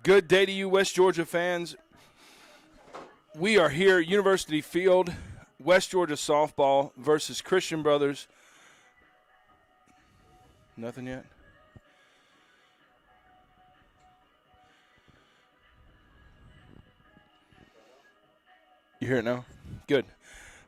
Good day to you, West Georgia fans. We are here, University Field, West Georgia softball versus Christian Brothers. Nothing yet? You hear it now? Good.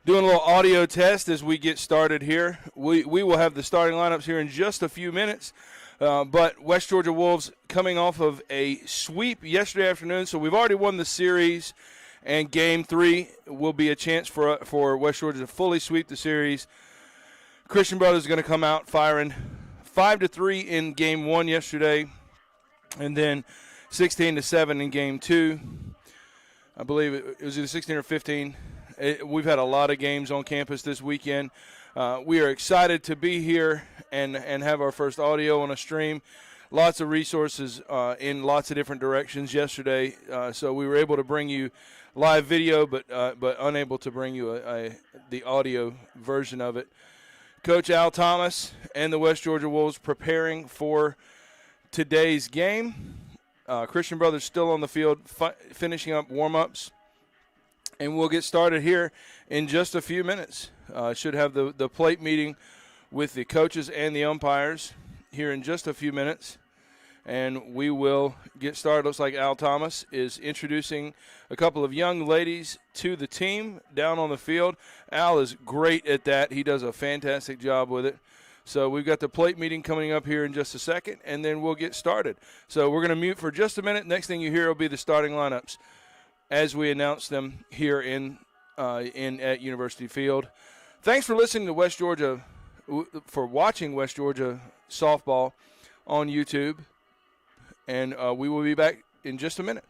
Doing a little audio test as we get started here. We will have the starting lineups here in just a few minutes. But West Georgia Wolves coming off of a sweep yesterday afternoon, so we've already won the series, and Game 3 will be a chance for West Georgia to fully sweep the series. Christian Brothers is going to come out firing 5-3 in Game 1 yesterday, and then 16-7 in Game 2. I believe it was either 16 or 15. We've had a lot of games on campus this weekend. We are excited to be here and have our first audio on a stream. Lots of resources in lots of different directions yesterday, so we were able to bring you live video, but unable to bring you the audio version of it. Coach Al Thomas and the West Georgia Wolves preparing for today's game. Christian Brothers still on the field, finishing up warm-ups, and we'll get started here in just a few minutes. Should have the plate meeting with the coaches and the umpires here in just a few minutes, and we will get started. Looks like Al Thomas is introducing a couple of young ladies to the team down on the field. Al is great at that. He does a fantastic job with it. So we've got the plate meeting coming up here in just a second, and then we'll get started. So we're going to mute for just a minute. Next thing you hear will be the starting lineups as we announce them here at University Field. Thanks for listening to West Georgia, for watching West Georgia softball on YouTube, and we will be back in just a minute.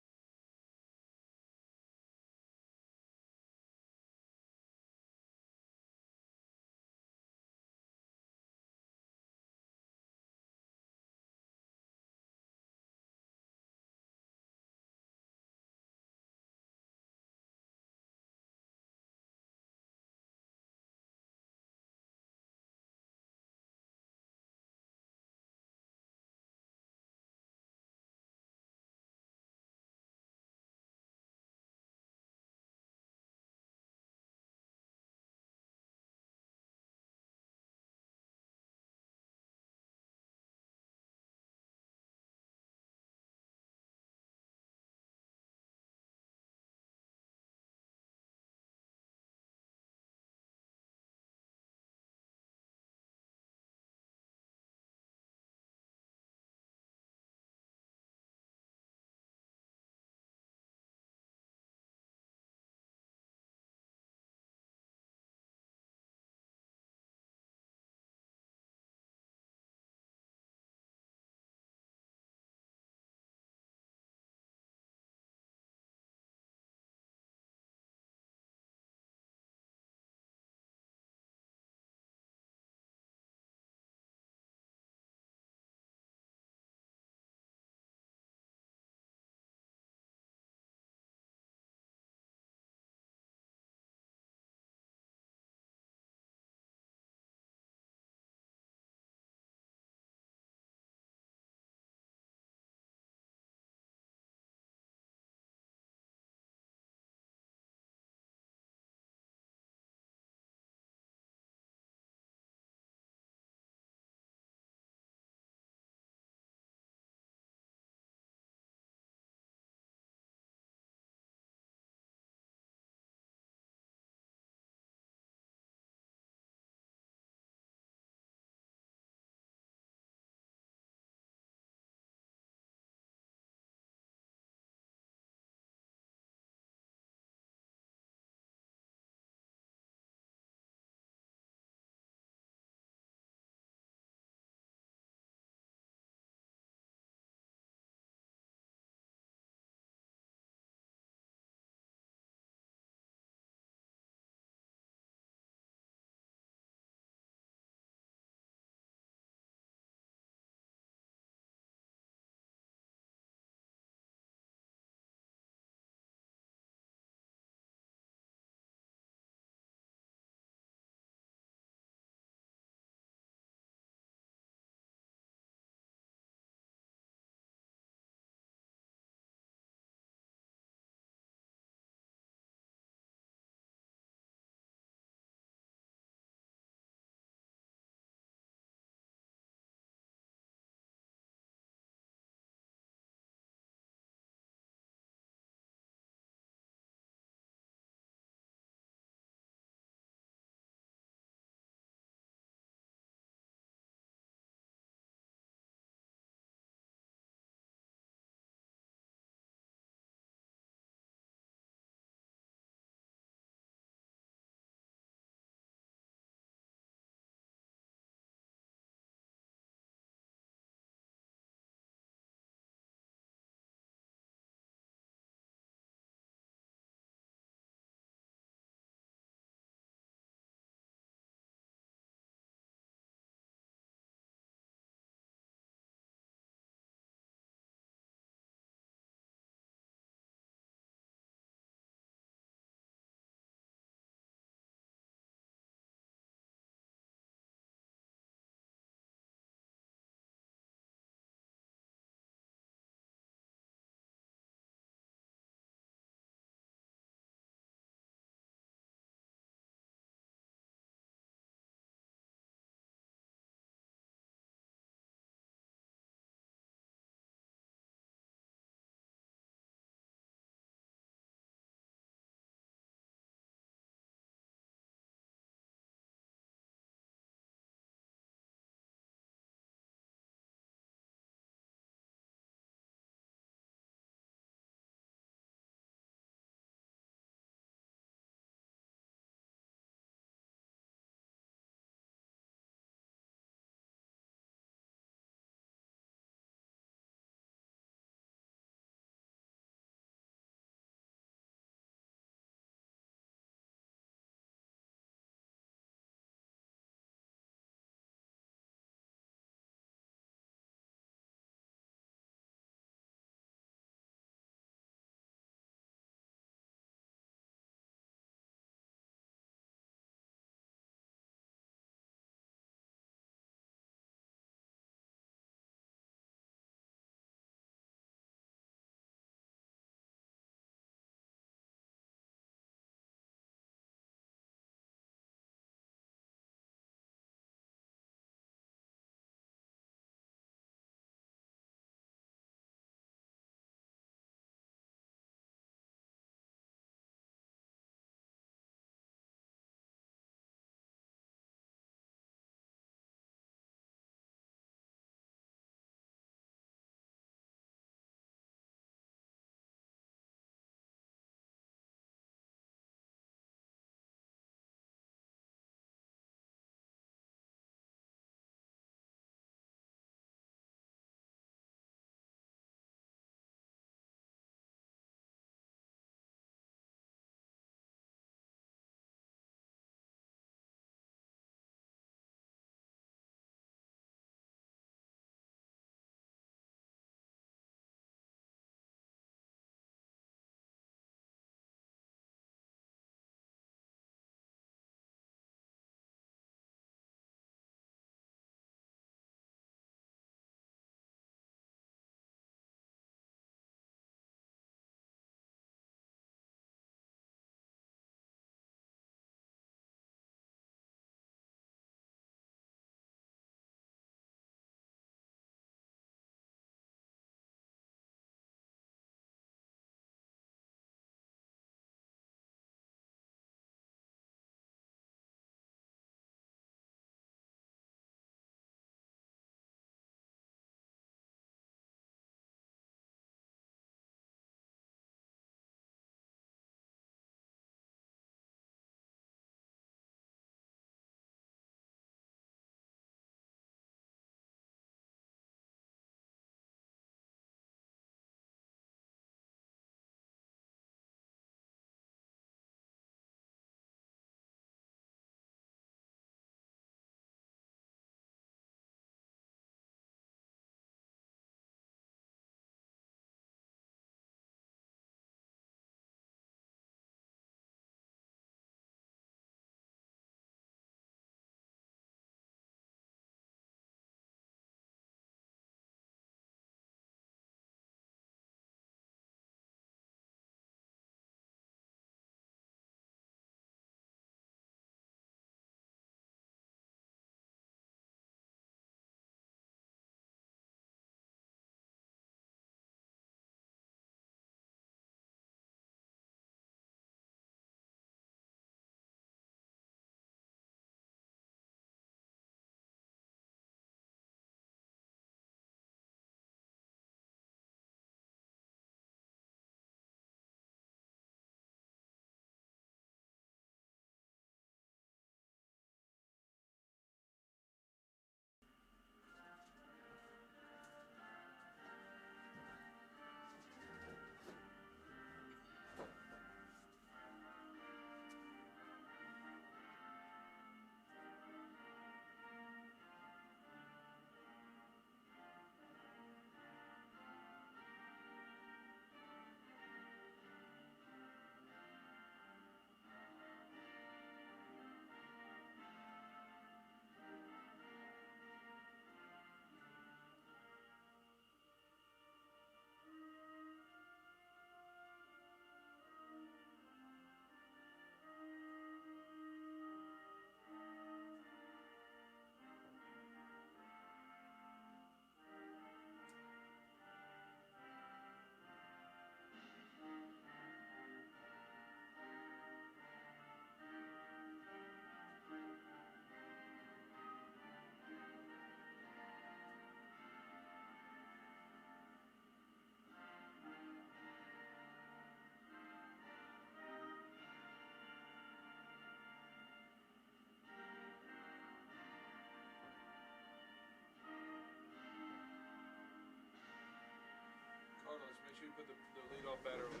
out better on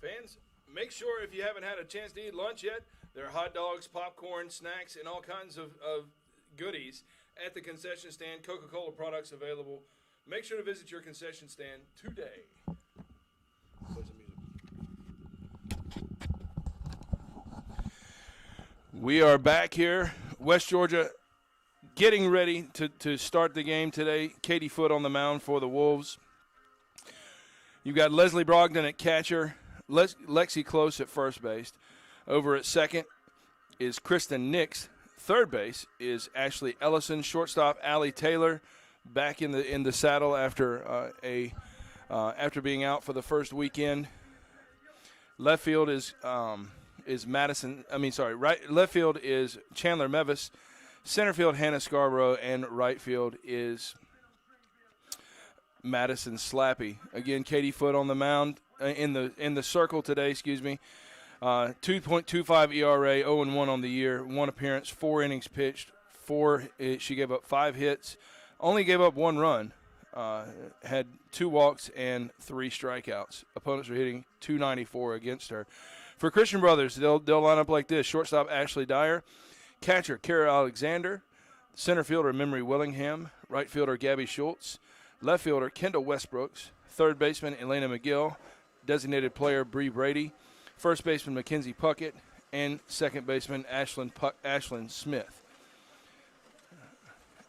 there. Fans, make sure if you haven't had a chance to eat lunch yet, there are hot dogs, popcorn, snacks, and all kinds of goodies at the concession stand. Coca-Cola products available. Make sure to visit your concession stand today. Play some music. We are back here. West Georgia getting ready to start the game today. Katie Foote on the mound for the Wolves. You've got Leslie Brogdon at catcher, Lexi Close at first base. Over at second is Kristen Nix. Third base is Ashley Ellison. Shortstop Allie Taylor back in the saddle after after being out for the first weekend. Left field is Madison. Left field is Chandler Mevis. Center field Hannah Scarborough, and right field is Madison Slappy. Again, Katie Foote on the mound in the circle today. 2.25 ERA, 0-1 on the year, 1 appearance, 4 innings pitched, she gave up 5 hits, only gave up 1 run, had 2 walks and 3 strikeouts. Opponents were hitting .294 against her. For Christian Brothers, they'll line up like this: shortstop Ashley Dyer, catcher Kara Alexander, center fielder Memory Willingham, right fielder Gabby Schultz, left fielder Kendall Westbrooks, third baseman Elena McGill, designated player Bree Brady, first baseman Mackenzie Puckett, and second baseman Ashlyn Smith.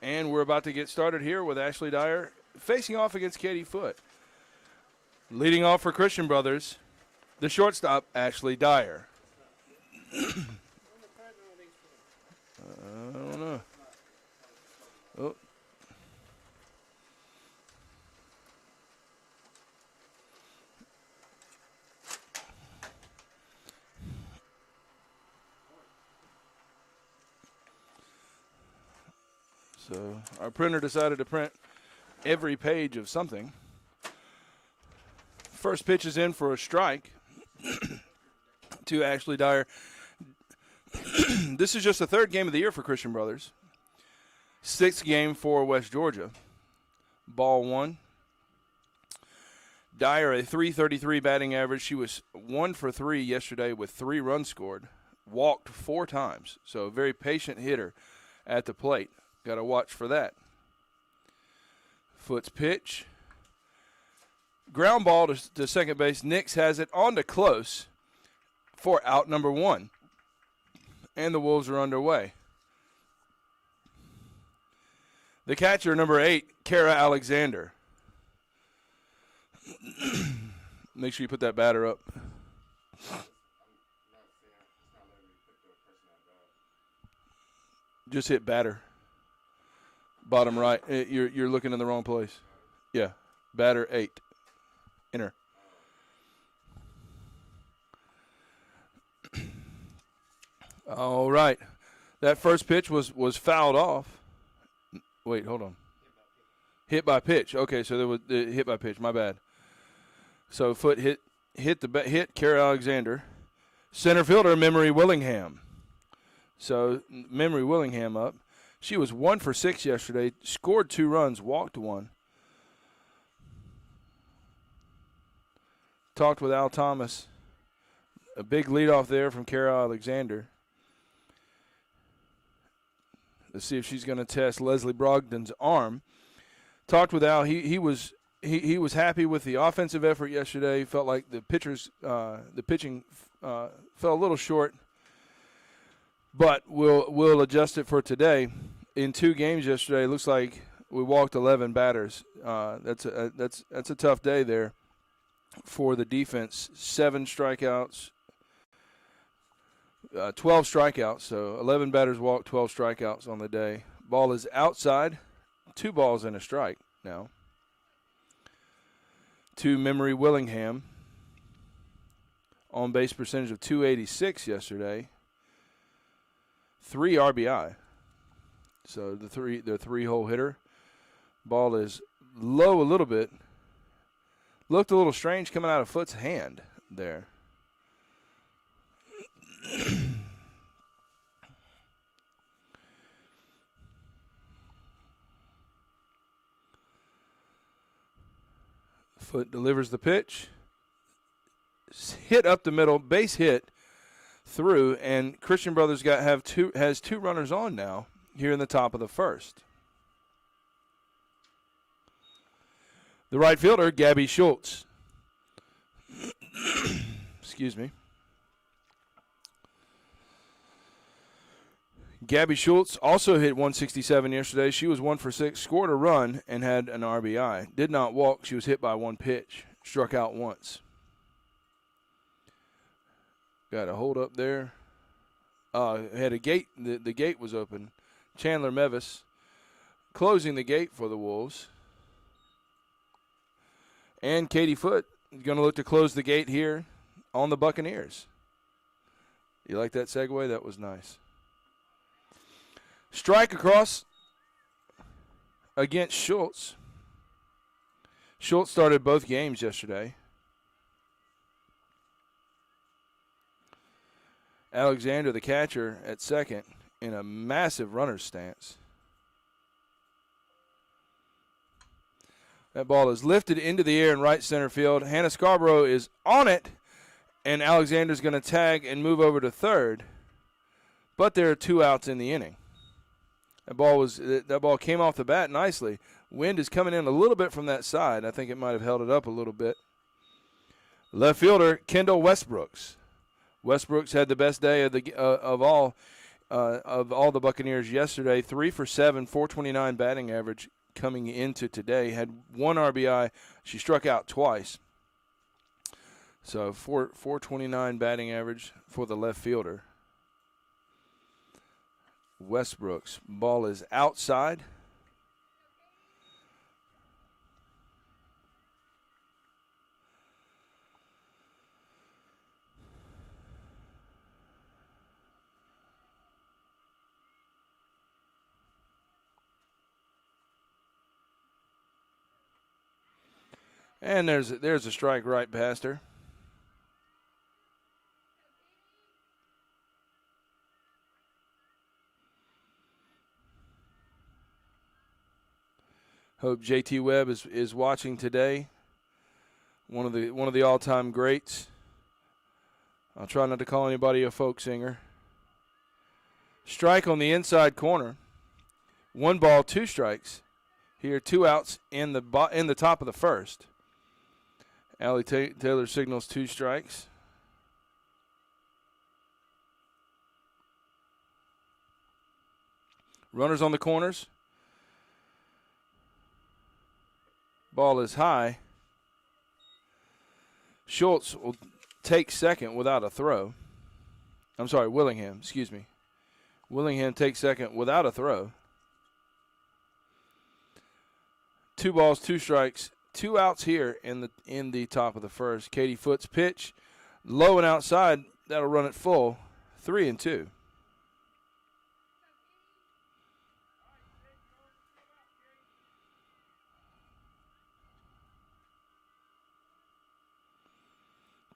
And we're about to get started here with Ashley Dyer facing off against Katie Foote. Leading off for Christian Brothers, the shortstop, Ashley Dyer. I don't know. Oh. So our printer decided to print every page of something. First pitch is in for a strike to Ashley Dyer. This is just the third game of the year for Christian Brothers. 6th game for West Georgia. Ball 1. Dyer, a .333 batting average. She was 1 for 3 yesterday with 3 runs scored. Walked 4 times. So a very patient hitter at the plate. Got to watch for that. Foote's pitch. Ground ball to second base. Nix has it on to Close for out number 1. And the Wolves are underway. The catcher, number 8, Kara Alexander. Make sure you put that batter up. Just hit batter. Bottom right. You're looking in the wrong place. Yeah. Batter 8. Enter. All right. That first pitch was fouled off. Wait, hold on. Hit by pitch. Okay, so there was hit by pitch. My bad. So Foote hit Kara Alexander. Center fielder Memory Willingham. So Memory Willingham up. She was 1 for 6 yesterday. Scored 2 runs. Walked 1. Talked with Al Thomas. A big leadoff there from Kara Alexander. Let's see if she's going to test Leslie Brogdon's arm. Talked with Al. He was happy with the offensive effort yesterday. Felt like the pitching fell a little short, but we'll adjust it for today. In 2 games yesterday, it looks like we walked 11 batters. That's a tough day there for the defense. 7 strikeouts. 12 strikeouts, so 11 batters walked, 12 strikeouts on the day. Ball is outside, 2 balls and a strike now. To Memory Willingham. On base percentage of .286 yesterday. 3 RBI. So the 3-hole hitter. Ball is low a little bit. Looked a little strange coming out of Foote's hand there. Foot delivers the pitch. Hit up the middle, base hit through, and Christian Brothers has two runners on now here in the top of the first. The right fielder, Gabby Schultz. Excuse me. Gabby Schultz also hit 167 yesterday. She was 1 for 6, scored a run, and had an RBI. Did not walk. She was hit by one pitch. Struck out once. Got a hold up there. Had a gate. The gate was open. Chandler Mevis closing the gate for the Wolves. And Katie Foote is going to look to close the gate here on the Buccaneers. You like that segue? That was nice. Strike across against Schultz. Schultz started both games yesterday. Alexander, the catcher, at second in a massive runner's stance. That ball is lifted into the air in right center field. Hannah Scarborough is on it, and Alexander's going to tag and move over to third. But there are 2 outs in the inning. That ball came off the bat nicely. Wind is coming in a little bit from that side. I think it might have held it up a little bit. Left fielder Kendall Westbrooks. Westbrooks had the best day of all the Buccaneers yesterday. 3 for 7, 429 batting average coming into today. Had 1 RBI. She struck out twice. So 429 batting average for the left fielder. Westbrooks. Ball is outside. And there's a strike right past her. Hope JT Webb is watching today. One of the all-time greats. I'll try not to call anybody a folk singer. Strike on the inside corner. 1 ball, 2 strikes. Here, 2 outs in the top of the first. Allie Taylor signals 2 strikes. Runners on the corners. Ball is high. Schultz will take second without a throw. I'm sorry, Willingham, excuse me. Willingham takes second without a throw. 2 balls, 2 strikes. 2 outs here in the top of the first. Katie Foote's pitch, low and outside. That'll run it full. 3-2.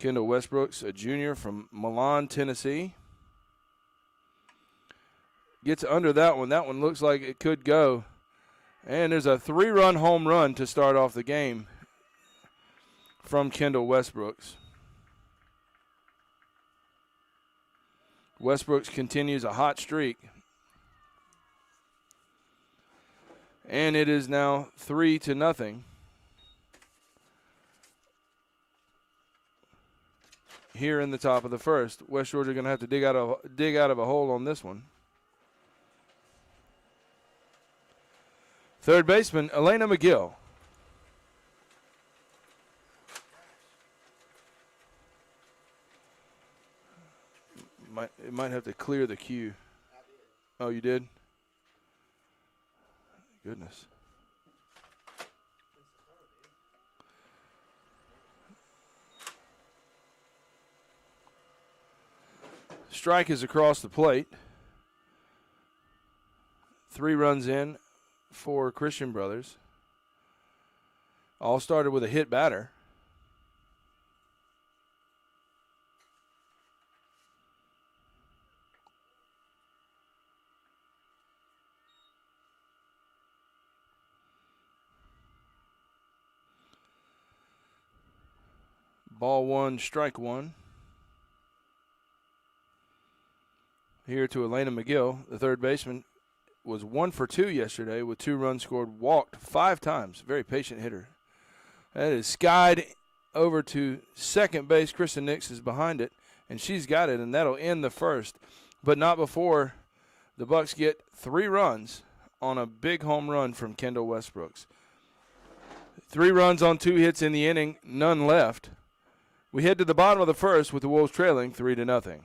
Kendall Westbrooks, a junior from Milan, Tennessee. Gets under that one. That one looks like it could go. And there's a 3-run home run to start off the game from Kendall Westbrooks. Westbrooks continues a hot streak. And it is now 3-0. Here in the top of the first. West Georgia going to have to dig out of a hole on this one. Third baseman, Elena McGill. It might have to clear the queue. Oh, you did? Goodness. Strike is across the plate. 3 runs in for Christian Brothers. All started with a hit batter. Ball one, strike one. Here to Elena McGill, the third baseman, was 1 for 2 yesterday with 2 runs scored, walked 5 times. Very patient hitter. That is skied over to second base. Kristen Nix is behind it, and she's got it, and that'll end the first. But not before the Bucks get 3 runs on a big home run from Kendall Westbrooks. 3 runs on 2 hits in the inning, none left. We head to the bottom of the first with the Wolves trailing 3-0.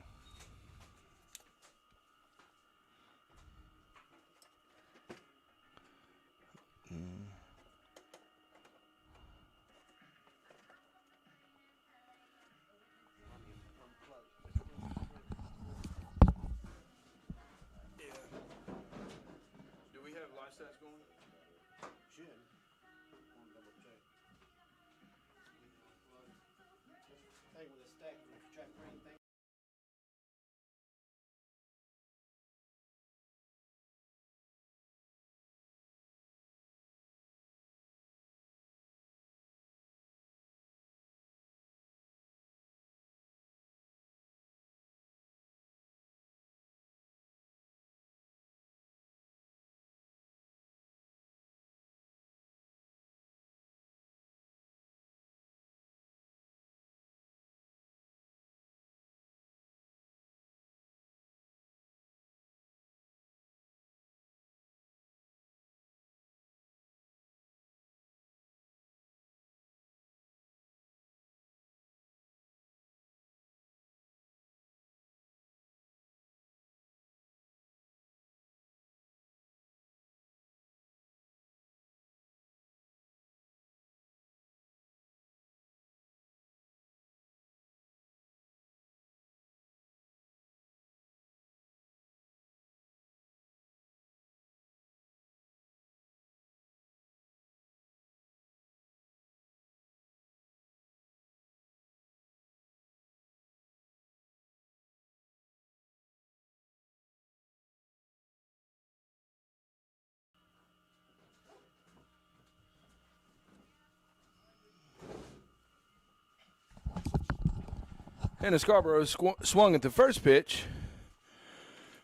Hannah Scarborough swung at the first pitch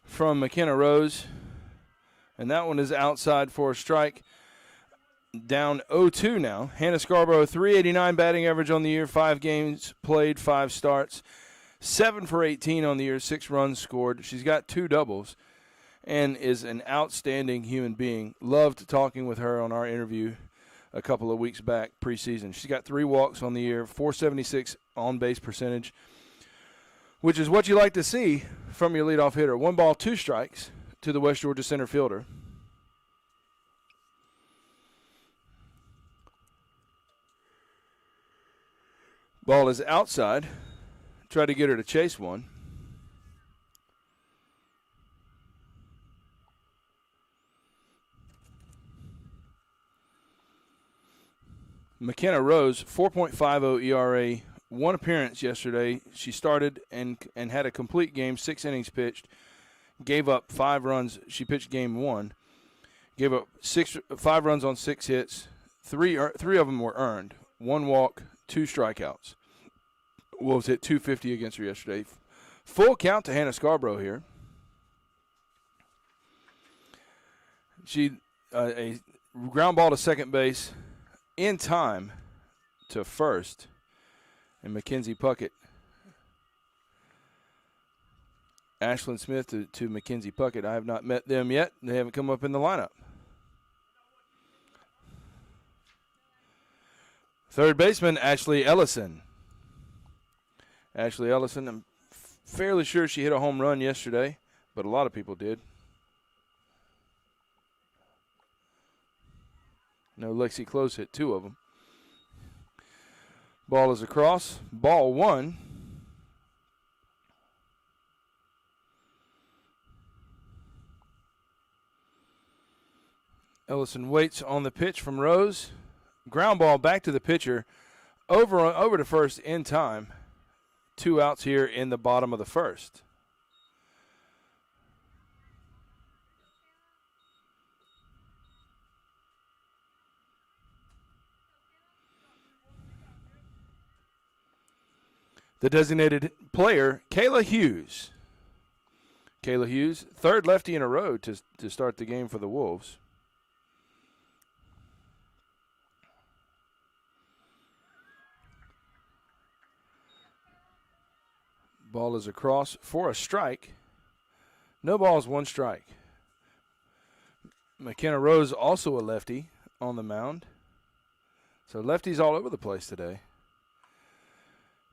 from McKenna Rose, and that one is outside for a strike. Down 0-2 now. Hannah Scarborough, 389 batting average on the year, 5 games played, 5 starts, 7 for 18 on the year, 6 runs scored. She's got 2 doubles and is an outstanding human being. Loved talking with her on our interview a couple of weeks back preseason. She's got 3 walks on the year, 476 on-base percentage, which is what you like to see from your leadoff hitter. 1 ball, 2 strikes to the West Georgia center fielder. Ball is outside. Try to get her to chase one. McKenna Rose, 4.50 ERA, 1 appearance yesterday. She started and had a complete game, 6 innings pitched, gave up 5 runs. She pitched game 1, gave up 5 runs on 6 hits. 3 of them were earned. 1 walk, 2 strikeouts. Wolves hit .250 against her yesterday. Full count to Hannah Scarborough here. She a ground ball to second base in time to first, and Mackenzie Puckett. Ashlyn Smith to Mackenzie Puckett. I have not met them yet. They haven't come up in the lineup. Third baseman, Ashley Ellison. Ashley Ellison, I'm fairly sure she hit a home run yesterday, but a lot of people did. No, Lexi Close hit 2 of them. Ball is across. Ball 1. Ellison waits on the pitch from Rose. Ground ball back to the pitcher. Over to first in time. 2 outs here in the bottom of the first. the designated player, Kayla Hughes. Kayla Hughes, third lefty in a row to start the game for the Wolves. Ball is across for a strike. No balls, one strike. McKenna Rose, also a lefty on the mound. So lefties all over the place today.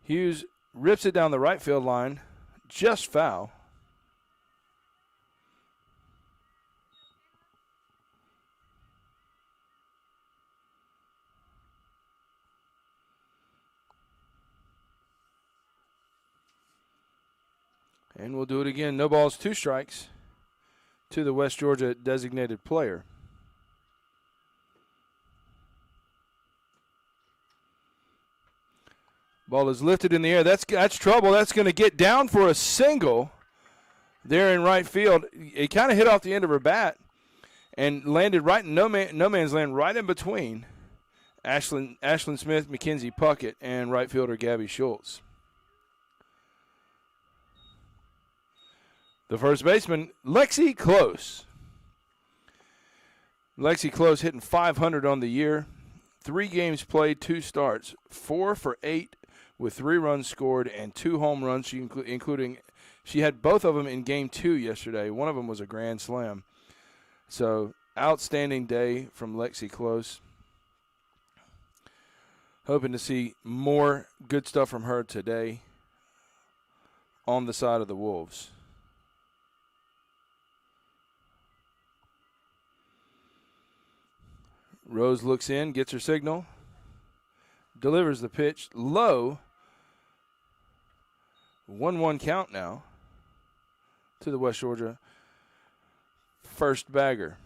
Hughes rips it down the right field line, just foul. And we'll do it again. No balls, two strikes to the West Georgia designated player. Ball is lifted in the air. That's trouble. That's going to get down for a single there in right field. It kind of hit off the end of her bat and landed right in no man's land, right in between Ashlyn Smith, Mackenzie Puckett, and right fielder Gabby Schultz. The first baseman, Lexi Close. Lexi Close hitting .500 on the year. 3 games played, 2 starts, 4 for 8 with 3 runs scored and 2 home runs, including she had both of them in Game 2 yesterday. One of them was a grand slam. So, outstanding day from Lexi Close. Hoping to see more good stuff from her today on the side of the Wolves. Rose looks in, gets her signal, delivers the pitch low. 1-1 count now to the West Georgia first bagger.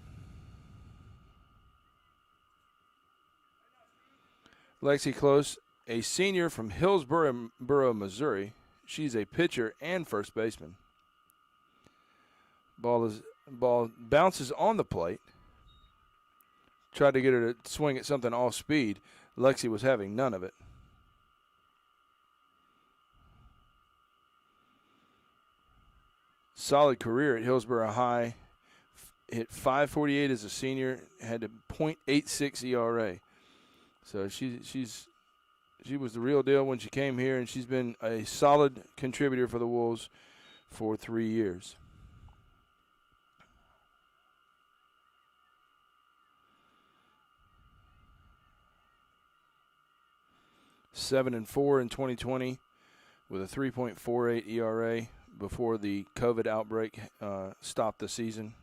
Lexi Close, a senior from Hillsboro, Missouri. She's a pitcher and first baseman. Ball bounces on the plate. Tried to get her to swing at something off speed. Lexi was having none of it. Solid career at Hillsboro High. Hit .548 as a senior. Had a .86 ERA. So she was the real deal when she came here, and she's been a solid contributor for the Wolves for 3 years. Seven and 4 in 2020 with a 3.48 ERA before the COVID outbreak stopped the season.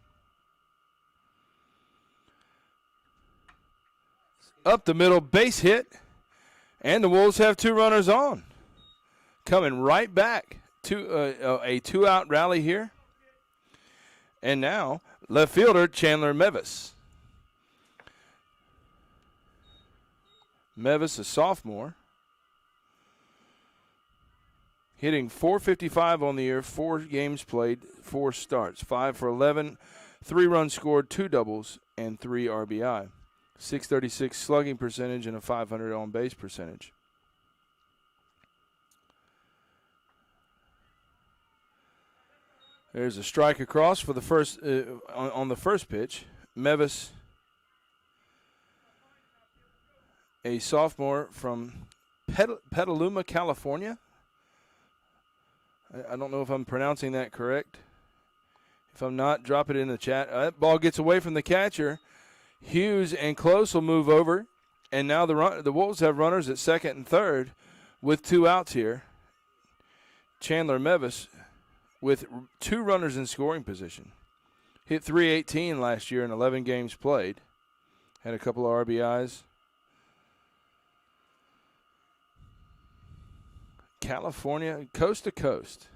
Up the middle, base hit, and the Wolves have 2 runners on. Coming right back to a 2-out rally here. And now, left fielder Chandler Mevis. Mevis, a sophomore. Hitting .455 on the year, 4 games played, 4 starts, 5 for 11, 3 runs scored, 2 doubles, and 3 RBI. .636 slugging percentage and a .500 on-base percentage. There's a strike across for the first on the first pitch. Mevis, a sophomore from Petaluma, California. I don't know if I'm pronouncing that correct. If I'm not, drop it in the chat. That ball gets away from the catcher. Hughes and Close will move over. And now the Wolves have runners at second and third with 2 outs here. Chandler Mevis with 2 runners in scoring position. Hit .318 last year in 11 games played. Had a couple of RBIs. California, coast to coast.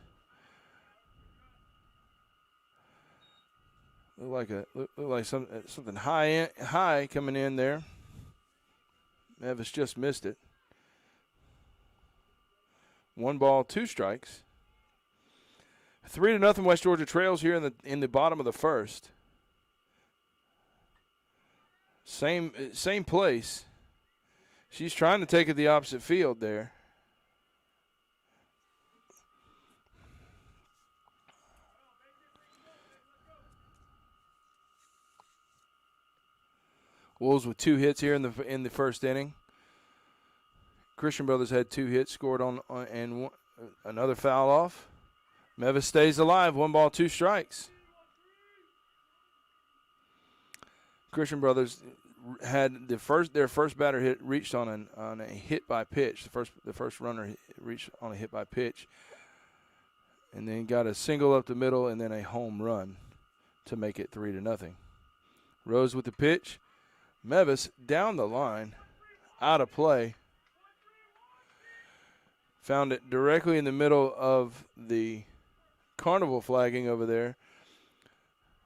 Look like something high coming in there. Mevis just missed it. 1 ball, 2 strikes. 3-0 West Georgia trails here in the bottom of the first. Same place. She's trying to take it the opposite field there. Wolves with 2 hits here in the first inning. Christian Brothers had 2 hits, scored on and another foul off. Mevis stays alive, 1 ball, 2 strikes. Christian Brothers had their first batter hit reached on a hit by pitch. The first runner reached on a hit by pitch, and then got a single up the middle and then a home run to make it 3-0. Rose with the pitch. Mevis down the line, out of play. Found it directly in the middle of the carnival flagging over there.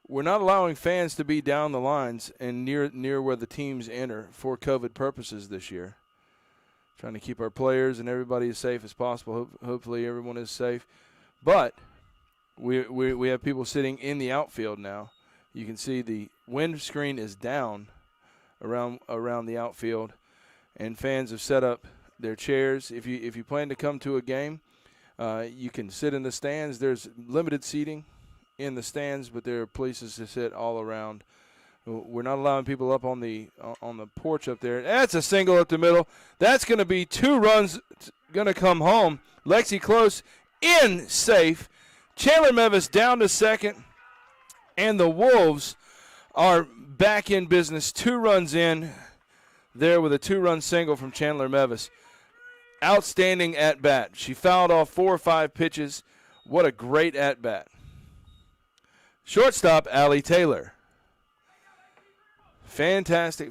We're not allowing fans to be down the lines and near where the teams enter for COVID purposes this year. Trying to keep our players and everybody as safe as possible. Hopefully everyone is safe. But we have people sitting in the outfield now. You can see the wind screen is down around the outfield, and fans have set up their chairs. If you plan to come to a game, you can sit in the stands. There's limited seating in the stands, but there are places to sit all around. We're not allowing people up on the porch up there. That's a single up the middle. That's going to be 2 runs going to come home. Lexi Close in safe. Chandler Mevis down to second, and the Wolves are back in business. 2 runs in there with a 2-run single from Chandler Mevis. Outstanding at-bat. She fouled off 4 or 5 pitches. What a great at-bat. Shortstop, Allie Taylor. Fantastic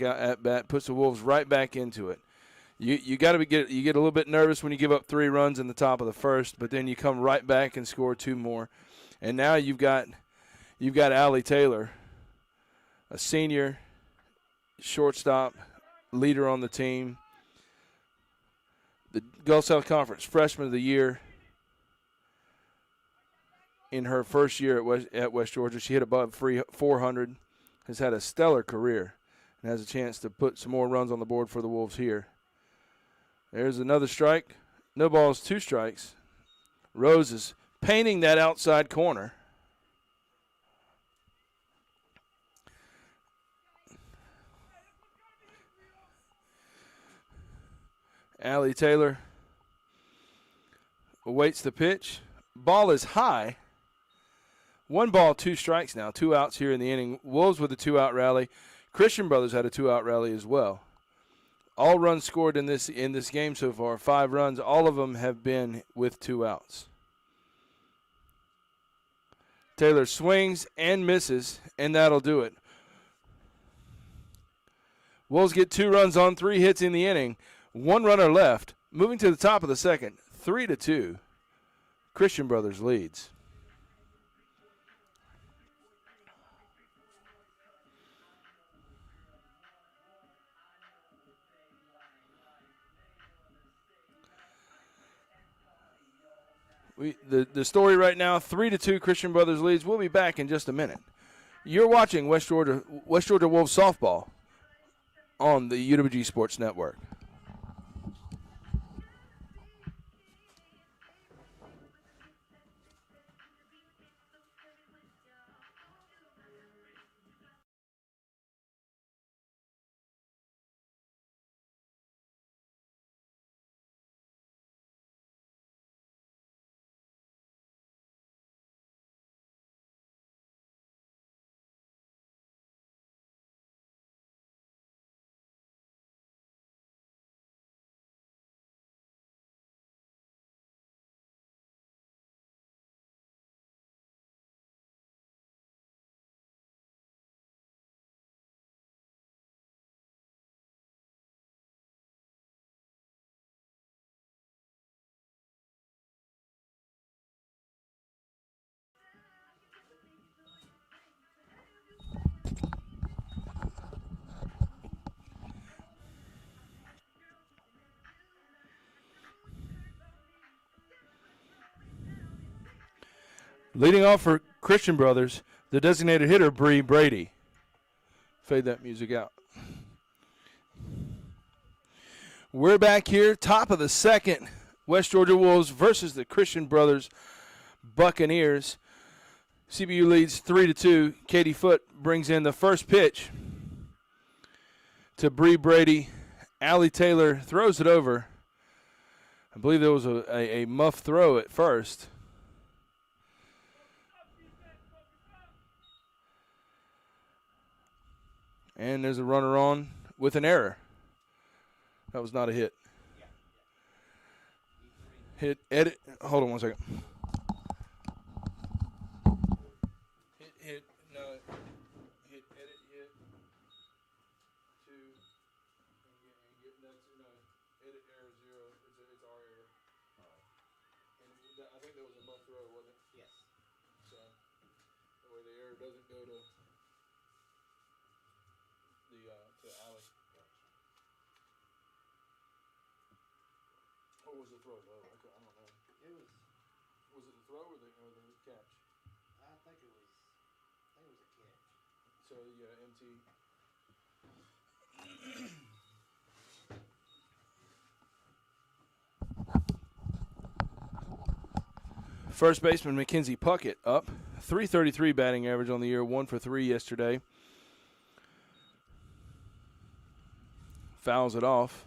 at-bat. Puts the Wolves right back into it. You got to get a little bit nervous when you give up 3 runs in the top of the first, but then you come right back and score 2 more. And now you've got Allie Taylor, a senior shortstop, leader on the team. The Gulf South Conference Freshman of the Year in her first year at West Georgia. She hit above 400, has had a stellar career, and has a chance to put some more runs on the board for the Wolves here. There's another strike. No balls, 2 strikes. Rose is painting that outside corner. Allie Taylor awaits the pitch. Ball is high. 1 ball, 2 strikes now. 2 outs here in the inning. Wolves with a 2-out rally. Christian Brothers had a 2-out rally as well. All runs scored in this game so far, 5 runs. All of them have been with 2 outs. Taylor swings and misses, and that'll do it. Wolves get 2 runs on 3 hits in the inning. 1 runner left. Moving to the top of the second, 3-2. Christian Brothers leads. The story right now, 3-2 Christian Brothers leads. We'll be back in just a minute. You're watching West Georgia Wolves softball on the UWG Sports Network. Leading off for Christian Brothers, the designated hitter, Bree Brady. Fade that music out. We're back here, top of the second. West Georgia Wolves versus the Christian Brothers Buccaneers. CBU leads 3-2. Katie Foote brings in the first pitch. to Bree Brady. Allie Taylor throws it over. I believe there was a muff throw at first. And there's a runner on with an error. That was not a hit. Hit, edit. Hold on one second. Hit, no. Hit, edit, hit. Two. And get that's, no. Edit, error, 0. It's our error. And I think that was a muff throw, wasn't it? Yes. So, that way the error doesn't go to Allie. What was the throw, though? I don't know. Was it the throw or the catch? I think it was a catch. So, yeah, MT. First baseman Mackenzie Puckett up. .333 batting average on the year, 1 for 3 yesterday. Fouls it off.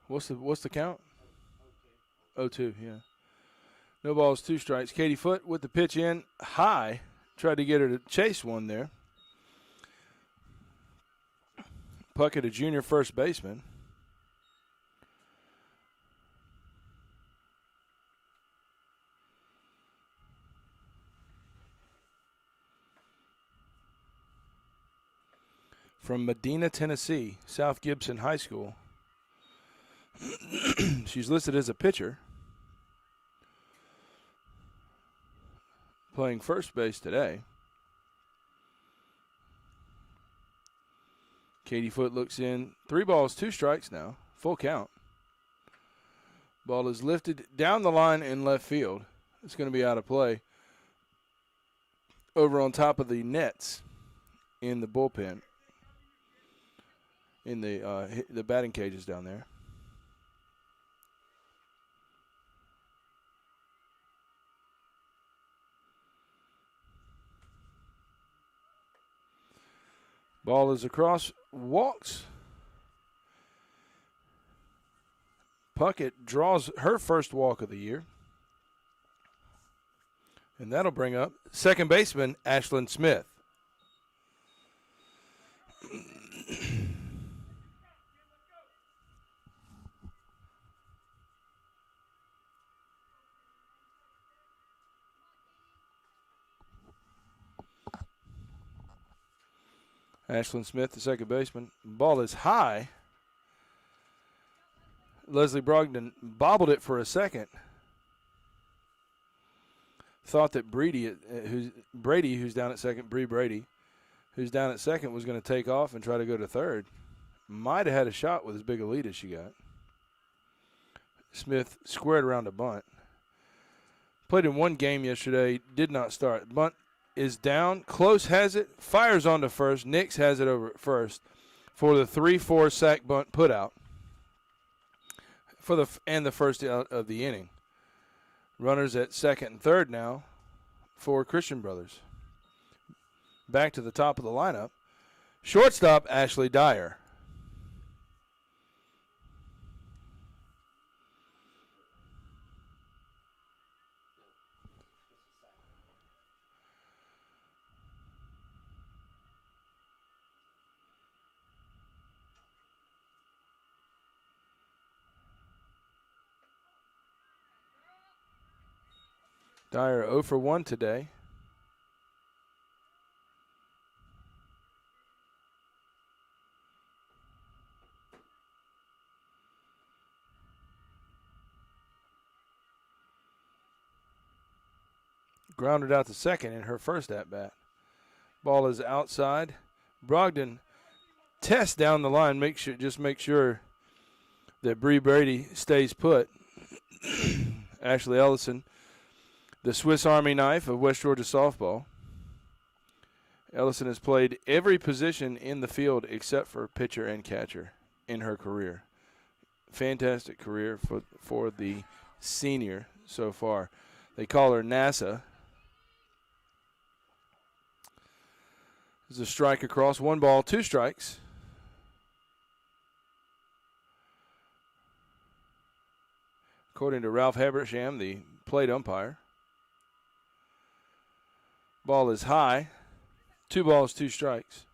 What's the count? 0-2, yeah. No balls, 2 strikes. Katie Foote with the pitch in high. Tried to get her to chase one there. Puckett, a junior first baseman. From Medina, Tennessee, South Gibson High School. She's listed as a pitcher. Playing first base today. Katie Foote looks in. 3 balls, 2 strikes now. Full count. Ball is lifted down the line in left field. It's going to be out of play. Over on top of the nets in the bullpen. In the batting cages down there. Ball is across, walks. Puckett draws her first walk of the year. And that'll bring up second baseman Ashlyn Smith. Ashlyn Smith, the second baseman. Ball is high. Leslie Brogdon bobbled it for a second. Thought that Brady, who's down at second, Bree Brady, who's down at second, was going to take off and try to go to third. Might have had a shot with as big a lead as she got. Smith squared around a bunt. Played in one game yesterday, did not start. Bunt is down. Close has it, fires onto first. Nix has it over at first for the 3-4 sack bunt put out and the first out of the inning. Runners at second and third now for Christian Brothers. Back to the top of the lineup. Shortstop Ashley Dyer. Dyer 0 for 1 today. Grounded out to second in her first at-bat. Ball is outside. Brogdon tests down the line. Make sure that Bree Brady stays put. Ashley Ellison, the Swiss Army knife of West Georgia softball. Ellison has played every position in the field except for pitcher and catcher in her career. Fantastic career for the senior so far. They call her NASA. There's a strike across. 1 ball, 2 strikes. According to Ralph Habersham, the plate umpire. Ball is high. 2 balls, 2 strikes.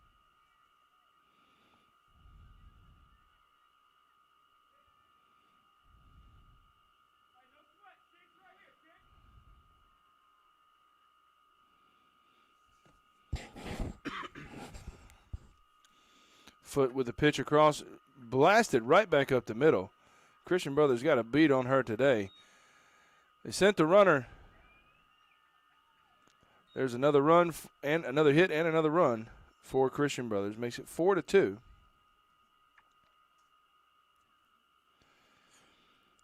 Foot with the pitch across, blasted right back up the middle. Christian Brothers got a beat on her today. They sent the runner. There's another run and another hit and another run for Christian Brothers. Makes it 4-2.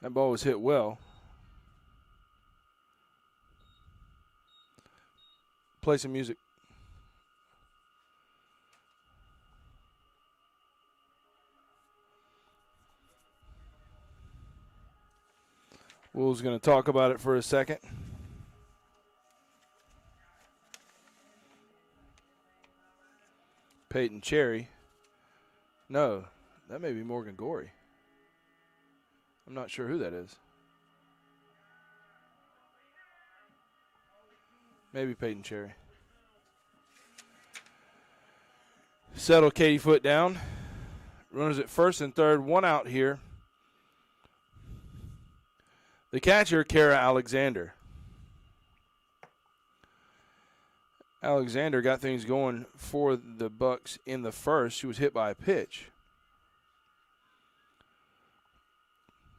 That ball was hit well. Play some music. Will's going to talk about it for a second. Peyton Cherry. No, that may be Morgan Gorey. I'm not sure who that is. Maybe Peyton Cherry. Settle Katie Foot down. Runners at first and third. 1 out here. The catcher, Kara Alexander. Alexander got things going for the Bucks in the first. She was hit by a pitch.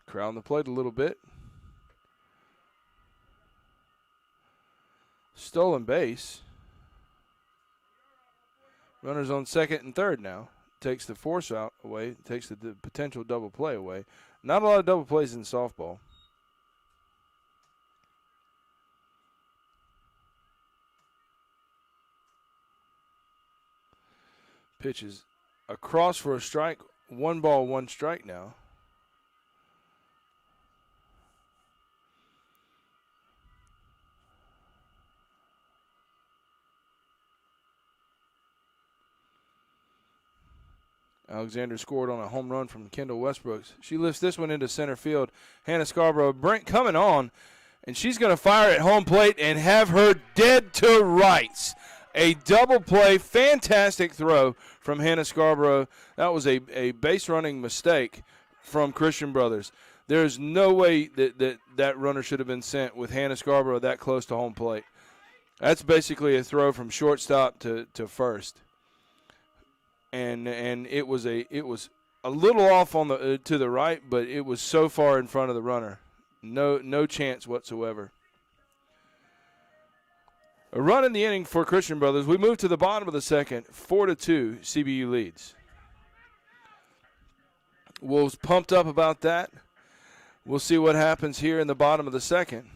Crowding the plate a little bit. Stolen base. Runners on second and third now. Takes the force out away. Takes the potential double play away. Not a lot of double plays in softball. Pitches across for a strike. 1 ball, 1 strike now. Alexander scored on a home run from Kendall Westbrooks. She lifts this one into center field. Hannah Scarborough, Brent coming on, and she's going to fire at home plate and have her dead to rights. A double play, fantastic throw from Hannah Scarborough. That was a base running mistake from Christian Brothers. There's no way that runner should have been sent with Hannah Scarborough that close to home plate. That's basically a throw from shortstop to first. And it was a little off on the to the right, but it was so far in front of the runner. No chance whatsoever. A run in the inning for Christian Brothers. We move to the bottom of the second. 4-2, CBU leads. Wolves pumped up about that. We'll see what happens here in the bottom of the second.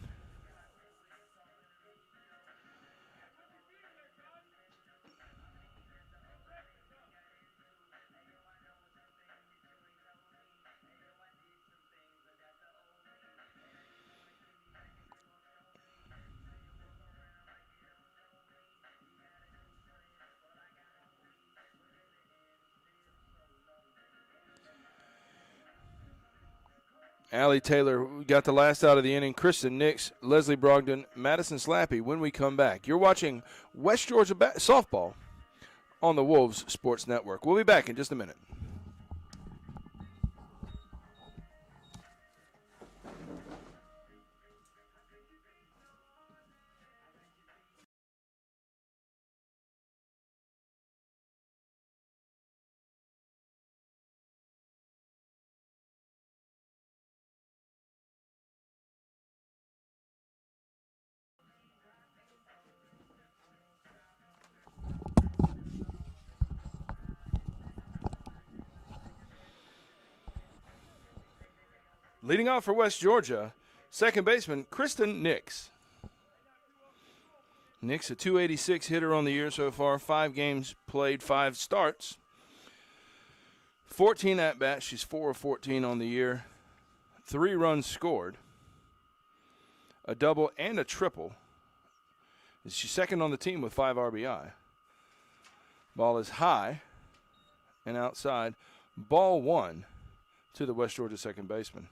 Allie Taylor got the last out of the inning. Kristen Nix, Leslie Brogdon, Madison Slappy when we come back. You're watching West Georgia softball on the Wolves Sports Network. We'll be back in just a minute. Leading off for West Georgia, second baseman Kristen Nix. Nix, a .286 hitter on the year so far. 5 games played, 5 starts. 14 at-bats. She's 4 of 14 on the year. 3 runs scored. a double, and a triple. She's second on the team with 5 RBI. Ball is high and outside. Ball 1 to the West Georgia second baseman.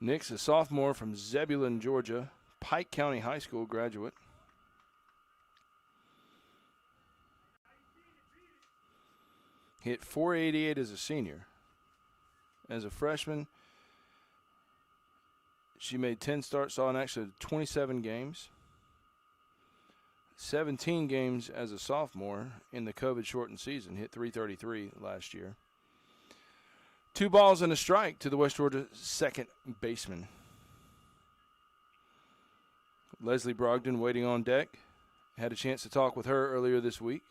Nick's a sophomore from Zebulon, Georgia, Pike County High School graduate. Hit .488 as a senior. As a freshman, she made 10 starts, saw an action of 27 games. 17 games as a sophomore in the COVID-shortened season. Hit .333 last year. 2 balls and a strike to the West Georgia second baseman. Leslie Brogdon waiting on deck. Had a chance to talk with her earlier this week.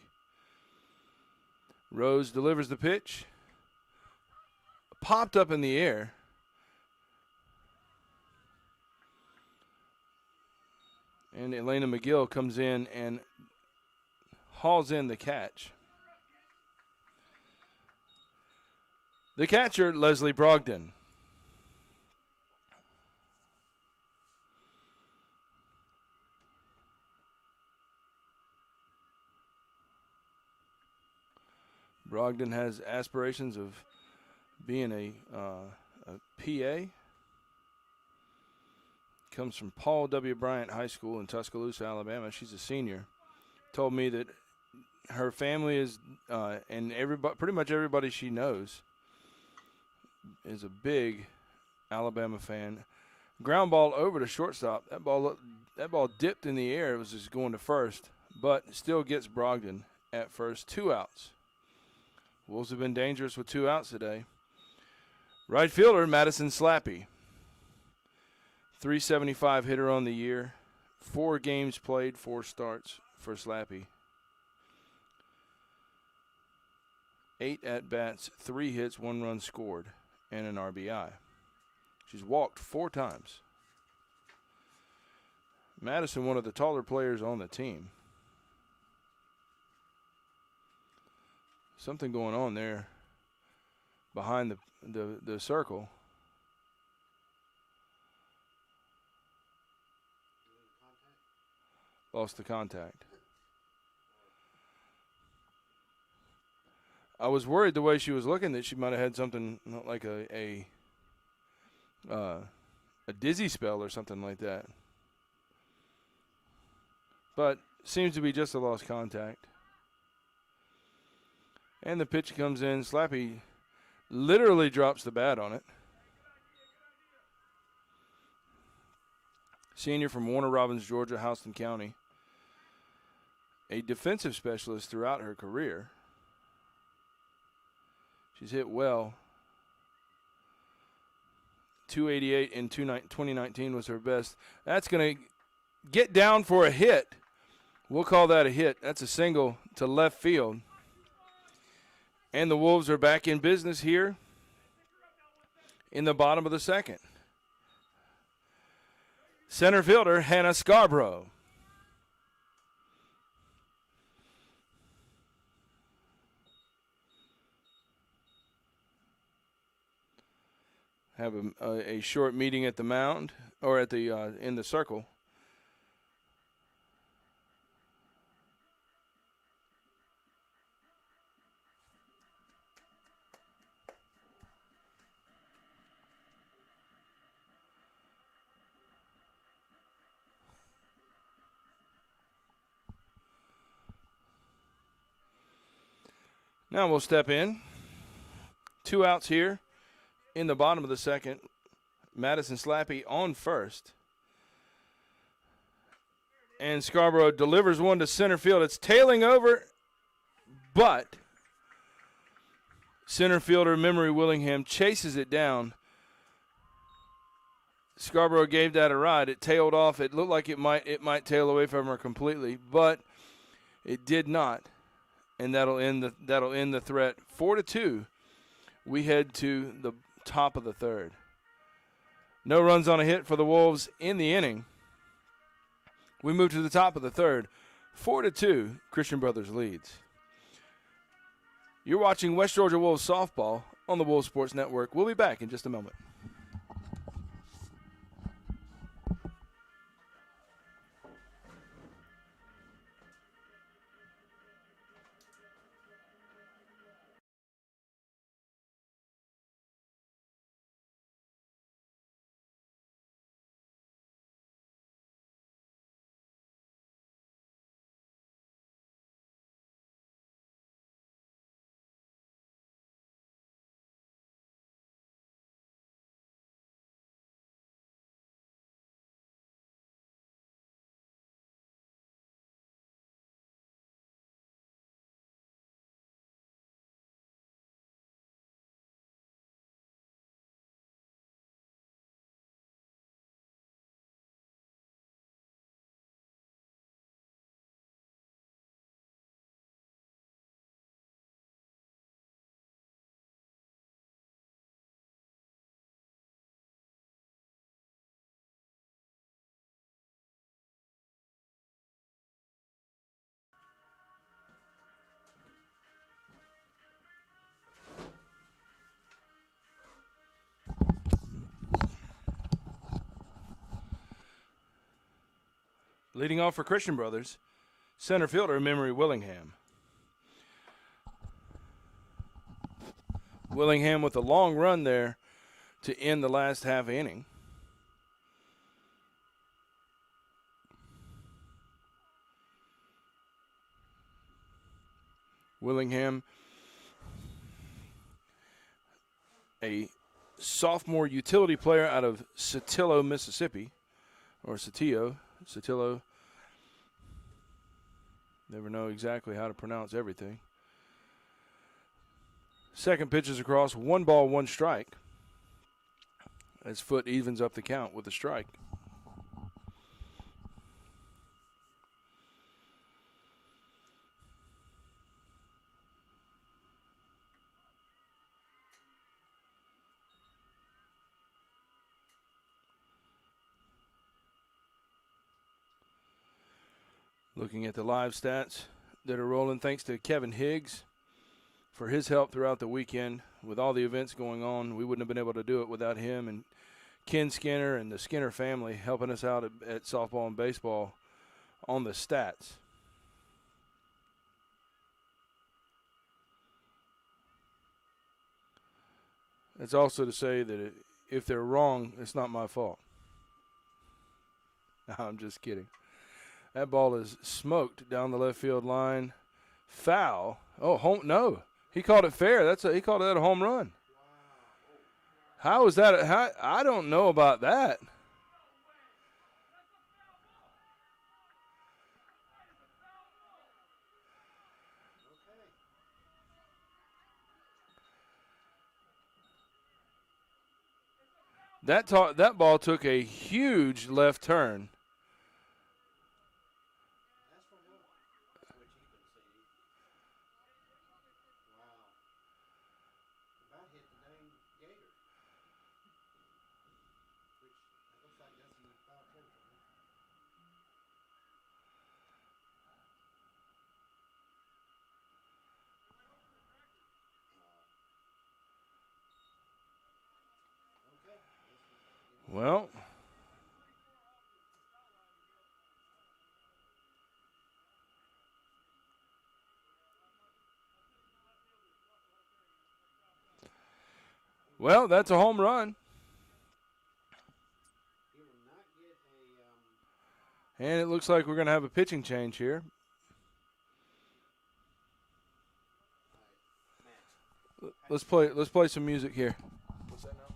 Rose delivers the pitch. Popped up in the air. And Elena McGill comes in and hauls in the catch. The catcher, Leslie Brogdon. Brogdon has aspirations of being a PA. Comes from Paul W. Bryant High School in Tuscaloosa, Alabama. She's a senior. Told me that her family is, and everybody, pretty much everybody she knows, is a big Alabama fan. Ground ball over to shortstop. That ball dipped in the air. It was just going to first, but still gets Brogdon at first. 2 outs. Wolves have been dangerous with 2 outs today. Right fielder, Madison Slappy. .375 hitter on the year. 4 games played, 4 starts for Slappy. 8 at-bats, 3 hits, 1 run scored, and an RBI. She's walked 4 times. Madison, one of the taller players on the team. Something going on there behind the circle. Lost the contact. I was worried the way she was looking that she might have had something like a dizzy spell or something like that. But seems to be just a lost contact. And the pitch comes in. Slappy literally drops the bat on it. Senior from Warner Robins, Georgia, Houston County. A defensive specialist throughout her career. She's hit well. .288 in 2019 was her best. That's going to get down for a hit. We'll call that a hit. That's a single to left field. And the Wolves are back in business here in the bottom of the second. Center fielder, Hannah Scarborough. Have a short meeting at the mound, or at the in the circle. Now we'll step in. 2 outs here in the bottom of the second. Madison Slappy on first. And Scarborough delivers one to center field. It's tailing over, but center fielder Memory Willingham chases it down. Scarborough gave that a ride. It tailed off. It looked like it might tail away from her completely, but it did not. And that'll end the threat. 4-2. We head to the top of the third. No runs on a hit for the Wolves in the inning. We move to the top of the third. 4-2, Christian Brothers leads. You're watching West Georgia Wolves softball on the Wolves Sports Network. We'll be back in just a moment. Leading off for Christian Brothers, center fielder Memory Willingham. Willingham with a long run there to end the last half inning. Willingham, a sophomore utility player out of Saltillo, Mississippi, or Saltillo. Never know exactly how to pronounce everything. Second pitch is across, 1 ball, 1 strike. As Foot evens up the count with a strike. Looking at the live stats that are rolling, thanks to Kevin Higgs for his help throughout the weekend. With all the events going on, we wouldn't have been able to do it without him, and Ken Skinner and the Skinner family helping us out at softball and baseball on the stats. It's also to say that if they're wrong, it's not my fault. No, I'm just kidding. That ball is smoked down the left field line. Foul. Oh, home. No, he called it fair. He called that a home run. How is that? I don't know about that. That ball took a huge left turn. That's from what? Which you can see. Wow. About hit the dang gator. Which that looks like that's in foul territory. Okay. Well, that's a home run. He will not get a And it looks like we're going to have a pitching change here. Max. Let's play some music here. What's that now?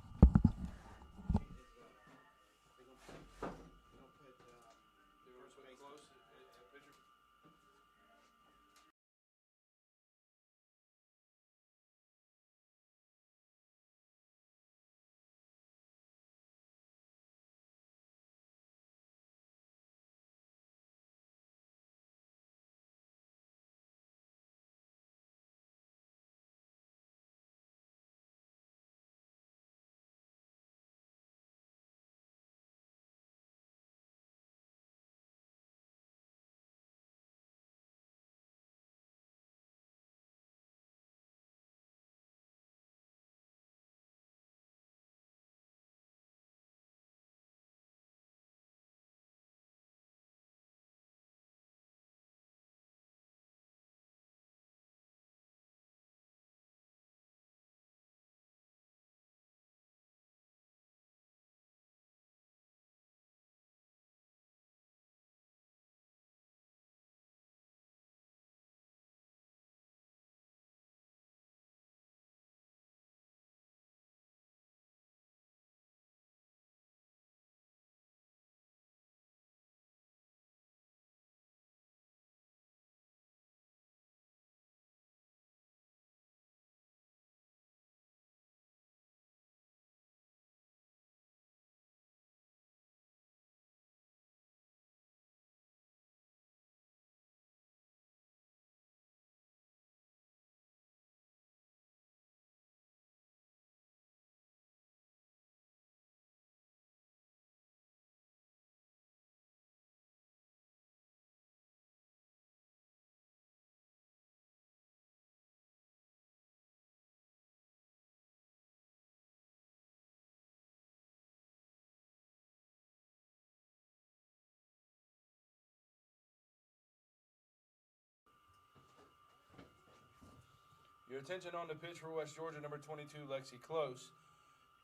Your attention on the pitch for West Georgia, number 22, Lexi Close.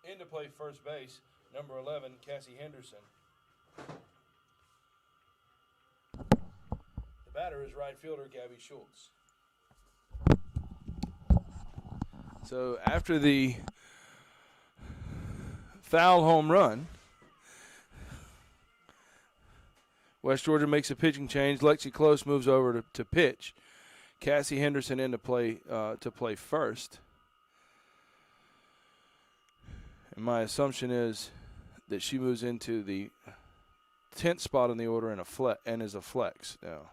In to play first base, number 11, Cassie Henderson. The batter is right fielder Gabby Schultz. So after the foul home run, West Georgia makes a pitching change. Lexi Close moves over to pitch. Cassie Henderson in to play first. And my assumption is that she moves into the 10th spot in the order and is a flex now.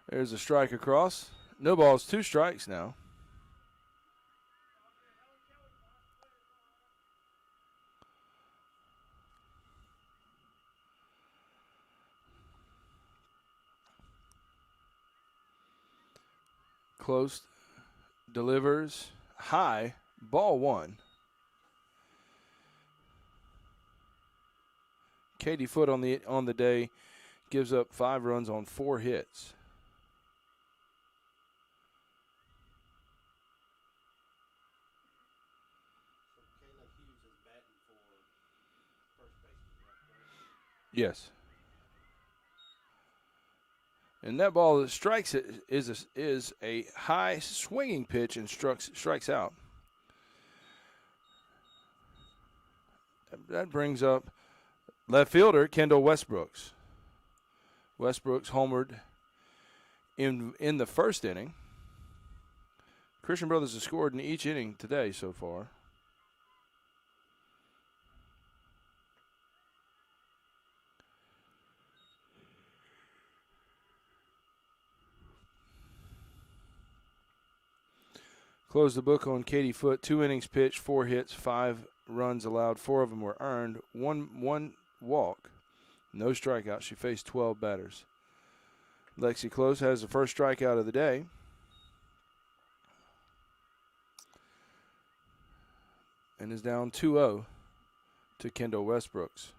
There's a strike across. No balls, 2 strikes now. Close, delivers, high, ball 1. Katie Foote on the day gives up 5 runs on 4 hits. Yes. And that ball that strikes it is a high swinging pitch and strikes out. That brings up left fielder Kendall Westbrooks. Westbrooks homered in the first inning. Christian Brothers has scored in each inning today so far. Close the book on Katie Foote. 2 innings pitched, 4 hits, 5 runs allowed. 4 of them were earned. One walk, no strikeouts. She faced 12 batters. Lexi Close has the first strikeout of the day. And is down 2-0 to Kendall Westbrooks.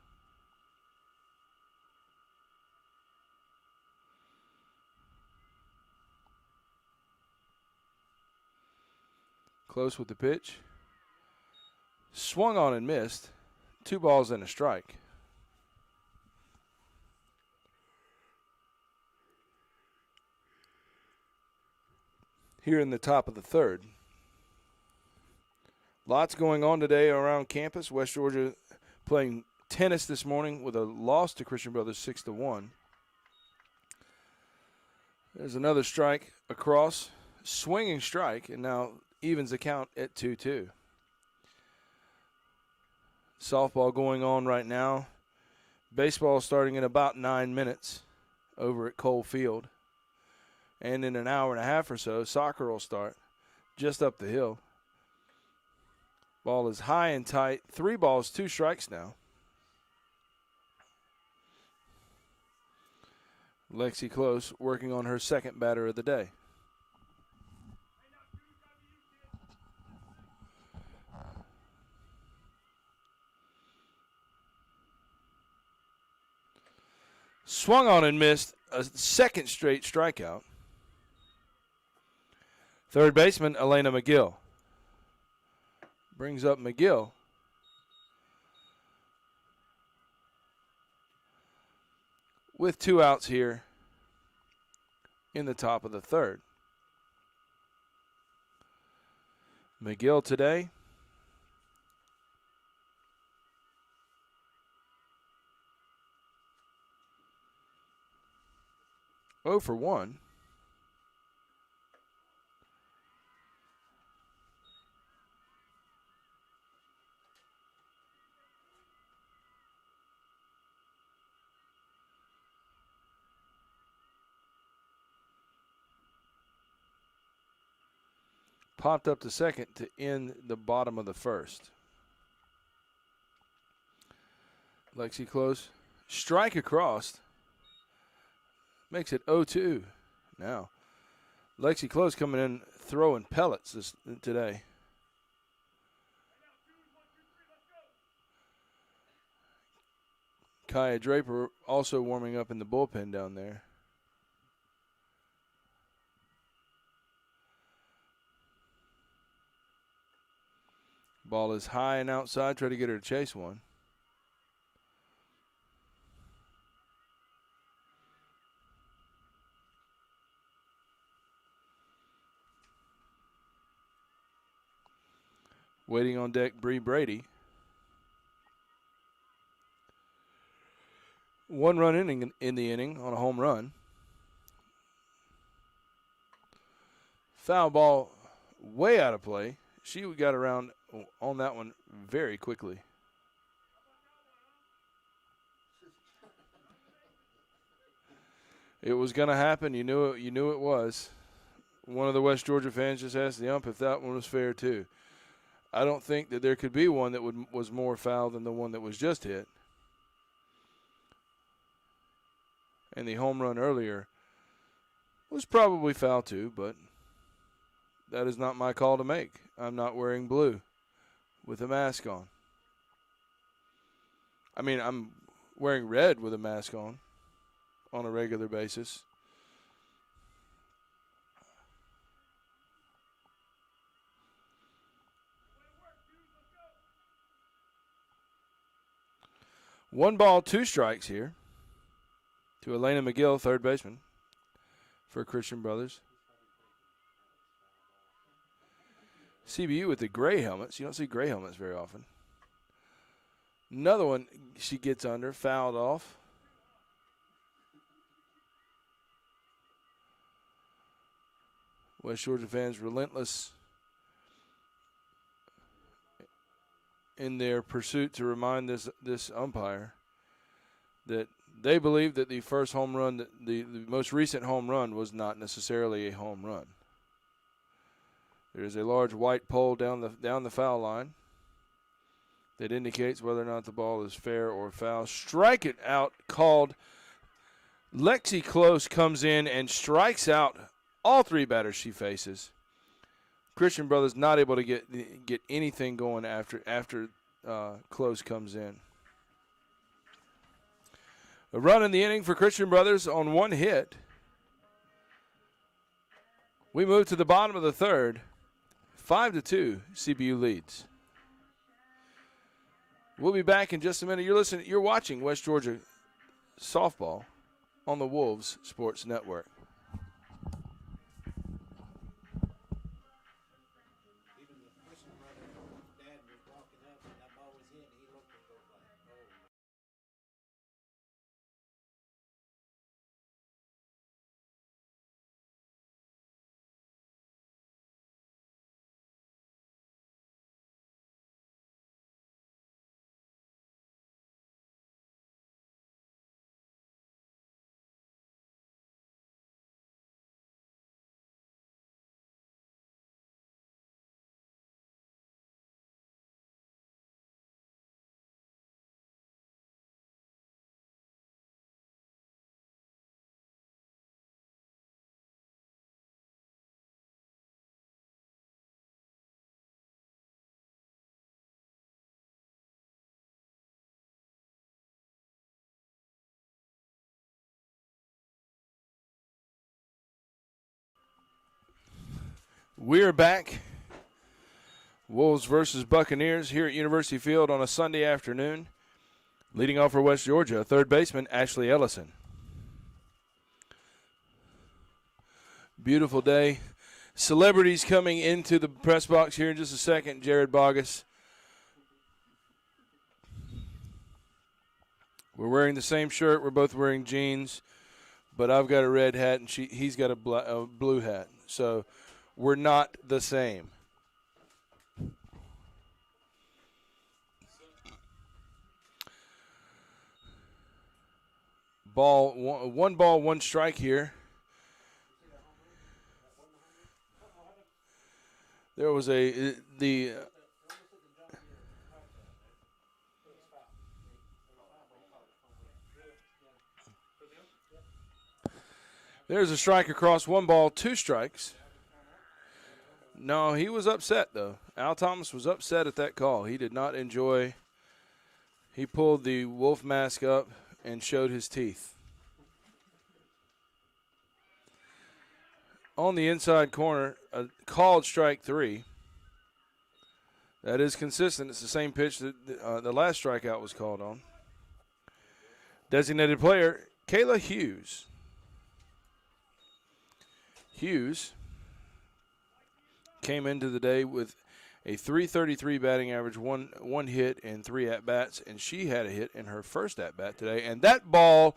Close with the pitch. Swung on and missed. 2 balls and a strike. Here in the top of the 3rd. Lots going on today around campus. West Georgia playing tennis this morning with a loss to Christian Brothers 6-1. There's another strike across. Swinging strike, and now evens the count at 2-2. Softball going on right now. Baseball starting in about 9 minutes over at Cole Field. And in an hour and a half or so, soccer will start just up the hill. Ball is high and tight. 3 balls, 2 strikes now. Lexi Close working on her second batter of the day. Swung on and missed, a second straight strikeout. Third baseman, Elena McGill. Brings up McGill. With 2 outs here in the top of the 3rd. McGill today. Oh for 1. Popped up to second to end the bottom of the 1st. Lexi Close. Strike across. Makes it 0-2 now. Lexi Close coming in throwing pellets today. Kaya Draper also warming up in the bullpen down there. Ball is high and outside. Try to get her to chase one. Waiting on deck, Bree Brady. 1 run inning in the inning on a home run. Foul ball way out of play. She got around on that one very quickly. It was going to happen. You knew it was. One of the West Georgia fans just asked the ump if that one was fair too. I don't think that there could be one that was more foul than the one that was just hit. And the home run earlier was probably foul too, but that is not my call to make. I'm not wearing blue with a mask on. I mean, I'm wearing red with a mask on a regular basis. One ball, 2 strikes here to Elena McGill, third baseman for Christian Brothers. CBU with the gray helmets. You don't see gray helmets very often. Another one she gets under, fouled off. West Georgia fans relentless in their pursuit to remind this umpire that they believe that the first home run, the most recent home run, was not necessarily a home run. There is a large white pole down the foul line that indicates whether or not the ball is fair or foul. Strike it out called. Lexi Close comes in and strikes out all 3 batters she faces. Christian Brothers not able to get anything going after Close comes in. A run in the inning for Christian Brothers on 1 hit. We move to the bottom of the third. 5-2, CBU leads. We'll be back in just a minute. You're watching West Georgia softball on the Wolves Sports Network. Even the Christian brother, dad was walking up and that ball was hit and he looked and goes like, oh. We're back. Wolves versus Buccaneers here at University Field on a Sunday afternoon. Leading off for West Georgia, third baseman Ashley Ellison. Beautiful day. Celebrities coming into the press box here in just a second. Jared Bogus. We're wearing the same shirt. We're both wearing jeans, but I've got a red hat and he's got a blue hat. So we're not the same. One ball, 1 strike here. There was there's a strike across, 1 ball, 2 strikes. No, he was upset, though. Al Thomas was upset at that call. He did not enjoy. He pulled the wolf mask up and showed his teeth. On the inside corner, a called strike 3. That is consistent. It's the same pitch that the last strikeout was called on. Designated player, Kayla Hughes. Hughes came into the day with a .333 batting average, one hit and 3 at-bats, and she had a hit in her first at-bat today. And that ball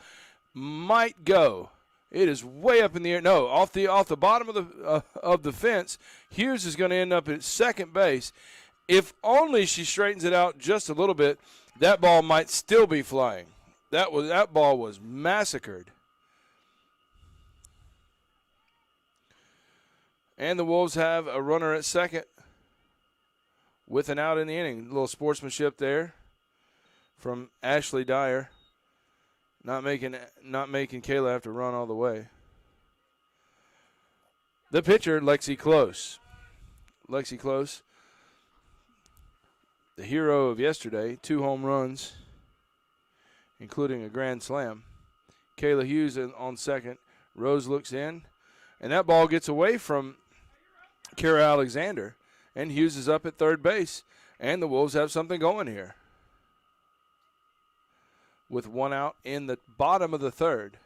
might go. It is way up in the air. No, off the bottom of the fence. Hughes is going to end up at second base. If only she straightens it out just a little bit, that ball might still be flying. That ball was massacred. And the Wolves have a runner at second with an out in the inning. A little sportsmanship there from Ashley Dyer. Not making Kayla have to run all the way. The pitcher, Lexi Close. Lexi Close, the hero of yesterday, 2 home runs, including a grand slam. Kayla Hughes on second. Rose looks in, and that ball gets away from Kara Alexander, and Hughes is up at third base, and the Wolves have something going here with 1 out in the bottom of the third.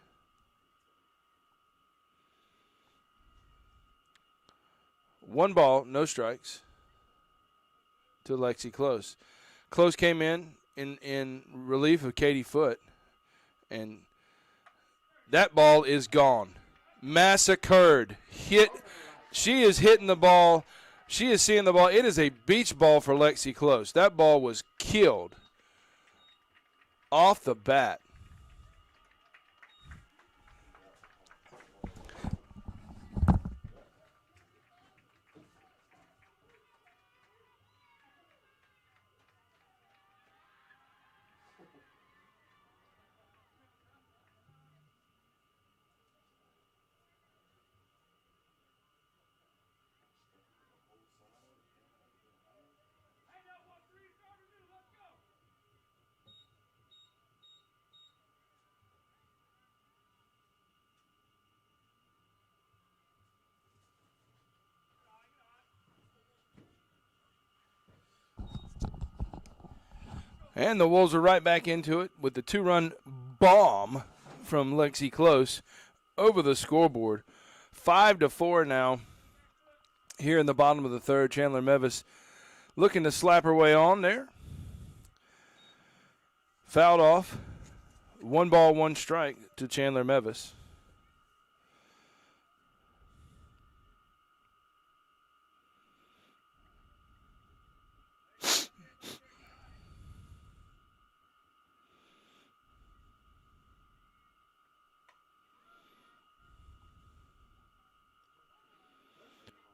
One ball, no strikes to Lexi Close. Close came in relief of Katie Foote, and that ball is gone. Massacred. Hit. She is hitting the ball. She is seeing the ball. It is a beach ball for Lexi Close. That ball was killed off the bat. And the Wolves are right back into it with the 2-run bomb from Lexi Close over the scoreboard. 5-4 now here in the bottom of the third. Chandler Mevis looking to slap her way on there. Fouled off. 1 ball, 1 strike to Chandler Mevis.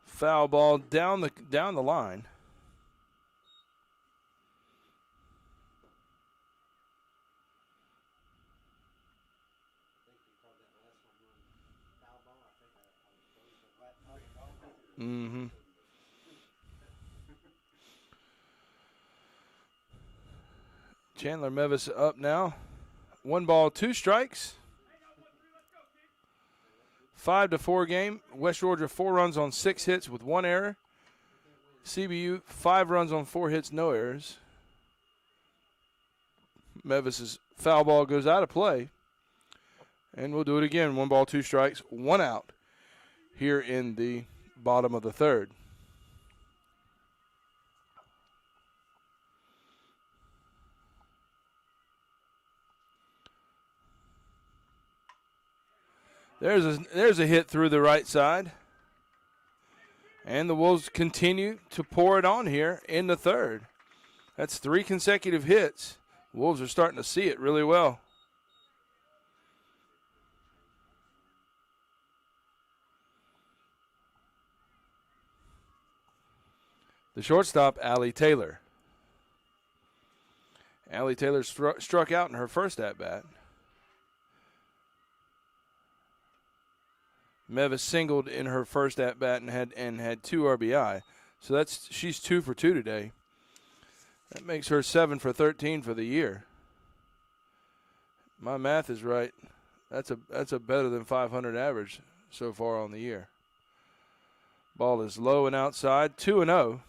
Foul ball down the line. Mm-hmm. Chandler Mevis up now. 1 ball, 2 strikes. 5-4 game. West Georgia 4 runs on 6 hits with 1 error. CBU 5 runs on 4 hits, no errors. Mevis's foul ball goes out of play. And we'll do it again. 1 ball, 2 strikes, 1 out here in the bottom of the third. There's a hit through the right side. And the Wolves continue to pour it on here in the third. That's 3 consecutive hits. Wolves are starting to see it really well. The shortstop, Allie Taylor. Allie Taylor struck out in her first at-bat. Mevis singled in her first at-bat and had 2 RBI. So she's 2 for 2 today. That makes her 7 for 13 for the year. My math is right. That's a better than 500 average so far on the year. Ball is low and outside, 2-0.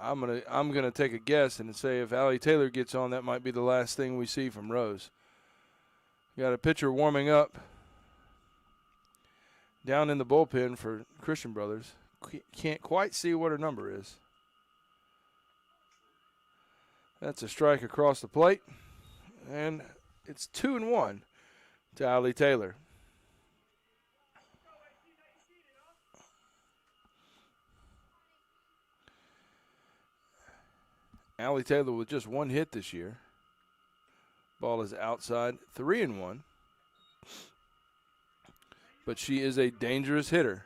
I'm gonna take a guess and say if Allie Taylor gets on, that might be the last thing we see from Rose. Got a pitcher warming up down in the bullpen for Christian Brothers. Can't quite see what her number is. That's a strike across the plate, and it's 2-1 to Allie Taylor. Allie Taylor with just one hit this year. Ball is outside, 3-1. But she is a dangerous hitter.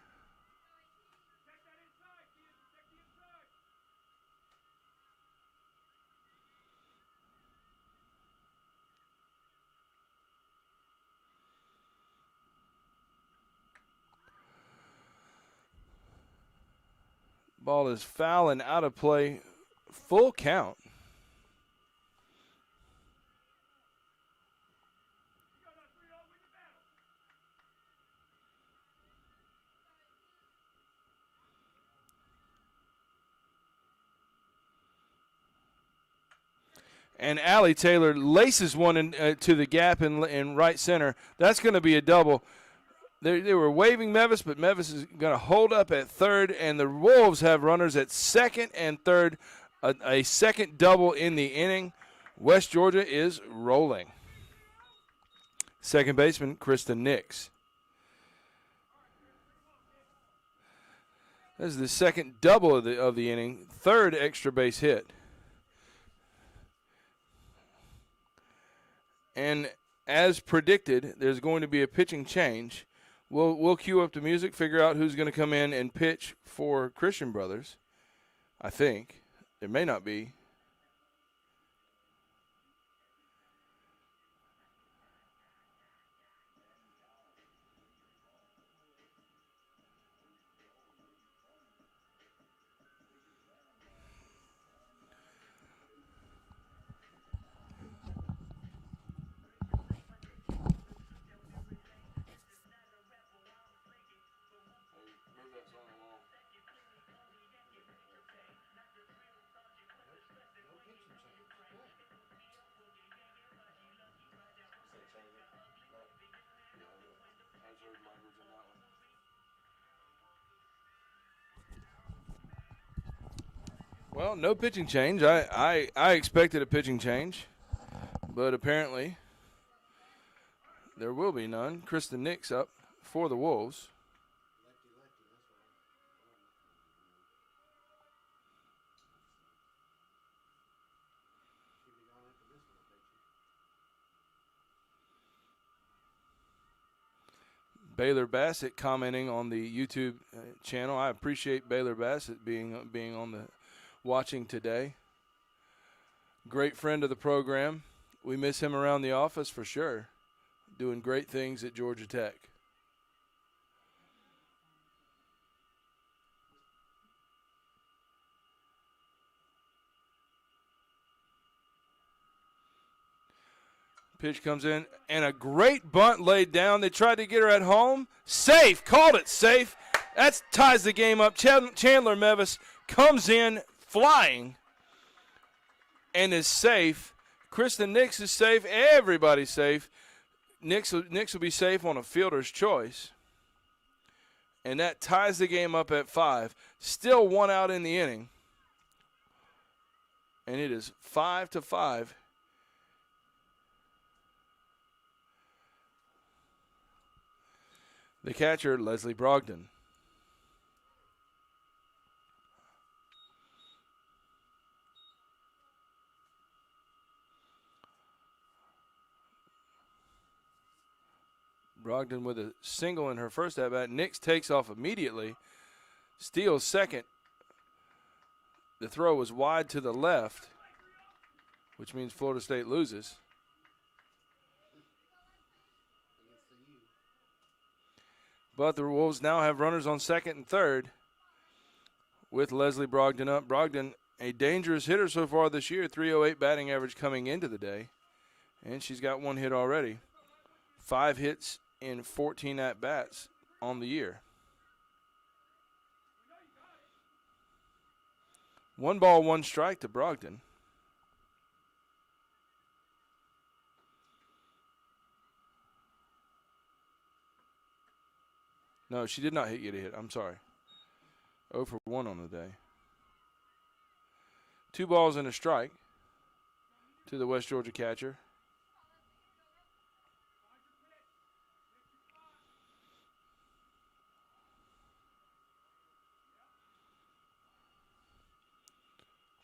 Ball is foul and out of play. Full count. And Allie Taylor laces one to the gap in right center. That's going to be a double. They were waving Mevis, but Mevis is going to hold up at third, and the Wolves have runners at second and third. A second double in the inning. West Georgia is rolling. Second baseman, Kristen Nix. This is the second double of the inning, third extra base hit. And as predicted, there's going to be a pitching change. We'll cue up the music, figure out who's going to come in and pitch for Christian Brothers. I think. There may not be. Well, no pitching change. I expected a pitching change, but apparently there will be none. Kristen Nix up for the Wolves. Baylor Bassett commenting on the YouTube channel. I appreciate Baylor Bassett being on the watching today. Great friend of the program. We miss him around the office for sure. Doing great things at Georgia Tech. Pitch comes in, and a great bunt laid down. They tried to get her at home. Safe. Called it safe. That ties the game up. Chandler Mevis comes in flying and is safe. Kristen Nix is safe. Everybody's safe. Nix will be safe on a fielder's choice. And that ties the game up at 5. Still one out in the inning. And it is 5-5. The catcher, Leslie Brogdon. Brogdon with a single in her first at-bat. Nix takes off immediately. Steals second. The throw was wide to the left, which means Florida State loses. But the Wolves now have runners on second and third with Leslie Brogdon up. Brogdon, a dangerous hitter so far this year, 308 batting average coming into the day. And she's got one hit already. 5 hits in 14 at-bats on the year. 1 ball, 1 strike to Brogdon. No, she did not get a hit. I'm sorry. 0 for 1 on the day. 2 balls and a strike to the West Georgia catcher.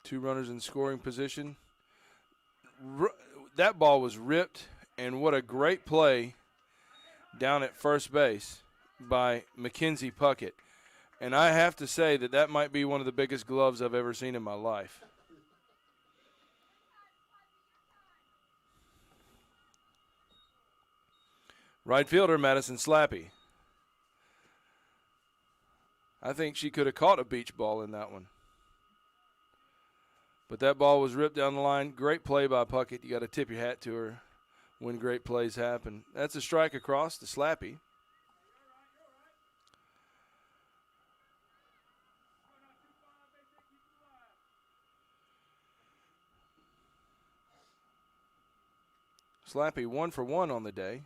Two runners in scoring position. That ball was ripped, and what a great play down at first base by Mackenzie Puckett. And I have to say that might be one of the biggest gloves I've ever seen in my life. Right fielder, Madison Slappy. I think she could have caught a beach ball in that one. But that ball was ripped down the line. Great play by Puckett. You got to tip your hat to her when great plays happen. That's a strike across to Slappy. Slappy 1 for 1 on the day.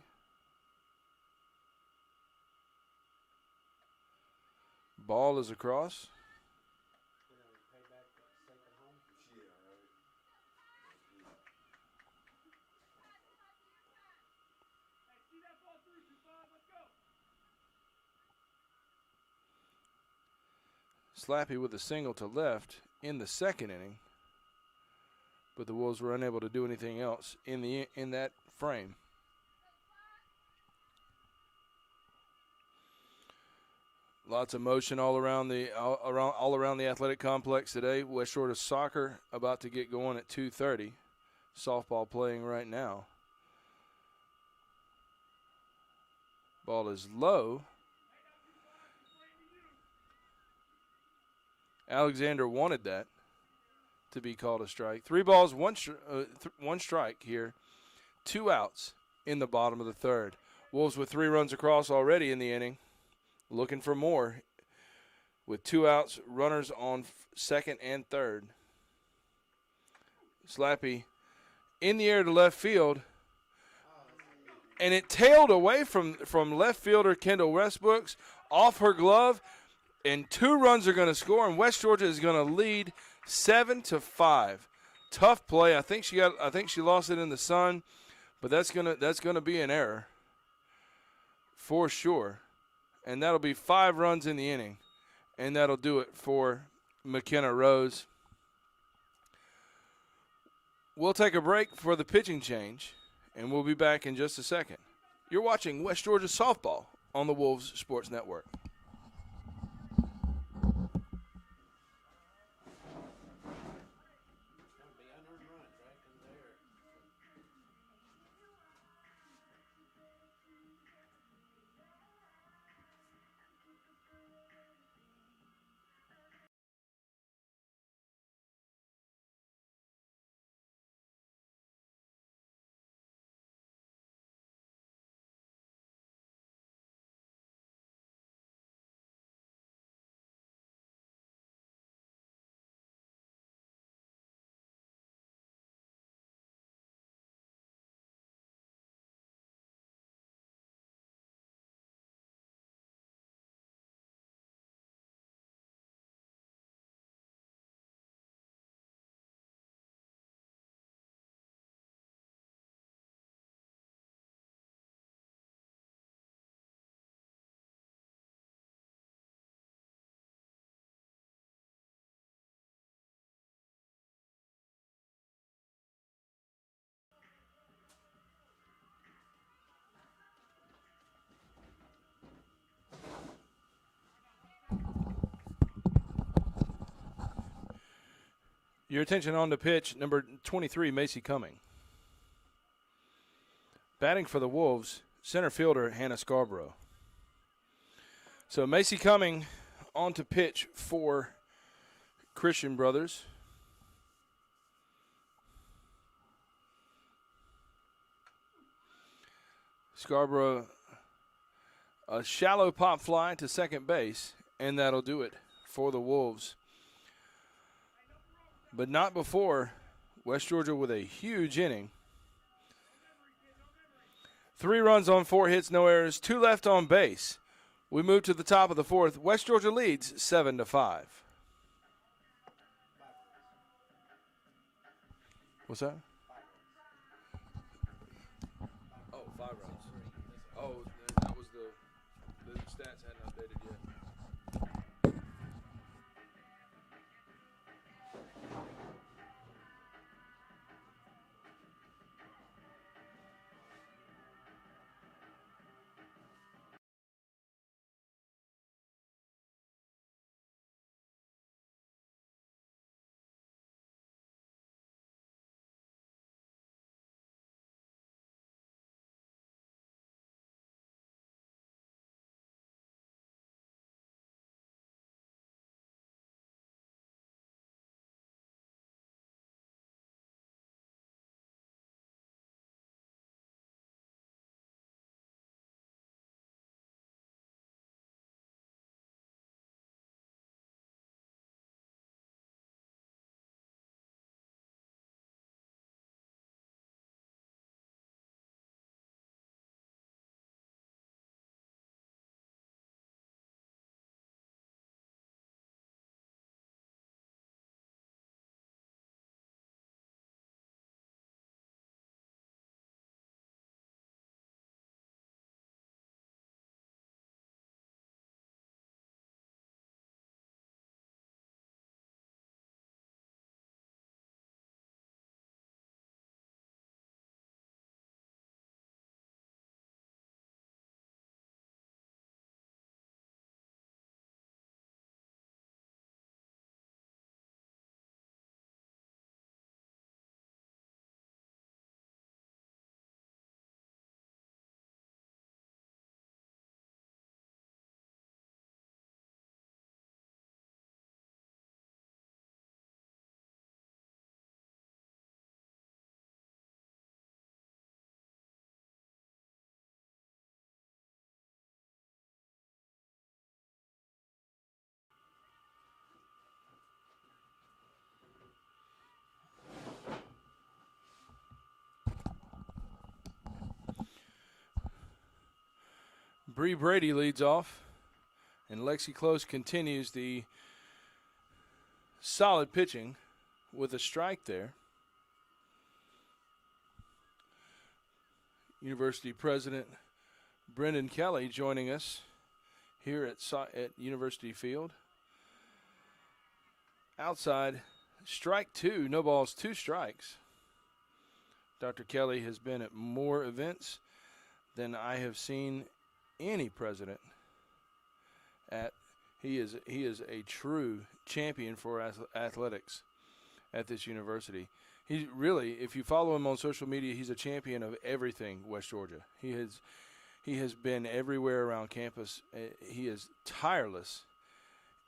Ball is across. Slappy with a single to left in the second inning, but the Wolves were unable to do anything else in that frame. Lots of motion all around the athletic complex today. West Georgia soccer about to get going at 2:30. Softball playing right now. Ball is low. Alexander wanted that to be called a strike. 3 balls, 1 strike here. 2 outs in the bottom of the third. Wolves with 3 runs across already in the inning. Looking for more with 2 outs, runners on second and third. Slappy in the air to left field, and it tailed away from left fielder Kendall Westbrooks off her glove, and 2 runs are going to score, and West Georgia is going to lead 7-5. Tough play. I think she lost it in the sun, but that's gonna be an error for sure. And that'll be 5 runs in the inning, and that'll do it for McKenna Rose. We'll take a break for the pitching change, and we'll be back in just a second. You're watching West Georgia Softball on the Wolves Sports Network. Your attention on the pitch, number 23, Macy Cumming. Batting for the Wolves, center fielder Hannah Scarborough. So Macy Cumming on to pitch for Christian Brothers. Scarborough, a shallow pop fly to second base, and that'll do it for the Wolves. but not before West Georgia with a huge inning. 3 runs on 4 hits, no errors, 2 left on base. We move to the top of the 4th. West Georgia leads 7-5. What's that? Oh, 5 runs. Oh, that was the stats hadn't updated yet. Bree Brady leads off, and Lexi Close continues the solid pitching with a strike there. University President Brendan Kelly joining us here at University Field. Outside, strike 2, no balls, 2 strikes. Dr. Kelly has been at more events than I have seen any president at. He is a true champion for athletics at this university. He really, if you follow him on social media, he's a champion of everything West Georgia. He has been everywhere around campus. He is tireless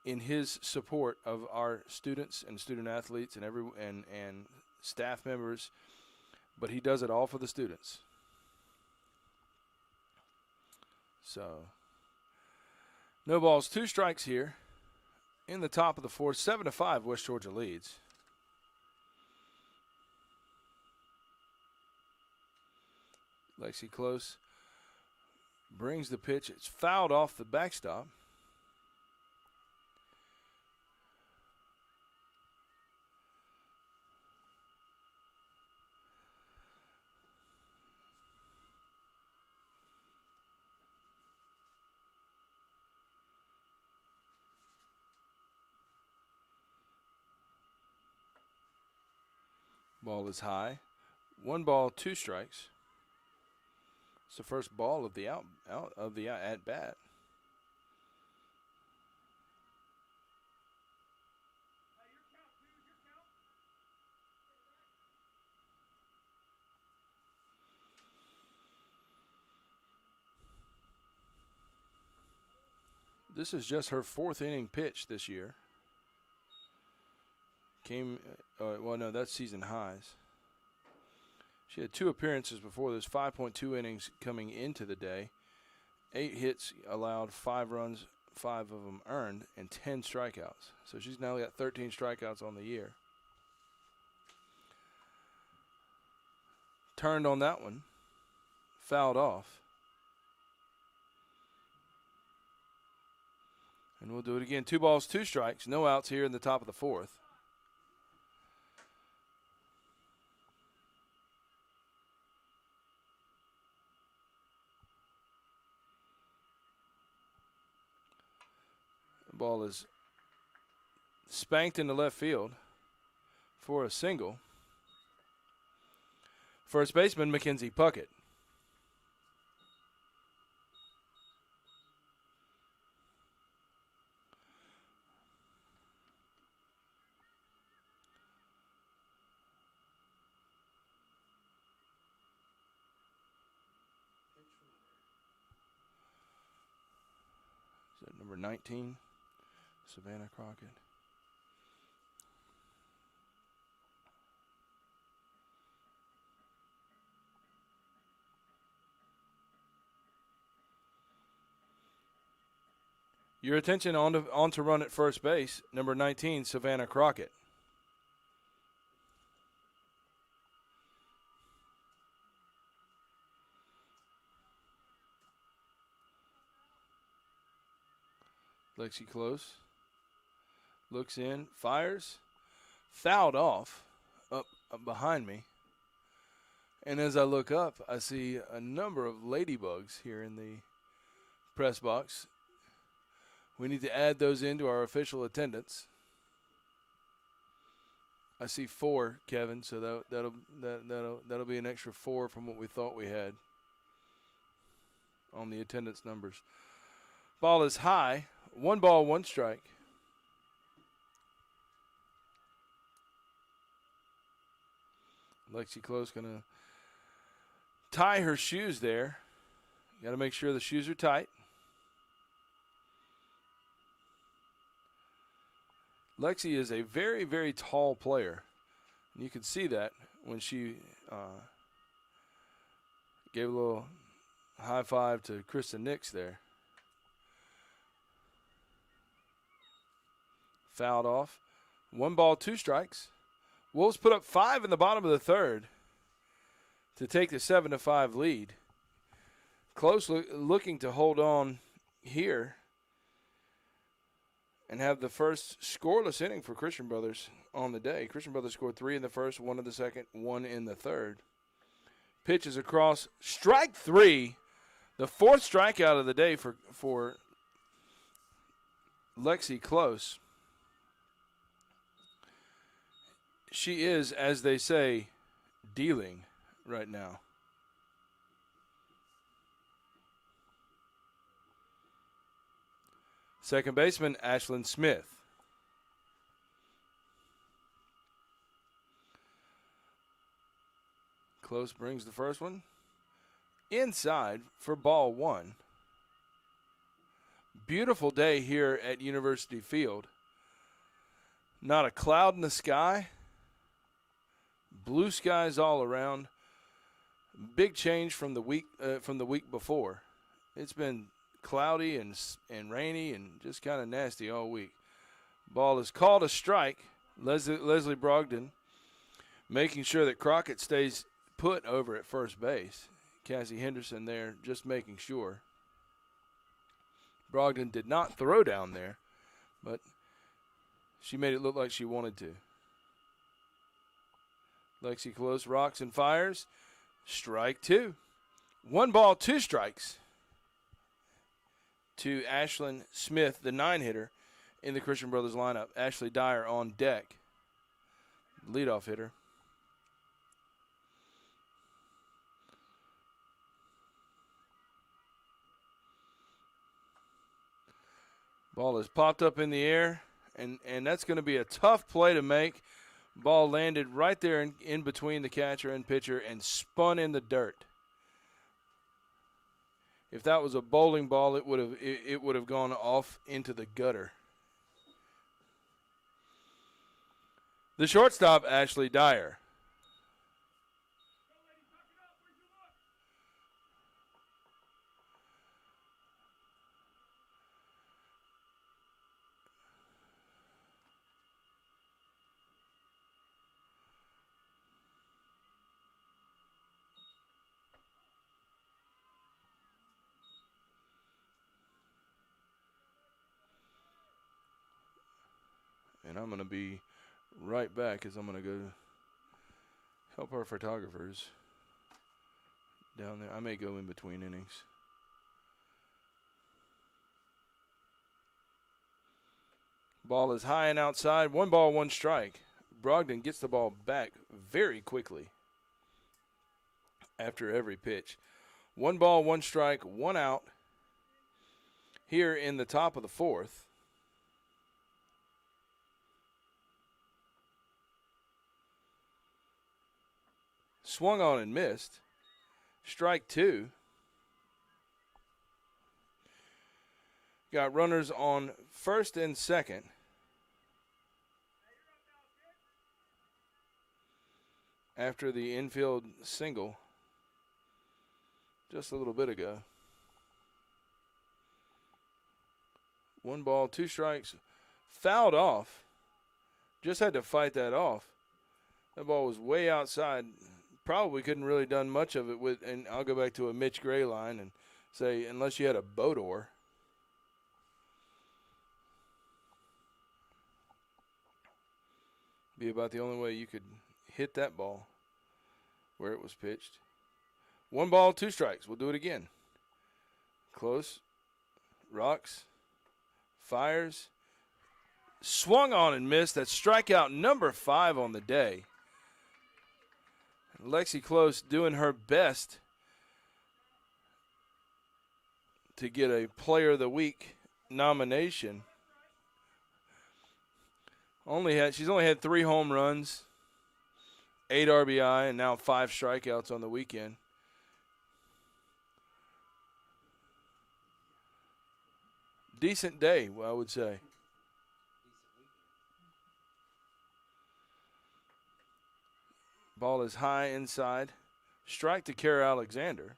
in his support of our students and student athletes and staff members, but he does it all for the students. So, no balls, 2 strikes here in the top of the 4th. 7-5, West Georgia leads. Lexi Close brings the pitch. It's fouled off the backstop. Ball is high. 1 ball, 2 strikes. It's the first ball of the at bat. This is just her 4th inning pitch this year. Well, no, that's season highs. She had 2 appearances before this, 5.2 innings coming into the day, 8 hits allowed, 5 runs, 5 of them earned, and 10 strikeouts. So she's now got 13 strikeouts on the year. turned on that one. Fouled off. And we'll do it again. 2 balls, 2 strikes. No outs here in the top of the 4th. The ball is spanked into left field for a single. First baseman, Mackenzie Puckett. Is that number 19? Savannah Crockett. Your attention on to run at first base, number 19, Savannah Crockett. Lexi Close looks in, fires, fouled off up behind me. And as I look up, I see a number of ladybugs here in the press box. We need to add those into our official attendance. I see 4, Kevin, so that'll be an extra 4 from what we thought we had on the attendance numbers. Ball is high. 1 ball, 1 strike. Lexi Close gonna tie her shoes there. Got to make sure the shoes are tight. Lexi is a very, very tall player. And you can see that when she gave a little high five to Krista Nix there. Fouled off. 1 ball, 2 strikes. Wolves put up 5 in the bottom of the 3rd to take the 7-5 lead. Close looking to hold on here and have the first scoreless inning for Christian Brothers on the day. Christian Brothers scored 3 in the first, 1 in the second, 1 in the 3rd. Pitch is across. Strike 3. The 4th strikeout of the day for Lexi Close. She is, as they say, dealing right now. Second baseman, Ashlyn Smith. Close brings the first one inside for ball 1. Beautiful day here at University Field. Not a cloud in the sky. Blue skies all around. Big change from the week before. It's been cloudy and rainy and just kind of nasty all week. Ball is called a strike. Leslie Brogdon making sure that Crockett stays put over at first base. Cassie Henderson there just making sure. Brogdon did not throw down there, but she made it look like she wanted to. Lexi Close rocks and fires. Strike 2. 1 ball, 2 strikes to Ashlyn Smith, the 9-hitter in the Christian Brothers lineup. Ashley Dyer on deck, leadoff hitter. Ball is popped up in the air, and that's going to be a tough play to make. Ball landed right there in between the catcher and pitcher and spun in the dirt. If that was a bowling ball, it would have gone off into the gutter. The shortstop, Ashley Dyer. And I'm going to be right back as I'm going to go help our photographers down there. I may go in between innings. Ball is high and outside. 1 ball, 1 strike. Brogdon gets the ball back very quickly after every pitch. 1 ball, 1 strike, 1 out here in the top of the 4th. Swung on and missed. Strike 2. Got runners on first and second. After the infield single just a little bit ago. 1 ball, 2 strikes. Fouled off. Just had to fight that off. That ball was way outside. Probably couldn't really done much of it with, and I'll go back to a Mitch Gray line and say, unless you had a boat oar. Be about the only way you could hit that ball where it was pitched. 1 ball, 2 strikes. We'll do it again. Close. Rocks. Fires. Swung on and missed. That's strikeout number 5 on the day. Lexi Close doing her best to get a Player of the Week nomination. She's only had 3 home runs, 8 RBI, and now 5 strikeouts on the weekend. Decent day, I would say. Ball is high inside. Strike to Kara Alexander.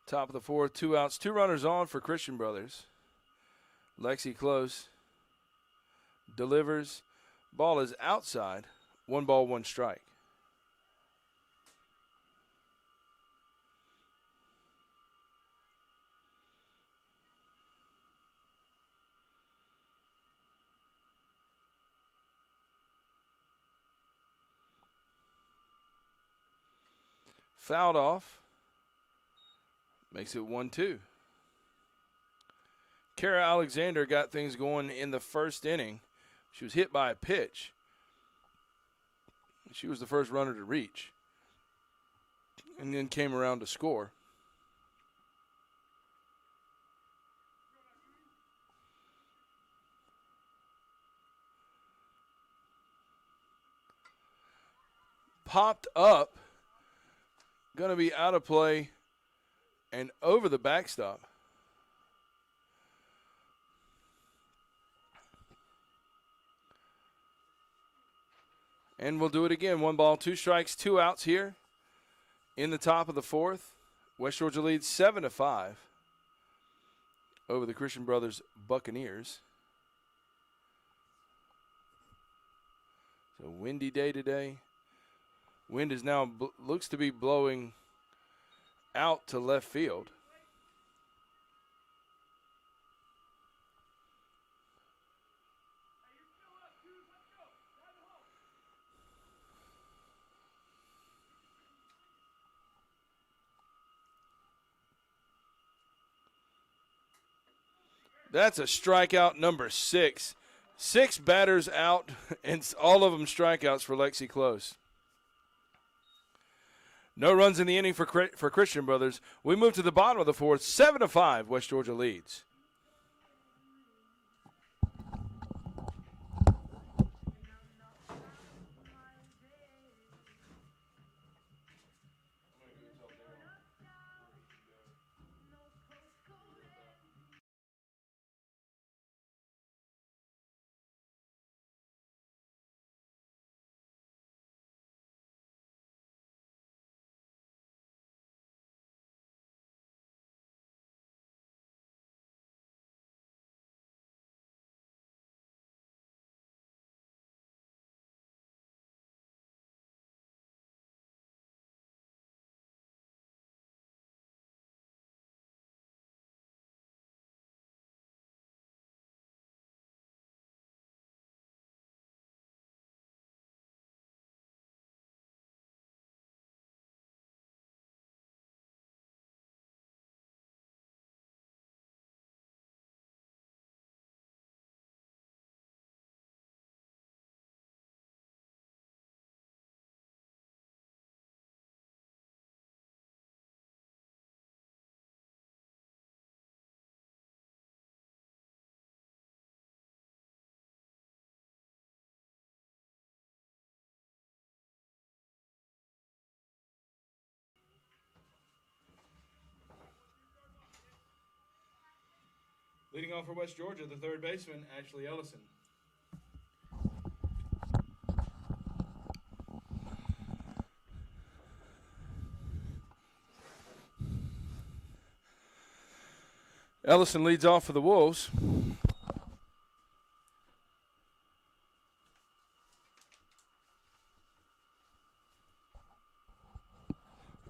Top of the 4th, 2 outs, 2 runners on for Christian Brothers. Lexi Close delivers. Ball is outside. 1 ball, 1 strike. Fouled off. Makes it 1-2. Kara Alexander got things going in the first inning. She was hit by a pitch. She was the first runner to reach. And then came around to score. Popped up. Going to be out of play and over the backstop. And we'll do it again. 1 ball, 2 strikes, 2 outs here in the top of the 4th. West Georgia leads 7-5 over the Christian Brothers Buccaneers. So windy day today. Wind is now looks to be blowing out to left field. That's a strikeout number 6. 6 batters out, and all of them strikeouts for Lexi Close. No runs in the inning for Christian Brothers. We move to the bottom of the 4th. 7-5, West Georgia leads. Leading off for West Georgia, the third baseman, Ashley Ellison. Ellison leads off for the Wolves.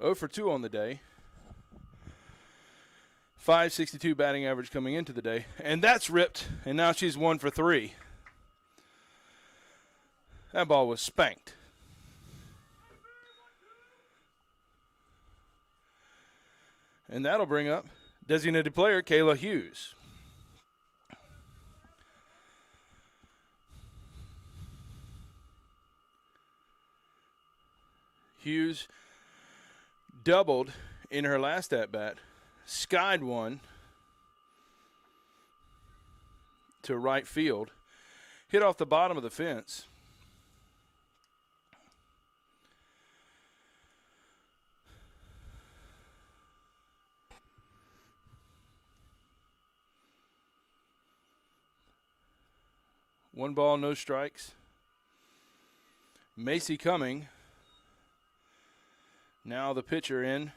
Oh for 2 on the day. .562 batting average coming into the day. And that's ripped, and now she's 1 for 3. That ball was spanked. And that'll bring up designated player Kayla Hughes. Hughes doubled in her last at-bat, skied one to right field, hit off the bottom of the fence. One ball, no strikes. Macy Cumming, now the pitcher in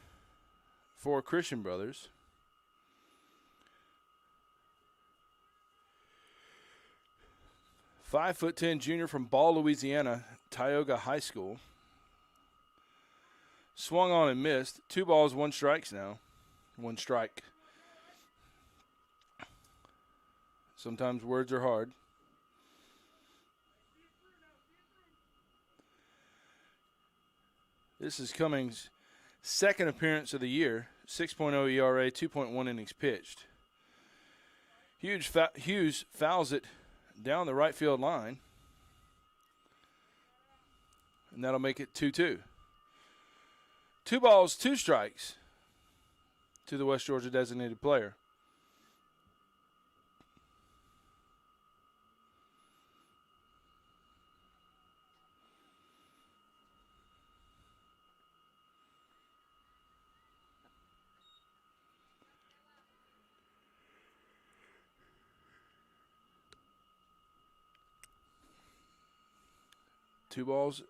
for Christian Brothers. .5'10" junior from Ball, Louisiana, Tioga High School. Swung on and missed. 2 balls, 1 strikes now. 1 strike. Sometimes words are hard. This is Cummings' second appearance of the year. 6.0 ERA, 2.1 innings pitched. Hughes fouls it down the right field line. And that'll make it 2-2. 2 balls, 2 strikes to the West Georgia designated player.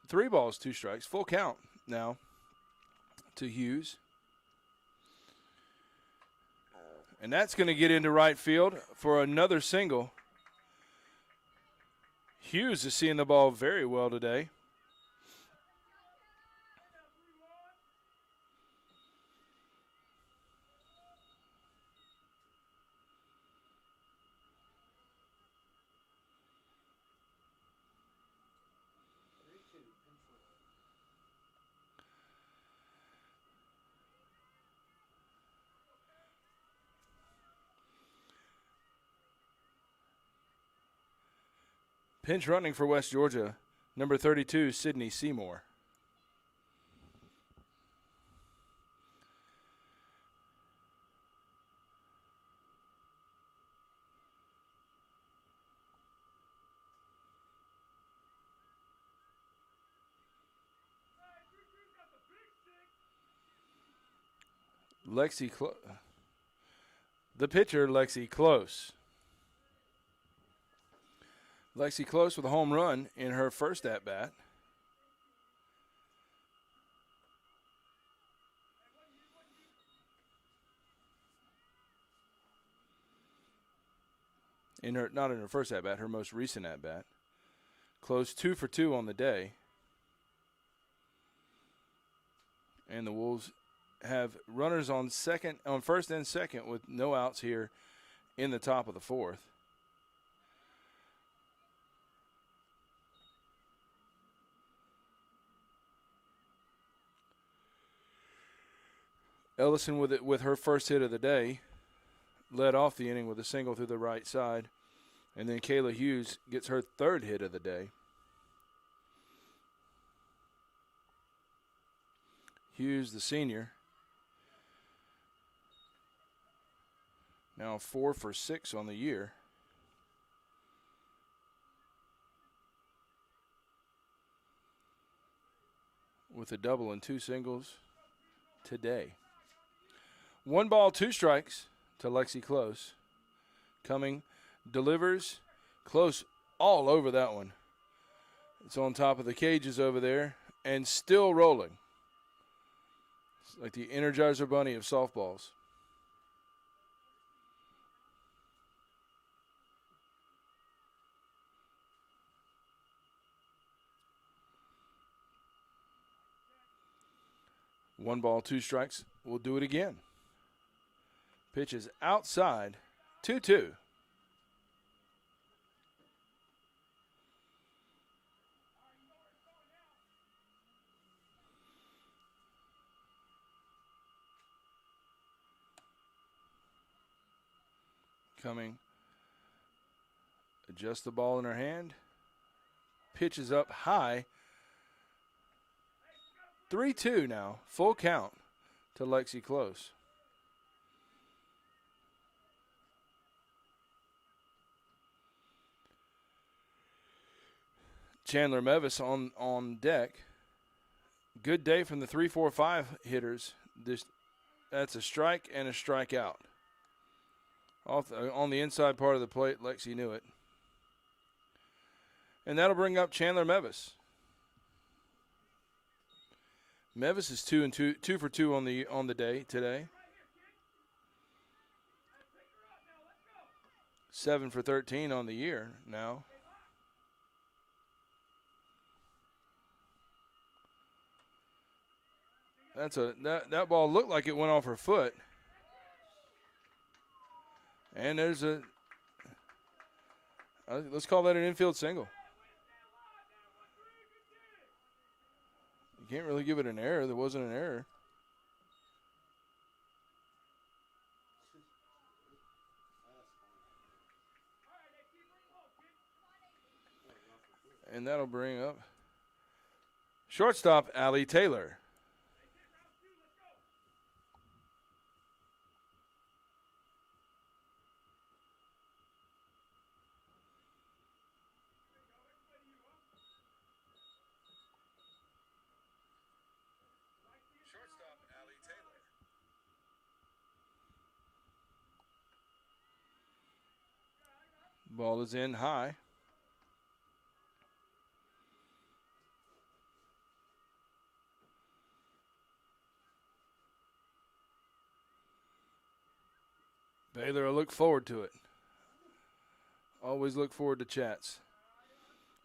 Three balls, 2 strikes. Full count now to Hughes. And that's going to get into right field for another single. Hughes is seeing the ball very well today. Pinch running for West Georgia, number 32, Sydney Seymour. The pitcher, Lexi Close. Lexi Close with a home run in her first at-bat. Not in her first at-bat, her most recent at-bat. Close 2 for 2 on the day. And the Wolves have runners on first and second with no outs here in the top of the 4th. Ellison with her first hit of the day led off the inning with a single through the right side. And then Kayla Hughes gets her 3rd hit of the day. Hughes, the senior, now 4 for 6 on the year. With a double and 2 singles today. 1 ball, 2 strikes to Lexi Close. Coming, delivers, close all over that one. It's on top of the cages over there and still rolling. It's like the Energizer Bunny of softballs. One ball, two strikes. We'll do it again. Pitch is outside, 2-2. Coming, adjust the ball in her hand. Pitch is up high. 3-2 now, full count to Lexi Close. Chandler Mevis on deck. Good day from the 3-4-5 hitters. That's a strike and a strikeout. On the inside part of the plate, Lexi knew it. And that'll bring up Chandler Mevis. Mevis is 2 for 2 on the day today. 7 for 13 on the year now. That ball looked like it went off her foot. And there's let's call that an infield single. You can't really give it an error. There wasn't an error. And that'll bring up shortstop Allie Taylor. Ball is in high. Baylor will look forward to it. Always look forward to chats.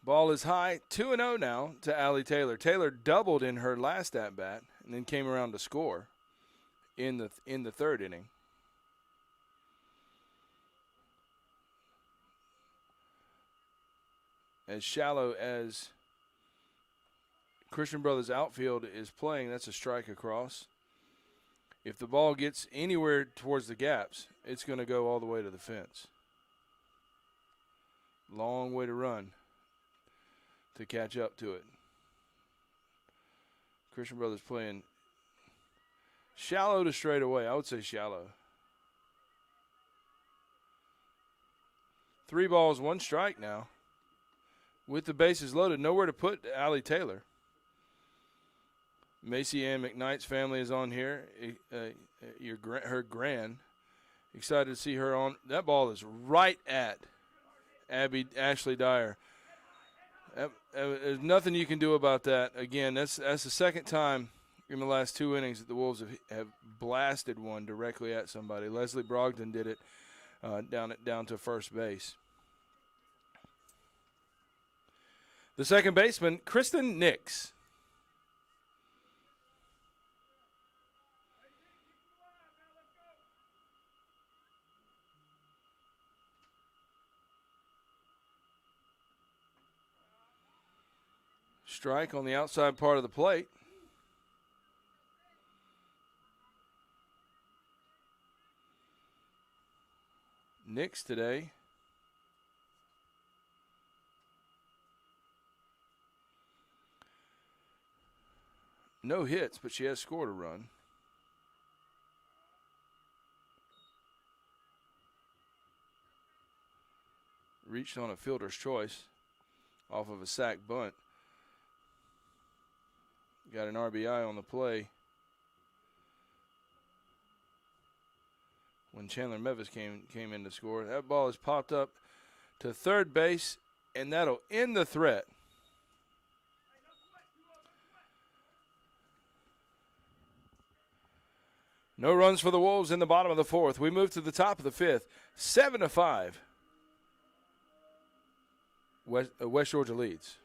Ball is high, 2-0 now to Allie Taylor. Taylor doubled in her last at-bat and then came around to score in the third inning. As shallow as Christian Brothers outfield is playing, that's a strike across. If the ball gets anywhere towards the gaps, it's going to go all the way to the fence. Long way to run to catch up to it. Christian Brothers playing shallow to straight away. I would say shallow. 3 balls, 1 strike now. With the bases loaded, nowhere to put Allie Taylor. Macy Ann McKnight's family is on here. Her gran. Excited to see her on. That ball is right at Ashley Dyer. There's nothing you can do about that. Again, that's the second time in the last 2 innings that the Wolves have blasted one directly at somebody. Leslie Brogdon did it down to first base. The second baseman, Kristen Nix. Strike on the outside part of the plate. Nix today. No hits, but she has scored a run. Reached on a fielder's choice off of a sac bunt. Got an RBI on the play. when Chandler Mevis came in to score. That ball is popped up to third base, and that'll end the threat. No runs for the Wolves in the bottom of the fourth. We move to the top of the fifth. 7-5. West Georgia leads.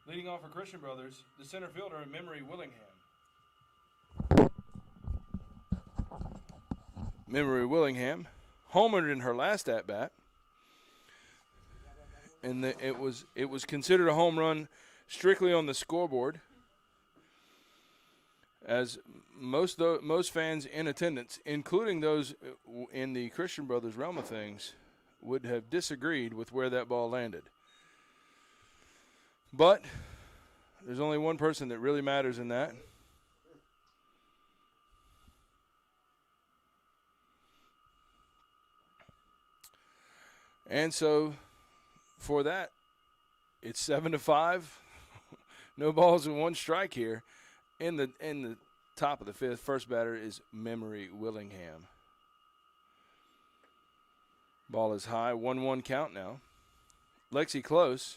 Leading off for Christian Brothers, the center fielder, Memory Willingham. Memory Willingham homered in her last at-bat. And it was considered a home run strictly on the scoreboard, as most fans in attendance, including those in the Christian Brothers realm of things, would have disagreed with where that ball landed. But there's only one person that really matters in that. And so for that, it's 7-5. No balls and one strike here. In the top of the fifth, first batter is Memory Willingham. Ball is high, 1-1 count now. Lexi Close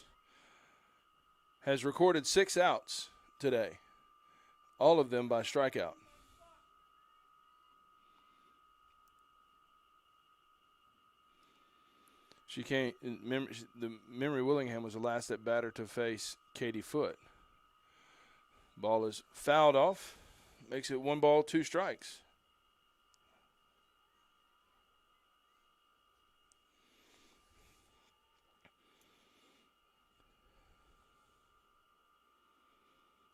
has recorded 6 outs today, all of them by strikeout. Memory Willingham was the last at batter to face Katie Foote. Ball is fouled off, makes it 1 ball, 2 strikes.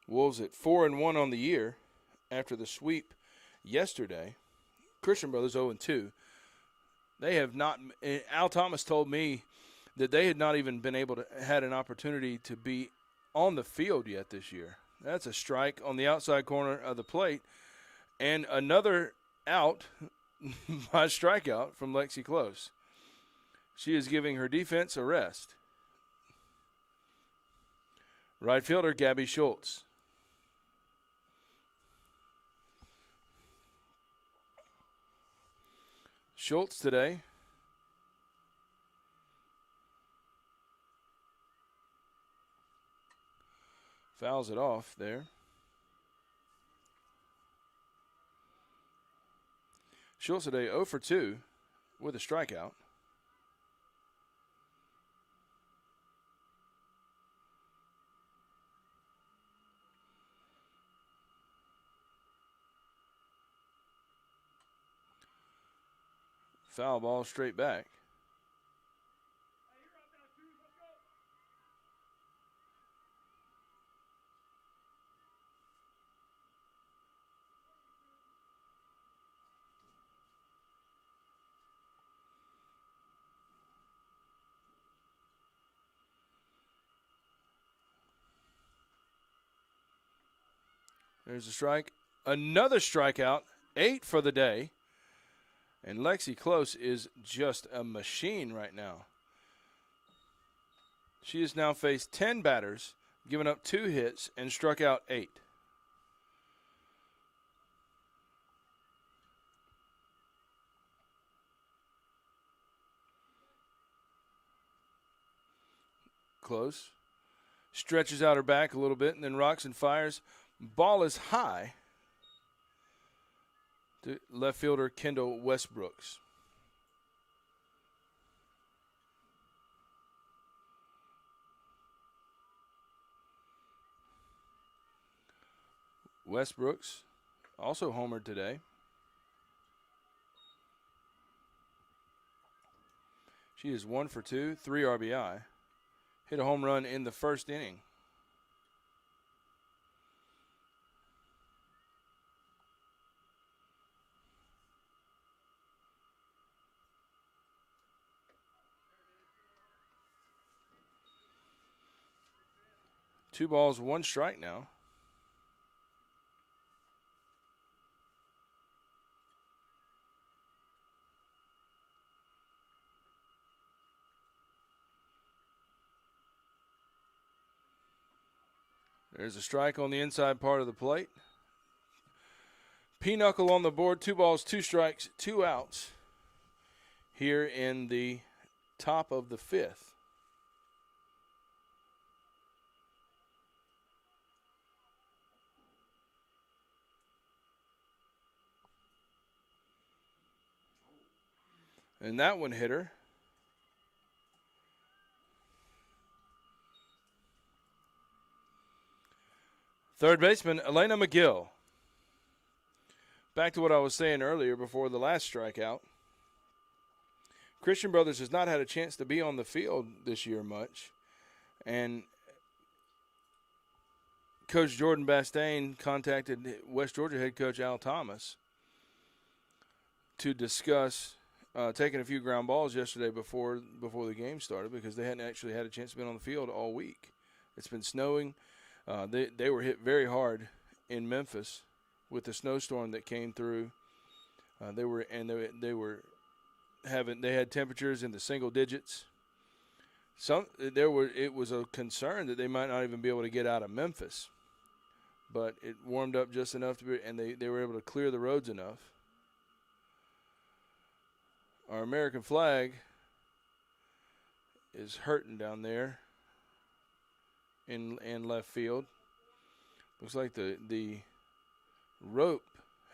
Wolves at 4-1 on the year after the sweep yesterday. Christian Brothers 0-2. They have not. Al Thomas told me that they had not even been able to had an opportunity to be on the field yet this year. That's a strike on the outside corner of the plate, and another out by strikeout from Lexi Close. She is giving her defense a rest. Right fielder Gabby Schultz. Schultz today fouls it off there. Schultz today 0 for 2 with a strikeout. Foul ball straight back. There's a strike. Another strikeout. 8 for the day. And Lexi Close is just a machine right now. She has now faced 10 batters, given up 2 hits, and struck out 8. Close. Stretches out her back a little bit and then rocks and fires. Ball is high to left fielder Kendall Westbrooks. Westbrooks also homered today. She is 1 for 2, 3 RBI. Hit a home run in the first inning. Two balls, 1 strike now. There's a strike on the inside part of the plate. Pinochle on the board. 2 balls, 2 strikes, 2 outs here in the top of the 5th. And that one hit her. Third baseman, Elena McGill. Back to what I was saying earlier before the last strikeout. Christian Brothers has not had a chance to be on the field this year much. And Coach Jordan Bastain contacted West Georgia head coach Al Thomas to discuss taking a few ground balls yesterday before the game started because they hadn't actually had a chance to be on the field all week. It's been snowing. They were hit very hard in Memphis with the snowstorm that came through. They had temperatures in the single digits. It was a concern that they might not even be able to get out of Memphis, but it warmed up just enough and they were able to clear the roads enough. Our American flag is hurting down there in left field. Looks like the rope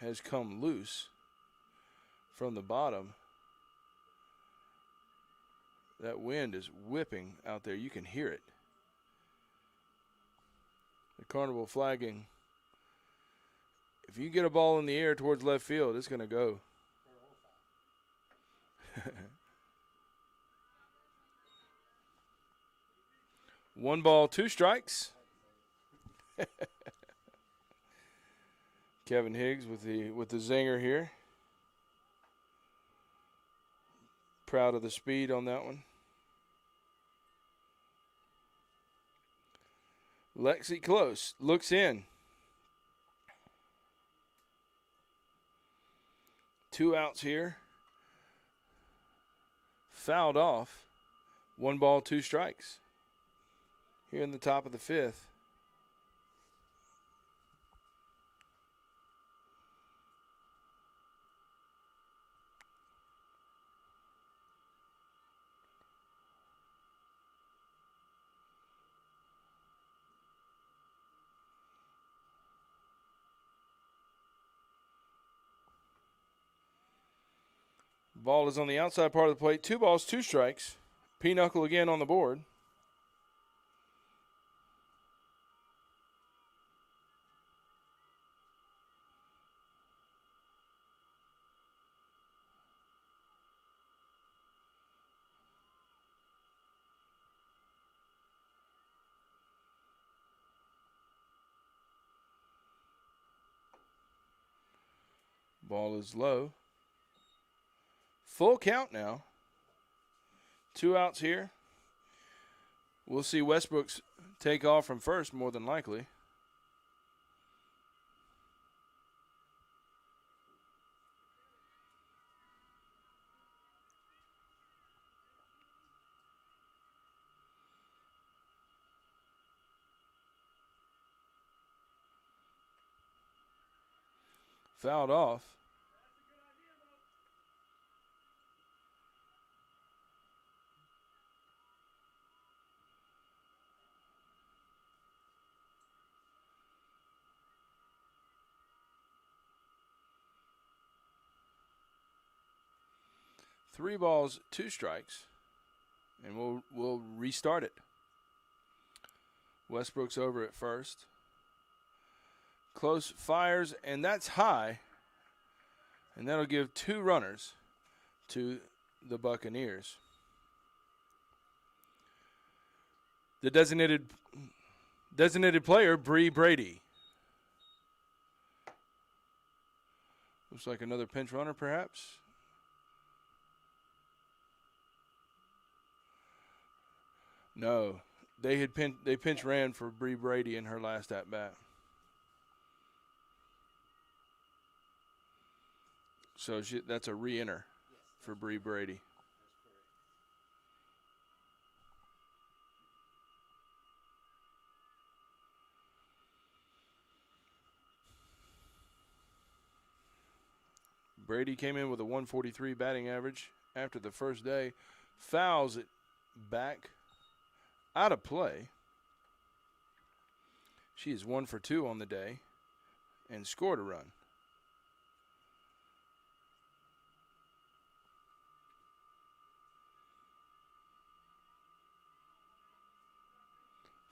has come loose from the bottom. That wind is whipping out there. You can hear it. The carnival flagging. If you get a ball in the air towards left field, it's going to go. 1 ball, 2 strikes. Kevin Higgs with the zinger here. Proud of the speed on that one. Lexi Close looks in. 2 outs here. Fouled off. 1 ball, 2 strikes. Here in the top of the 5th. Ball is on the outside part of the plate. 2 balls, 2 strikes. Pinochle again on the board. Ball is low. Full count now. 2 outs here. We'll see Westbrooks take off from first more than likely. Fouled off. Three balls, two strikes, and we'll restart it. Westbrook's over at first. Close fires, and that's high, and that'll give two runners to the Buccaneers. The designated player, Bree Brady. Looks like another pinch runner, perhaps. No, they pinch ran for Bree Brady in her last at bat. So that's a re-enter for Bree Brady. Brady came in with a 143 batting average after the first day. Fouls it back out of play. She is 1 for 2 on the day and scored a run.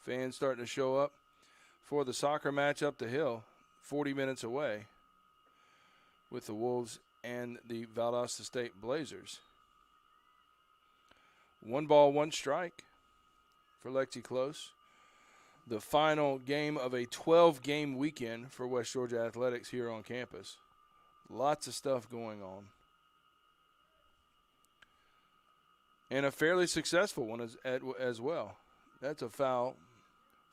Fans starting to show up for the soccer match up the hill, 40 minutes away, with the Wolves and the Valdosta State Blazers. 1 ball, 1 strike for Lexi Close. The final game of a 12-game weekend for West Georgia Athletics here on campus. Lots of stuff going on. And a fairly successful one as well. That's a foul.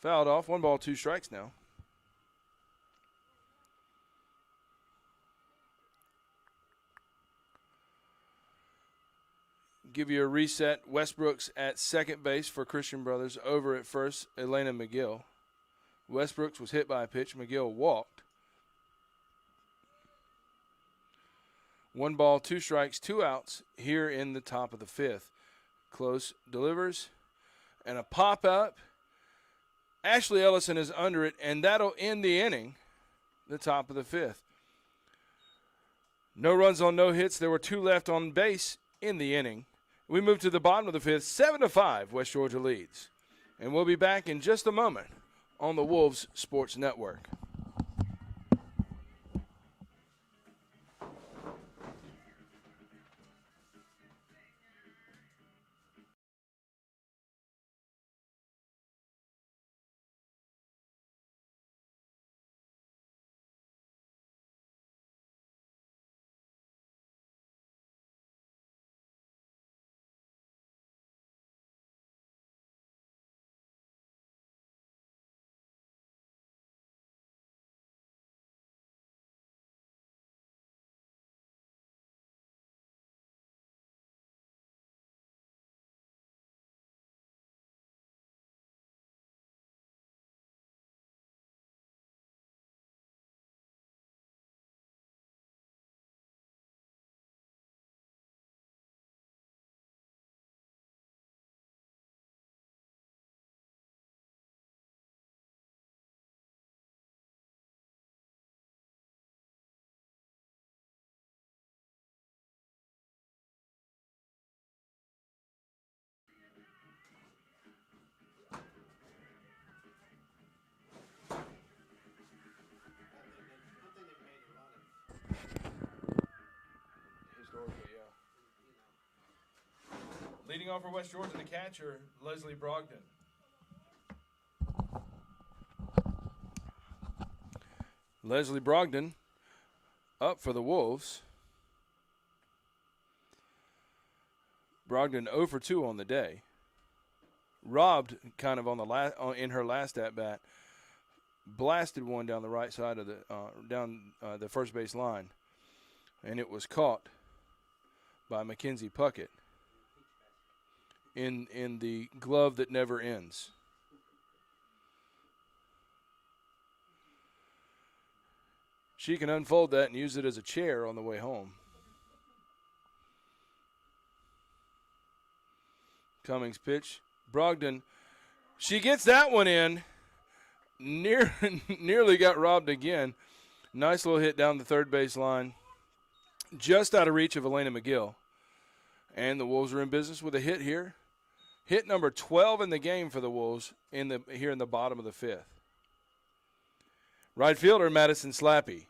Fouled off. 1 ball, 2 strikes now. Give you a reset. Westbrook's at second base for Christian Brothers. Over at first, Elena McGill. Westbrooks was hit by a pitch. McGill walked. 1 ball, 2 strikes, 2 outs here in the top of the 5th. Close delivers. And a pop-up. Ashley Ellison is under it, and that'll end the inning, the top of the 5th. No runs on no hits. There were 2 left on base in the inning. We move to the bottom of the 5th, 7-5, West Georgia leads. And we'll be back in just a moment on the Wolves Sports Network. Leading off for West Georgia, the catcher, Leslie Brogdon. Leslie Brogdon up for the Wolves. Brogdon 0 for 2 on the day. Robbed kind of on the in her last at bat. Blasted one down the right side of the first base line, and it was caught by Mackenzie Puckett in the glove that never ends. She can unfold that and use it as a chair on the way home. Cummings pitch. Brogdon, she gets that one in. Nearly got robbed again. Nice little hit down the third base line. Just out of reach of Elena McGill. And the Wolves are in business with a hit here. Hit number 12 in the game for the Wolves here in the bottom of the fifth. Right fielder, Madison Slappy.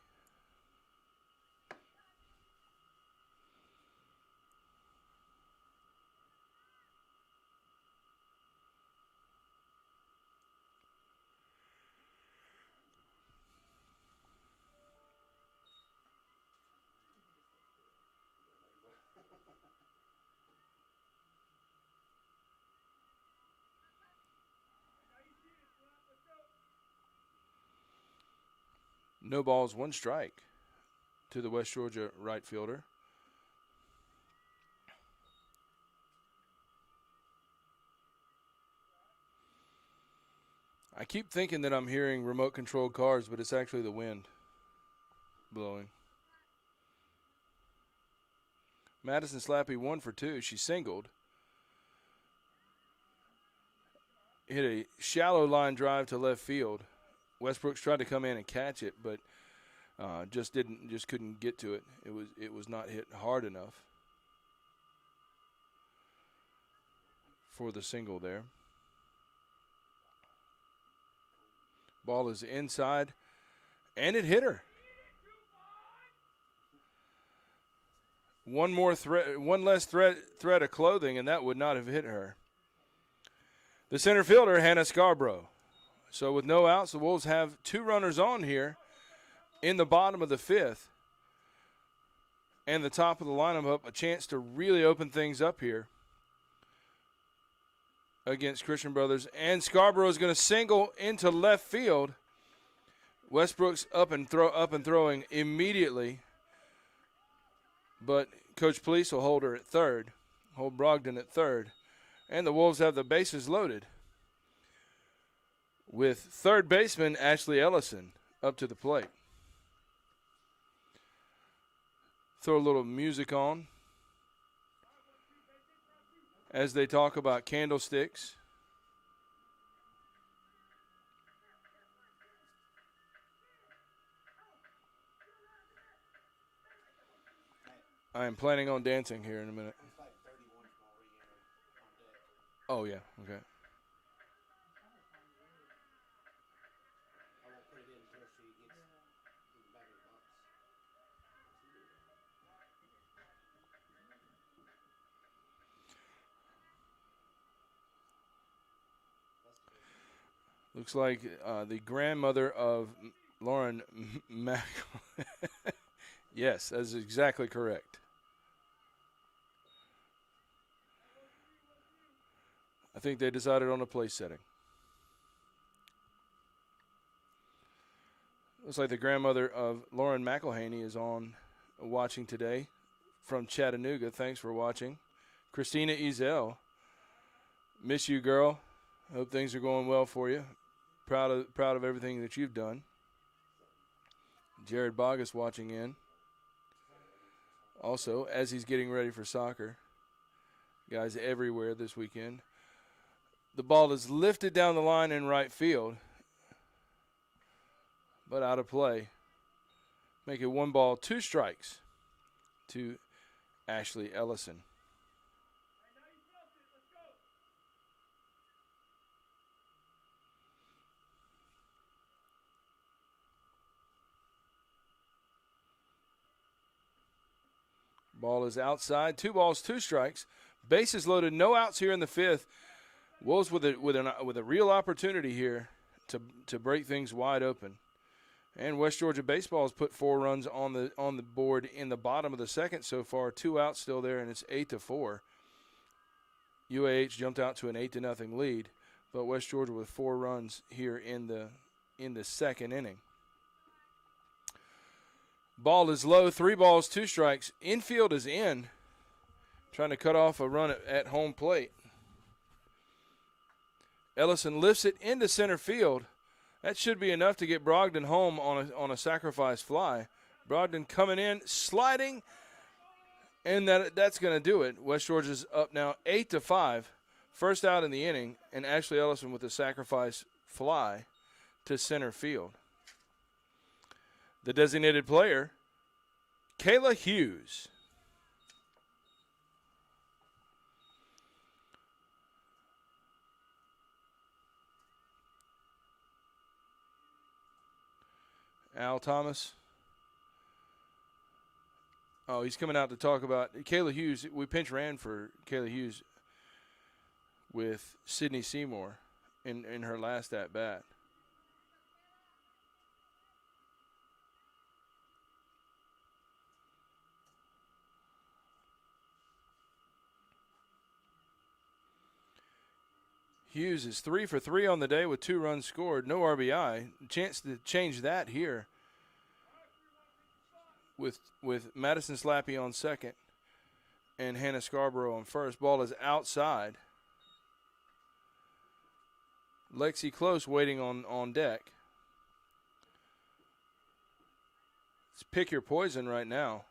No balls, one strike to the West Georgia right fielder. I keep thinking that I'm hearing remote-controlled cars, but it's actually the wind blowing. Madison Slappy 1 for 2. She singled. Hit a shallow line drive to left field. Westbrooks tried to come in and catch it, but just couldn't get to it. It was not hit hard enough for the single there. Ball is inside, and it hit her. One less thread of clothing, and that would not have hit her. The center fielder, Hannah Scarborough. So with no outs, the Wolves have 2 runners on here in the bottom of the fifth. And the top of the lineup up, a chance to really open things up here against Christian Brothers. And Scarborough is going to single into left field. Westbrooks up and throwing immediately. But Coach Police will hold her at third, hold Brogdon at third. And the Wolves have the bases loaded with third baseman Ashley Ellison up to the plate. Throw a little music on as they talk about candlesticks. I am planning on dancing here in a minute. Oh, yeah, okay. Looks like the grandmother of Lauren Mack. Yes, that's exactly correct. I think they decided on a place setting. Looks like the grandmother of Lauren McElhaney is on watching today from Chattanooga. Thanks for watching. Christina Ezel. Miss you, girl. Hope things are going well for you. Proud of everything that you've done. Jared Bogus watching in. Also, as he's getting ready for soccer. Guys everywhere this weekend. The ball is lifted down the line in right field, but out of play. Make it 1 ball, 2 strikes to Ashley Ellison. Ball is outside. 2 balls, 2 strikes. Bases loaded. No outs here in the fifth. Wolves with a real opportunity here to break things wide open. And West Georgia baseball has put 4 runs on the board in the bottom of the second so far. 2 outs still there, and it's 8-4. UAH jumped out to an 8-0 lead, but West Georgia with 4 runs here in the second inning. Ball is low, 3 balls, 2 strikes. Infield is in, trying to cut off a run at home plate. Ellison lifts it into center field. That should be enough to get Brogdon home on a sacrifice fly. Brogdon coming in, sliding, and that's going to do it. West Georgia's up now 8-5. First out in the inning, and Ashley Ellison with a sacrifice fly to center field. The designated player, Kayla Hughes. Al Thomas. Oh, he's coming out to talk about Kayla Hughes. We pinch ran for Kayla Hughes with Sydney Seymour in her last at bat. Hughes is 3 for 3 on the day with 2 runs scored, no RBI. Chance to change that here with Madison Slappy on second and Hannah Scarborough on first. Ball is outside. Lexi Close waiting on deck. It's pick your poison right now.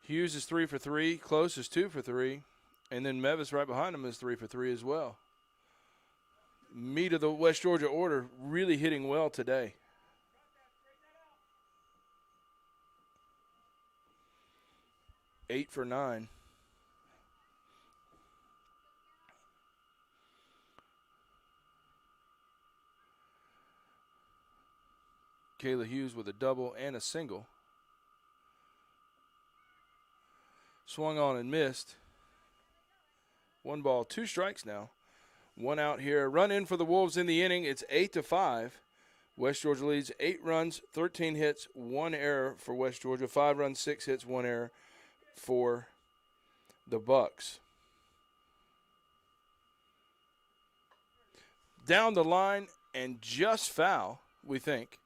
Hughes is 3 for 3. Close is 2 for 3. And then Mevis right behind him is 3 for 3 as well. Meat of the West Georgia order really hitting well today. Eight for 9. Kayla Hughes with a double and a single. Swung on and missed. 1 ball, 2 strikes now. 1 out here. Run in for the Wolves in the inning. It's 8-5. West Georgia leads 8 runs, 13 hits, 1 error for West Georgia. 5 runs, 6 hits, 1 error for the Bucks. Down the line and just foul, we think.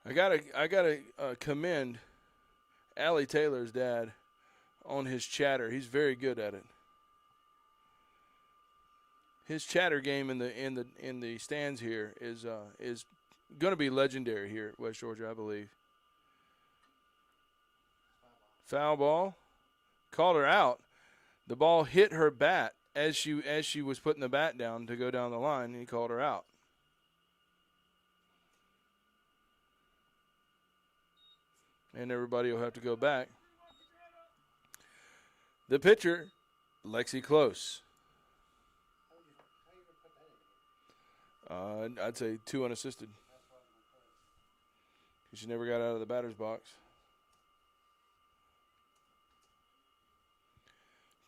I gotta commend Allie Taylor's dad on his chatter. He's very good at it. His chatter game in the stands here is going to be legendary here at West Georgia, I believe. Foul ball, called her out. The ball hit her bat as she was putting the bat down to go down the line, and he called her out. And everybody will have to go back. The pitcher, Lexi Close. I'd say 2 unassisted. She never got out of the batter's box.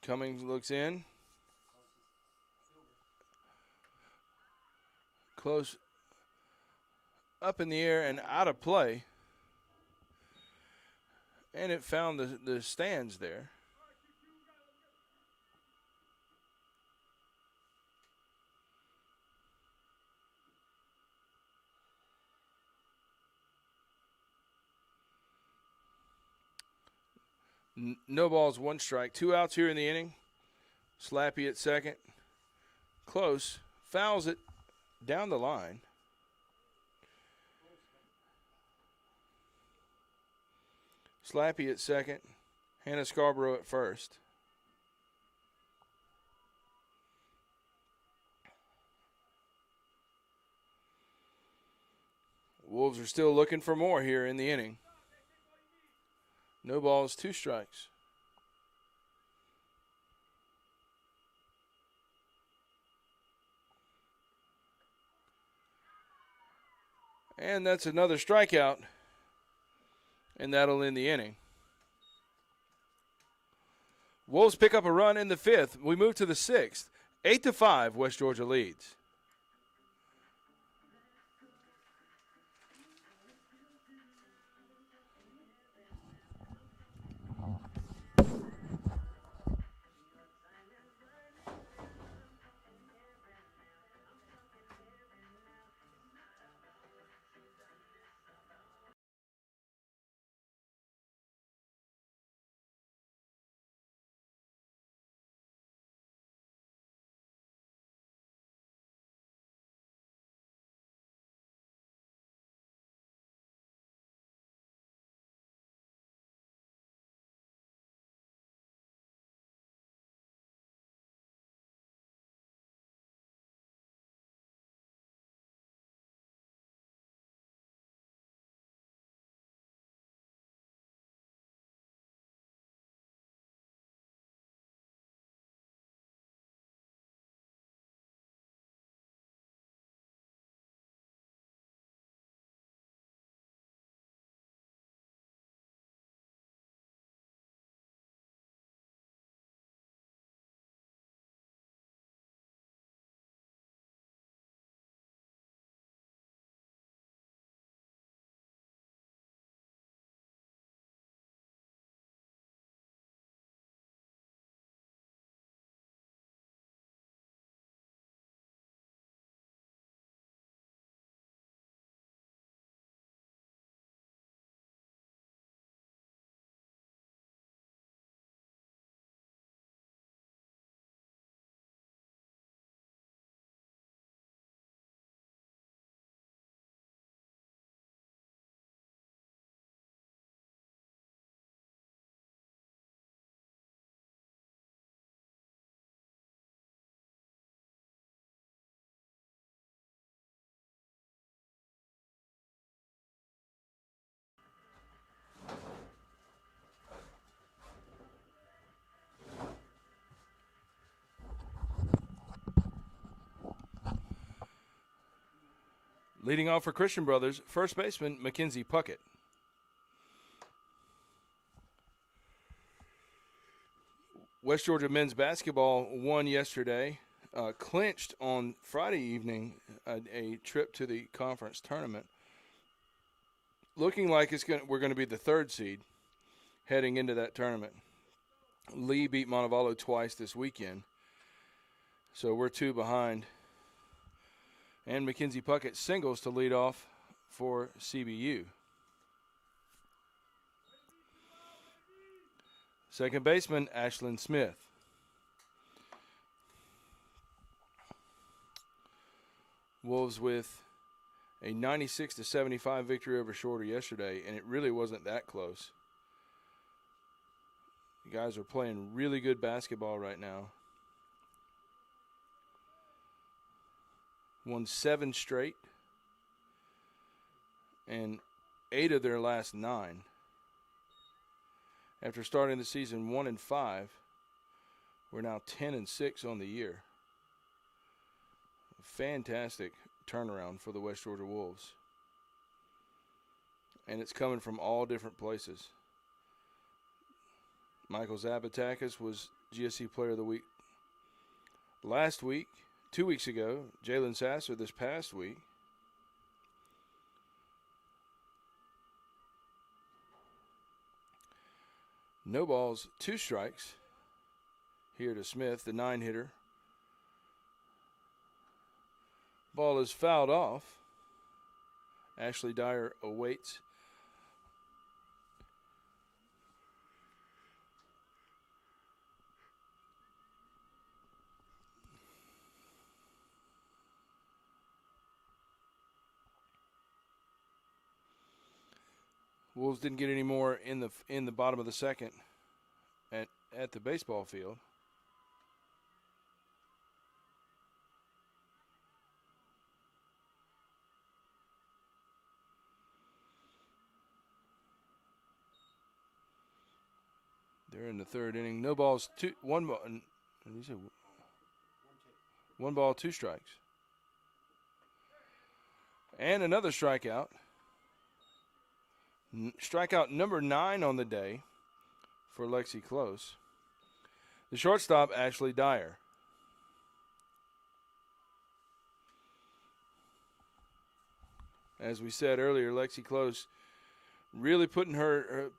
Cummings looks in. Close up in the air and out of play. And it found the stands there. No balls, 1 strike. 2 outs here in the inning. Slappy at second. Close. Fouls it down the line. Slappy at second. Hannah Scarborough at first. Wolves are still looking for more here in the inning. No balls, 2 strikes. And that's another strikeout. And that'll end the inning. Wolves pick up a run in the 5th. We move to the 6th. 8-5, West Georgia leads. Leading off for Christian Brothers, first baseman Mackenzie Puckett. West Georgia men's basketball won yesterday, clinched on Friday evening a trip to the conference tournament. Looking like we're going to be the third seed heading into that tournament. Lee beat Montevallo twice this weekend, so we're 2 behind. And Mackenzie Puckett singles to lead off for CBU. Second baseman, Ashlyn Smith. Wolves with a 96-75 victory over Shorter yesterday, and it really wasn't that close. You guys are playing really good basketball right now. Won 7 straight, and 8 of their last 9. After starting the season 1-5, we're now 10-6 on the year. Fantastic turnaround for the West Georgia Wolves. And it's coming from all different places. Michael Zabatakis was GSC Player of the Week last week. 2 weeks ago, Jalen Sasser this past week. No balls, 2 strikes here to Smith, the 9-hitter. Ball is fouled off. Ashley Dyer awaits. Wolves didn't get any more in the bottom of the second at the baseball field. They're in the third inning. No balls, 1 ball. One ball, 2 strikes. And another strikeout. Strikeout number 9 on the day for Lexi Close. The shortstop, Ashley Dyer. As we said earlier, Lexi Close really putting her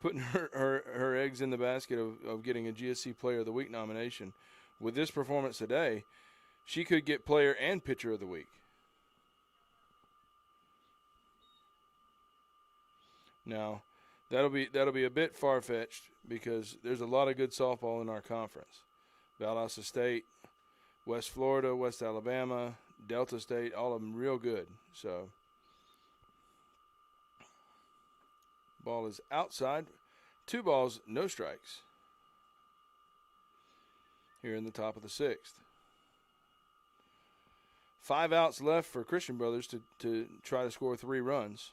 eggs in the basket of getting a GSC Player of the Week nomination. With this performance today, she could get Player and Pitcher of the Week. Now, that'll be a bit far-fetched because there's a lot of good softball in our conference. Valdosta State, West Florida, West Alabama, Delta State, all of them real good. So, ball is outside. 2 balls, no strikes. Here in the top of the 6th. 5 outs left for Christian Brothers to try to score 3 runs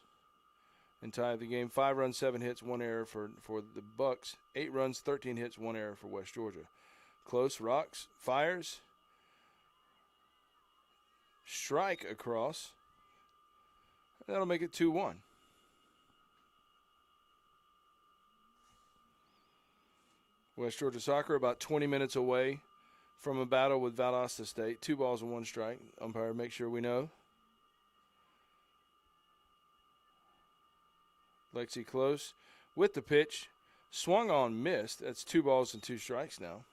and tie the game. 5 runs, 7 hits, 1 error for the Bucks. 8 runs, 13 hits, 1 error for West Georgia. Close, rocks, fires. Strike across. That'll make it 2-1. West Georgia Soccer about 20 minutes away from a battle with Valdosta State. 2 balls and 1 strike. Umpire, make sure we know. Lexi Close with the pitch. Swung on, missed. That's 2 balls and 2 strikes now.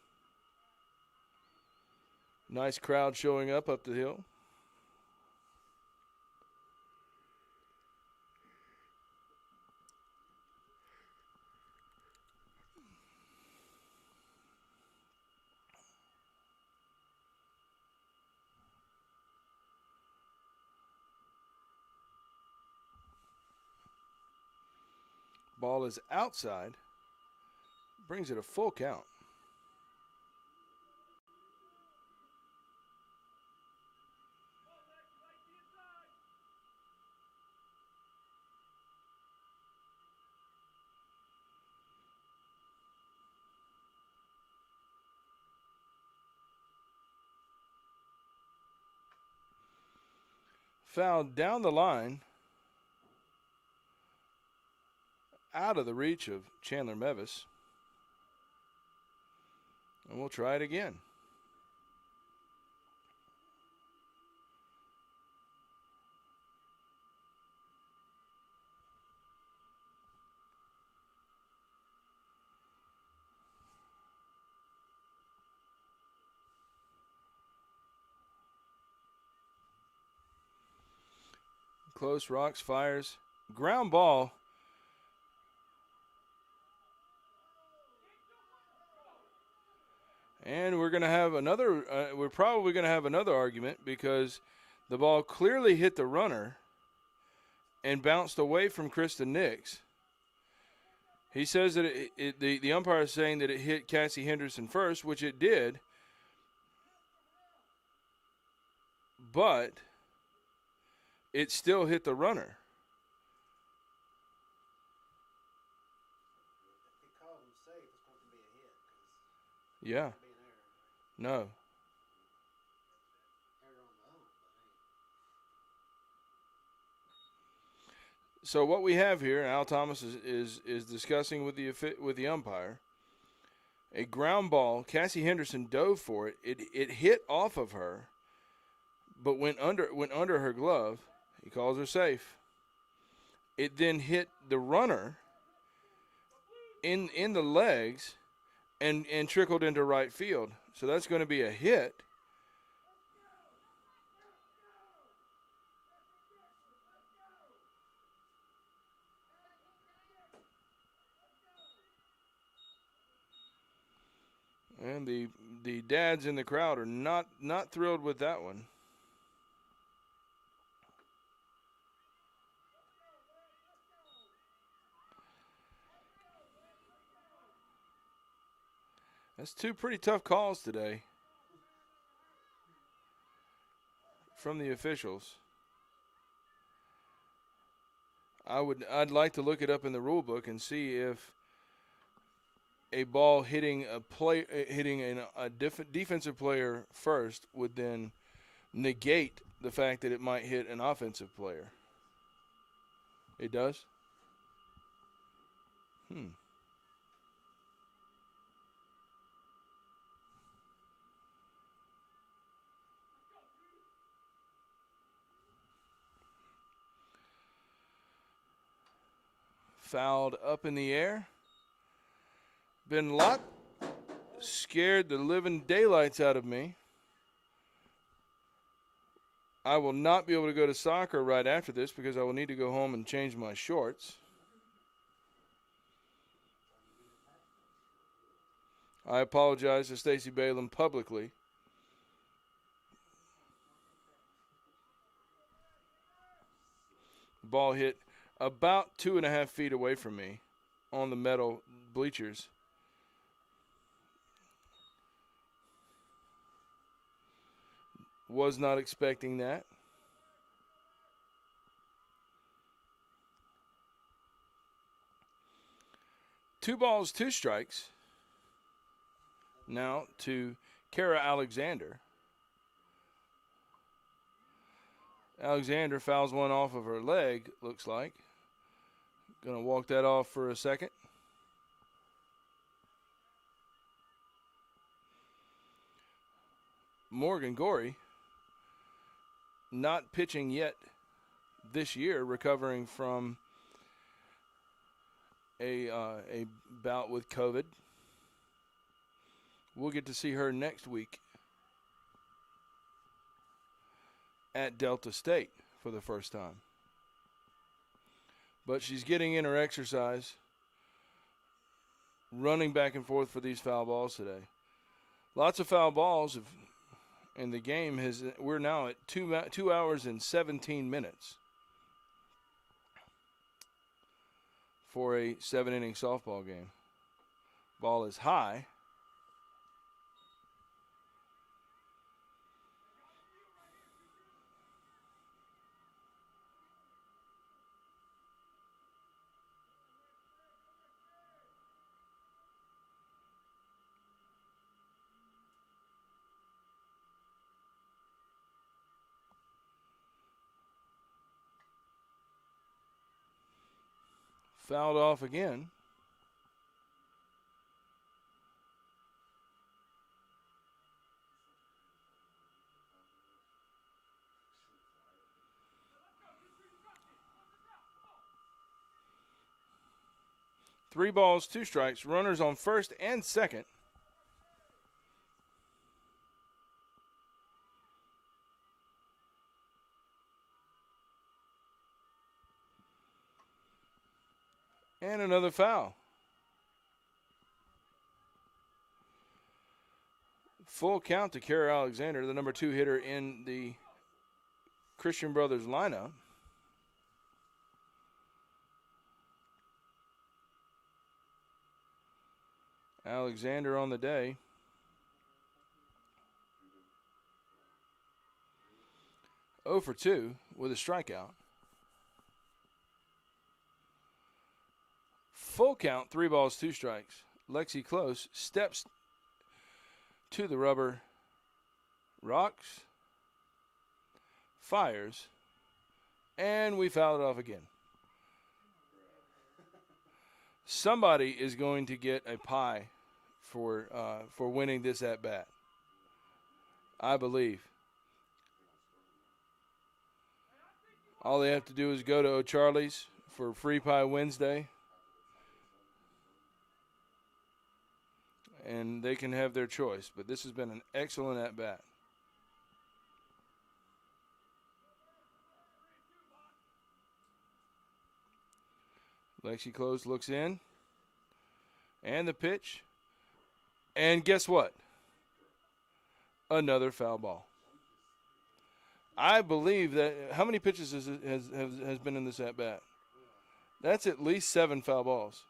Nice crowd showing up the hill. Ball is outside. Brings it a full count. Foul down the line, out of the reach of Chandler Mevis. And we'll try it again. Close, Rocks fires. Ground ball. And we're going to have another, we're probably going to have another argument because the ball clearly hit the runner and bounced away from Kristen Nix. He says that the umpire is saying that it hit Cassie Henderson first, which it did. But it still hit the runner. If he called him safe, it's going to be a hit. Yeah. Be an error. No. Error on the ump, but So what we have here, and Al Thomas is discussing with the umpire, a ground ball. Cassie Henderson dove for it. It hit off of her, but went under her glove. He calls her safe. It then hit the runner in the legs and trickled into right field. So that's going to be a hit. And the dads in the crowd are not thrilled with that one. That's two pretty tough calls today from the officials. I'd like to look it up in the rule book and see if a ball hitting a defensive player first would then negate the fact that it might hit an offensive player. It does? Fouled up in the air. Been locked. Scared the living daylights out of me. I will not be able to go to soccer right after this because I will need to go home and change my shorts. I apologize to Stacey Balaam publicly. The ball hit about 2.5 feet away from me on the metal bleachers. Was not expecting that. Two balls, two strikes. Now to Kara Alexander. Alexander fouls one off of her leg, looks like. Going to walk that off for a second. Morgan Gorey, not pitching yet this year, recovering from a bout with COVID. We'll get to see her next week at Delta State for the first time. But she's getting in her exercise, running back and forth for these foul balls today. Lots of foul balls, and the game we're now at 2 hours and 17 minutes for a 7-inning softball game. Ball is high. Fouled off again. Three balls, two strikes. Runners on first and second. And another foul. Full count to Kara Alexander, the number 2 hitter in the Christian Brothers lineup. Alexander on the day. Oh for 2 with a strikeout. Full count, 3 balls, 2 strikes. Lexi Close steps to the rubber, rocks, fires, and we foul it off again. Somebody is going to get a pie for winning this at bat, I believe. All they have to do is go to O'Charlie's for Free Pie Wednesday, and they can have their choice. But this has been an excellent at bat. Lexi Close looks in. And the pitch. And guess what? Another foul ball. I believe that how many pitches has been in this at bat? That's at least 7 foul balls,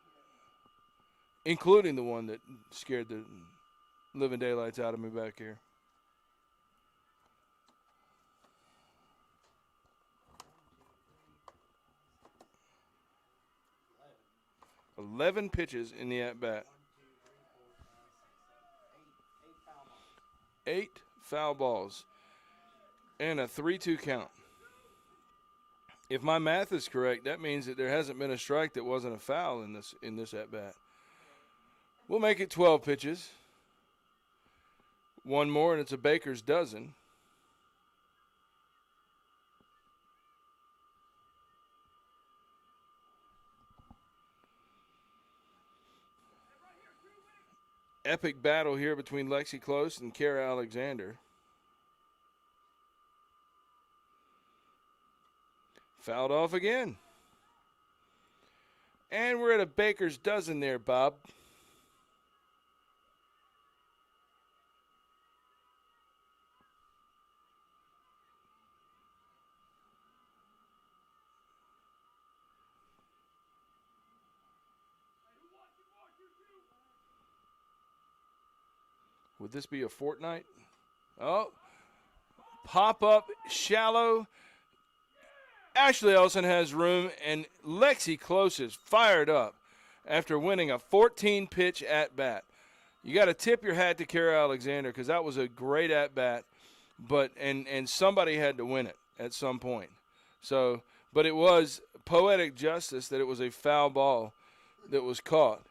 including the one that scared the living daylights out of me back here. Eleven pitches in the at bat. 8 foul balls. And a 3-2 count. If my math is correct, that means that there hasn't been a strike that wasn't a foul in this at bat. We'll make it 12 pitches. One more, and it's a baker's dozen. Epic battle here between Lexi Close and Kara Alexander. Fouled off again. And we're at a baker's dozen there, Bob. Would this be a fortnight? Oh, pop up, shallow. Ashley Ellison has room, and Lexi Close is fired up after winning a 14-pitch at-bat. You got to tip your hat to Kara Alexander because that was a great at-bat, and somebody had to win it at some point. So, but it was poetic justice that it was a foul ball that was caught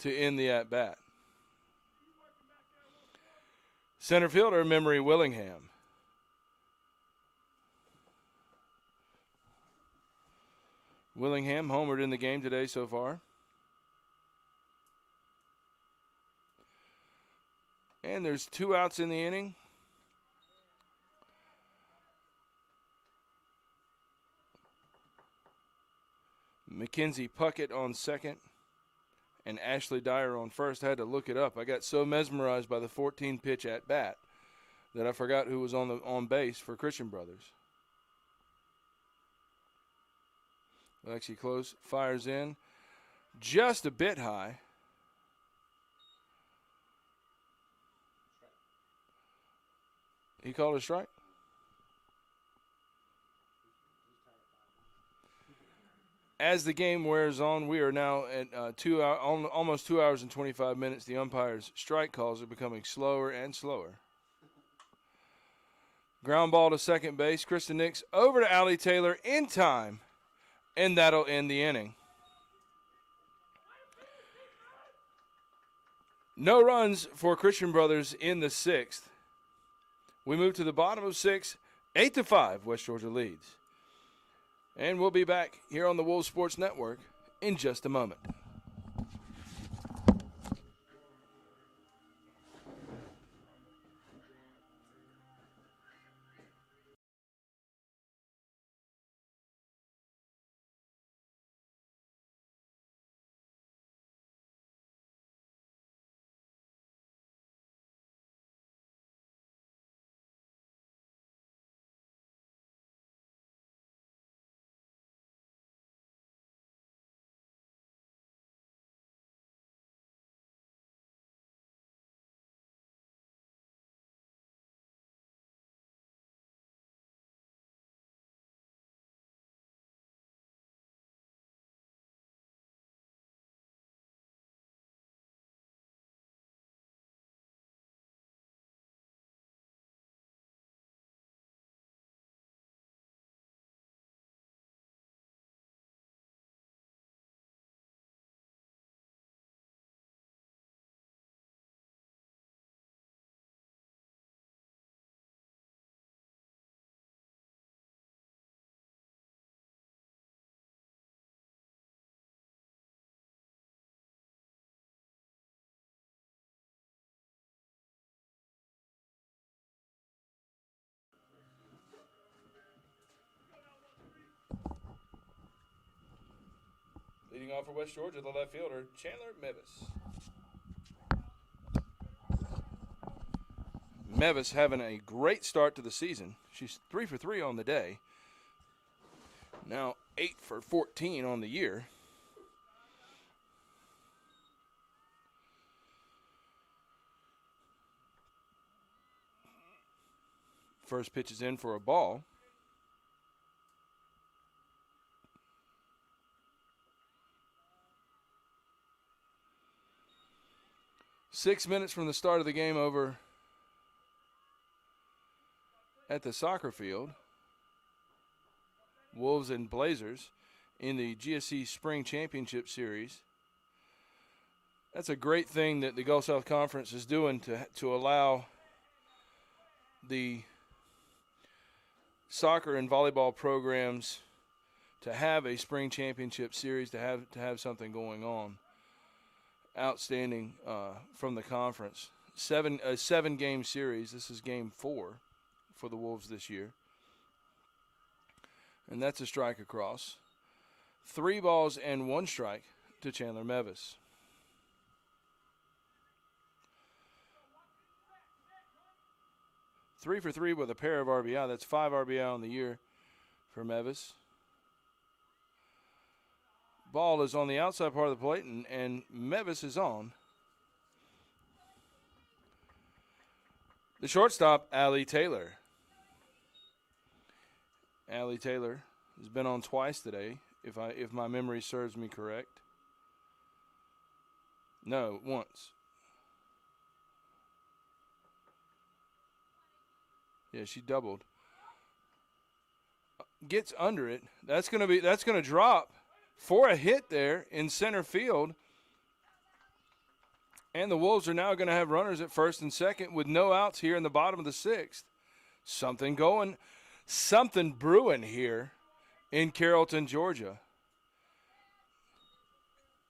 to end the at-bat. Center fielder, Memory Willingham. Willingham homered in the game today so far. And there's 2 outs in the inning. Mackenzie Puckett on second and Ashley Dyer on first. I had to look it up. I got so mesmerized by the 14-pitch at bat that I forgot who was on base for Christian Brothers. Lexi Close fires in just a bit high. He called a strike. As the game wears on, we are now at almost 2 hours and 25 minutes. The umpire's strike calls are becoming slower and slower. Ground ball to second base. Kristen Nix over to Allie Taylor in time. And that'll end the inning. No runs for Christian Brothers in the sixth. We move to the bottom of six. 8-5, West Georgia leads. And we'll be back here on the Wolves Sports Network in just a moment. Leading off for West Georgia, the left fielder, Chandler Mevis. Mevis having a great start to the season. She's 3 for 3 on the day. Now 8 for 14 on the year. First pitch is in for a ball. Six minutes from the start of the game over at the soccer field. Wolves and Blazers in the GSC Spring Championship Series. That's a great thing that the Gulf South Conference is doing to allow the soccer and volleyball programs to have a spring championship series, to have something going on. Outstanding from the conference. A 7-game series. This is game 4 for the Wolves this year. And that's a strike across. 3 balls and 1 strike to Chandler Mevis. Three for 3 with a pair of RBI. That's 5 RBI on the year for Mevis. Ball is on the outside part of the plate, and Mevis is on. The shortstop, Allie Taylor. Allie Taylor has been on twice today, if my memory serves me correct. No, once. Yeah, she doubled. Gets under it. That's gonna drop for a hit there in center field. And the Wolves are now going to have runners at first and second with no outs here in the bottom of the 6th. Something brewing here in Carrollton, Georgia.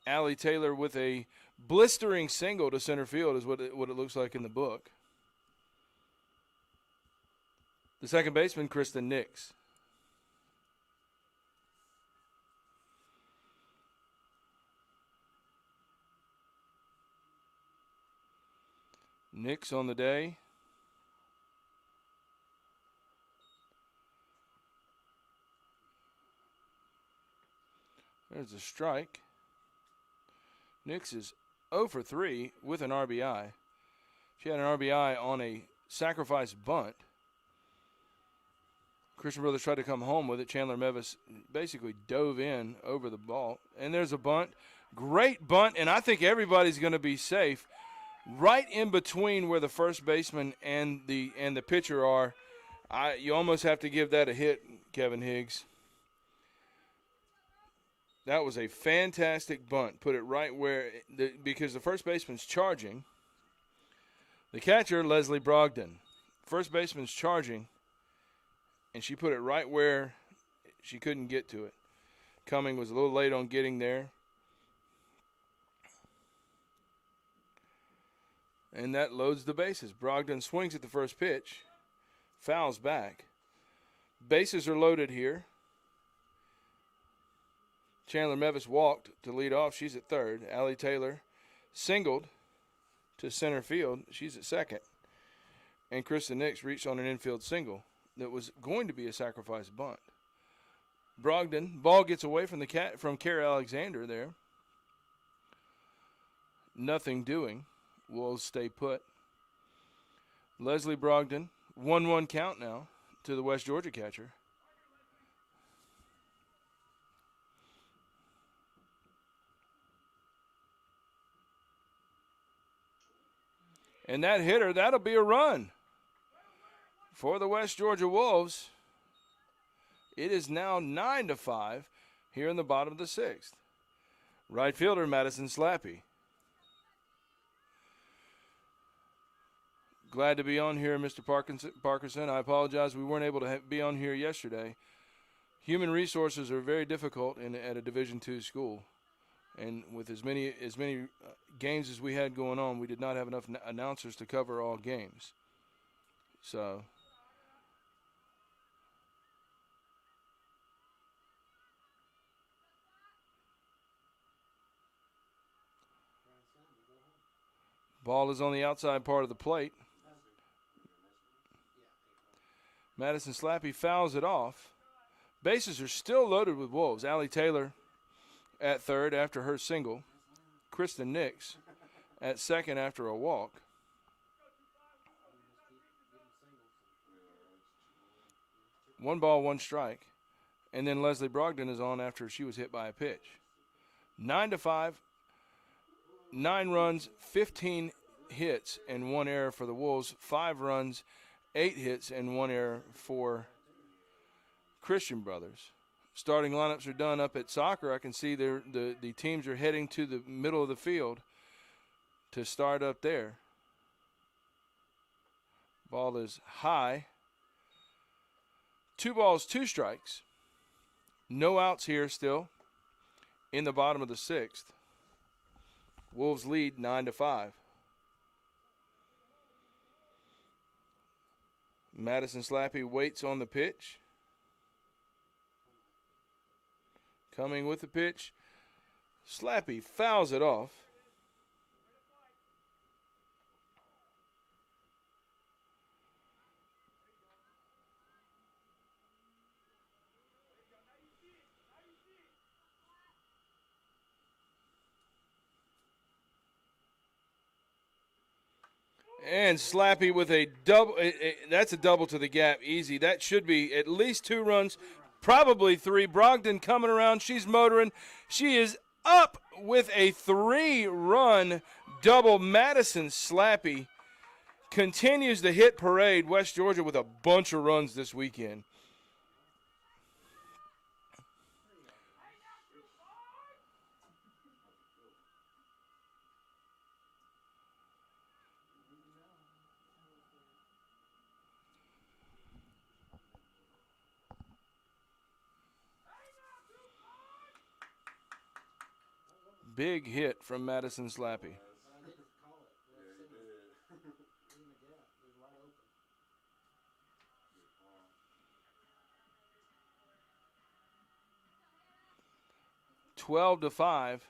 Allie Taylor with a blistering single to center field is what it looks like in the book. The second baseman, Kristen Nix. Nix on the day. There's a strike. Nix is 0 for 3 with an RBI. She had an RBI on a sacrifice bunt. Christian Brothers tried to come home with it. Chandler Mevis basically dove in over the ball. And there's a bunt. Great bunt, and I think everybody's going to be safe. Right in between where the first baseman and the pitcher are, you almost have to give that a hit, Kevin Higgs. That was a fantastic bunt. Put it right where because the first baseman's charging. The catcher, Leslie Brogdon. First baseman's charging, and she put it right where she couldn't get to it. Cumming was a little late on getting there. And that loads the bases. Brogdon swings at the first pitch, fouls back. Bases are loaded here. Chandler Mevis walked to lead off. She's at third. Allie Taylor singled to center field. She's at second. And Kristen Nix reached on an infield single that was going to be a sacrifice bunt. Brogdon, ball gets away from from Kara Alexander there. Nothing doing. Wolves stay put. Leslie Brogdon, 1-1 count now to the West Georgia catcher. And that hitter, that'll be a run for the West Georgia Wolves. It is now 9-5 here in the bottom of the sixth. Right fielder Madison Slappy. Glad to be on here, Mr. Parkinson. I apologize we weren't able to be on here yesterday. Human resources are very difficult at a Division II school. And with as many games as we had going on, we did not have enough announcers to cover all games. So ball is on the outside part of the plate. Madison Slappy fouls it off. Bases are still loaded with Wolves. Allie Taylor at third after her single. Kristen Nix at second after a walk. One ball, one strike. And then Leslie Brogdon is on after she was hit by a pitch. 9-5, 9 runs, 15 hits, and 1 error for the Wolves. 5 runs, 8 hits, and 1 error for Christian Brothers. Starting lineups are done up at soccer. I can see the teams are heading to the middle of the field to start up there. Ball is high. 2 balls, 2 strikes. No outs here still in the bottom of the sixth. Wolves lead 9-5. Madison Slappy waits on the pitch. Coming with the pitch. Slappy fouls it off. And Slappy with a double. That's a double to the gap, easy. That should be at least 2 runs, probably 3. Brogdon coming around. She's motoring. She is up with a 3-run double. Madison Slappy continues the hit parade. West Georgia with a bunch of runs this weekend. Big hit from Madison Slappy. 12-5.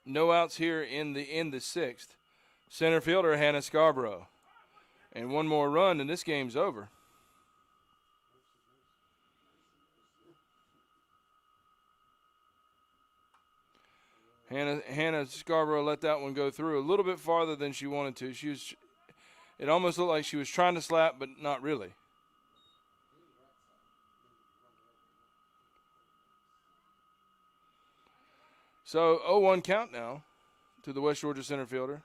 No outs here in the sixth. Center fielder Hannah Scarborough. And one more run and this game's over. Hannah Scarborough let that one go through a little bit farther than she wanted to. It almost looked like she was trying to slap, but not really. So 0-1 count now to the West Georgia center fielder.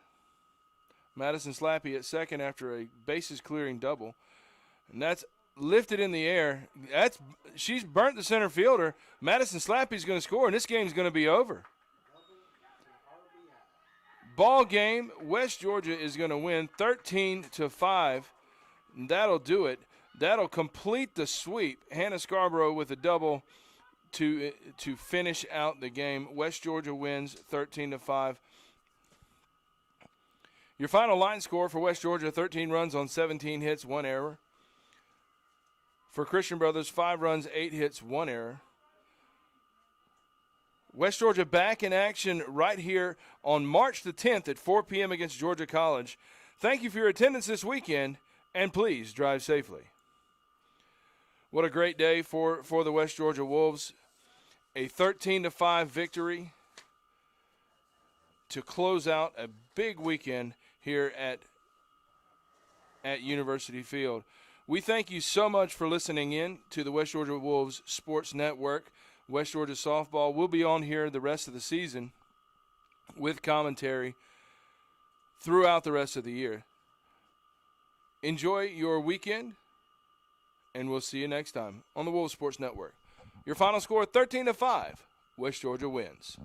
Madison Slappy at second after a bases clearing double. And that's lifted in the air. She's burnt the center fielder. Madison Slappy's going to score, and this game's going to be over. Ball game, West Georgia is going to win 13-5. That'll do it. That'll complete the sweep. Hannah Scarborough with a double to finish out the game. West Georgia wins 13-5. Your final line score for West Georgia, 13 runs on 17 hits, 1 error. For Christian Brothers, 5 runs, 8 hits, 1 error. West Georgia back in action right here on March the 10th at 4 p.m. against Georgia College. Thank you for your attendance this weekend, and please drive safely. What a great day for the West Georgia Wolves. A 13-5 victory to close out a big weekend here at University Field. We thank you so much for listening in to the West Georgia Wolves Sports Network. West Georgia softball will be on here the rest of the season with commentary throughout the rest of the year. Enjoy your weekend, and we'll see you next time on the Wolves Sports Network. Your final score, 13-5. West Georgia wins.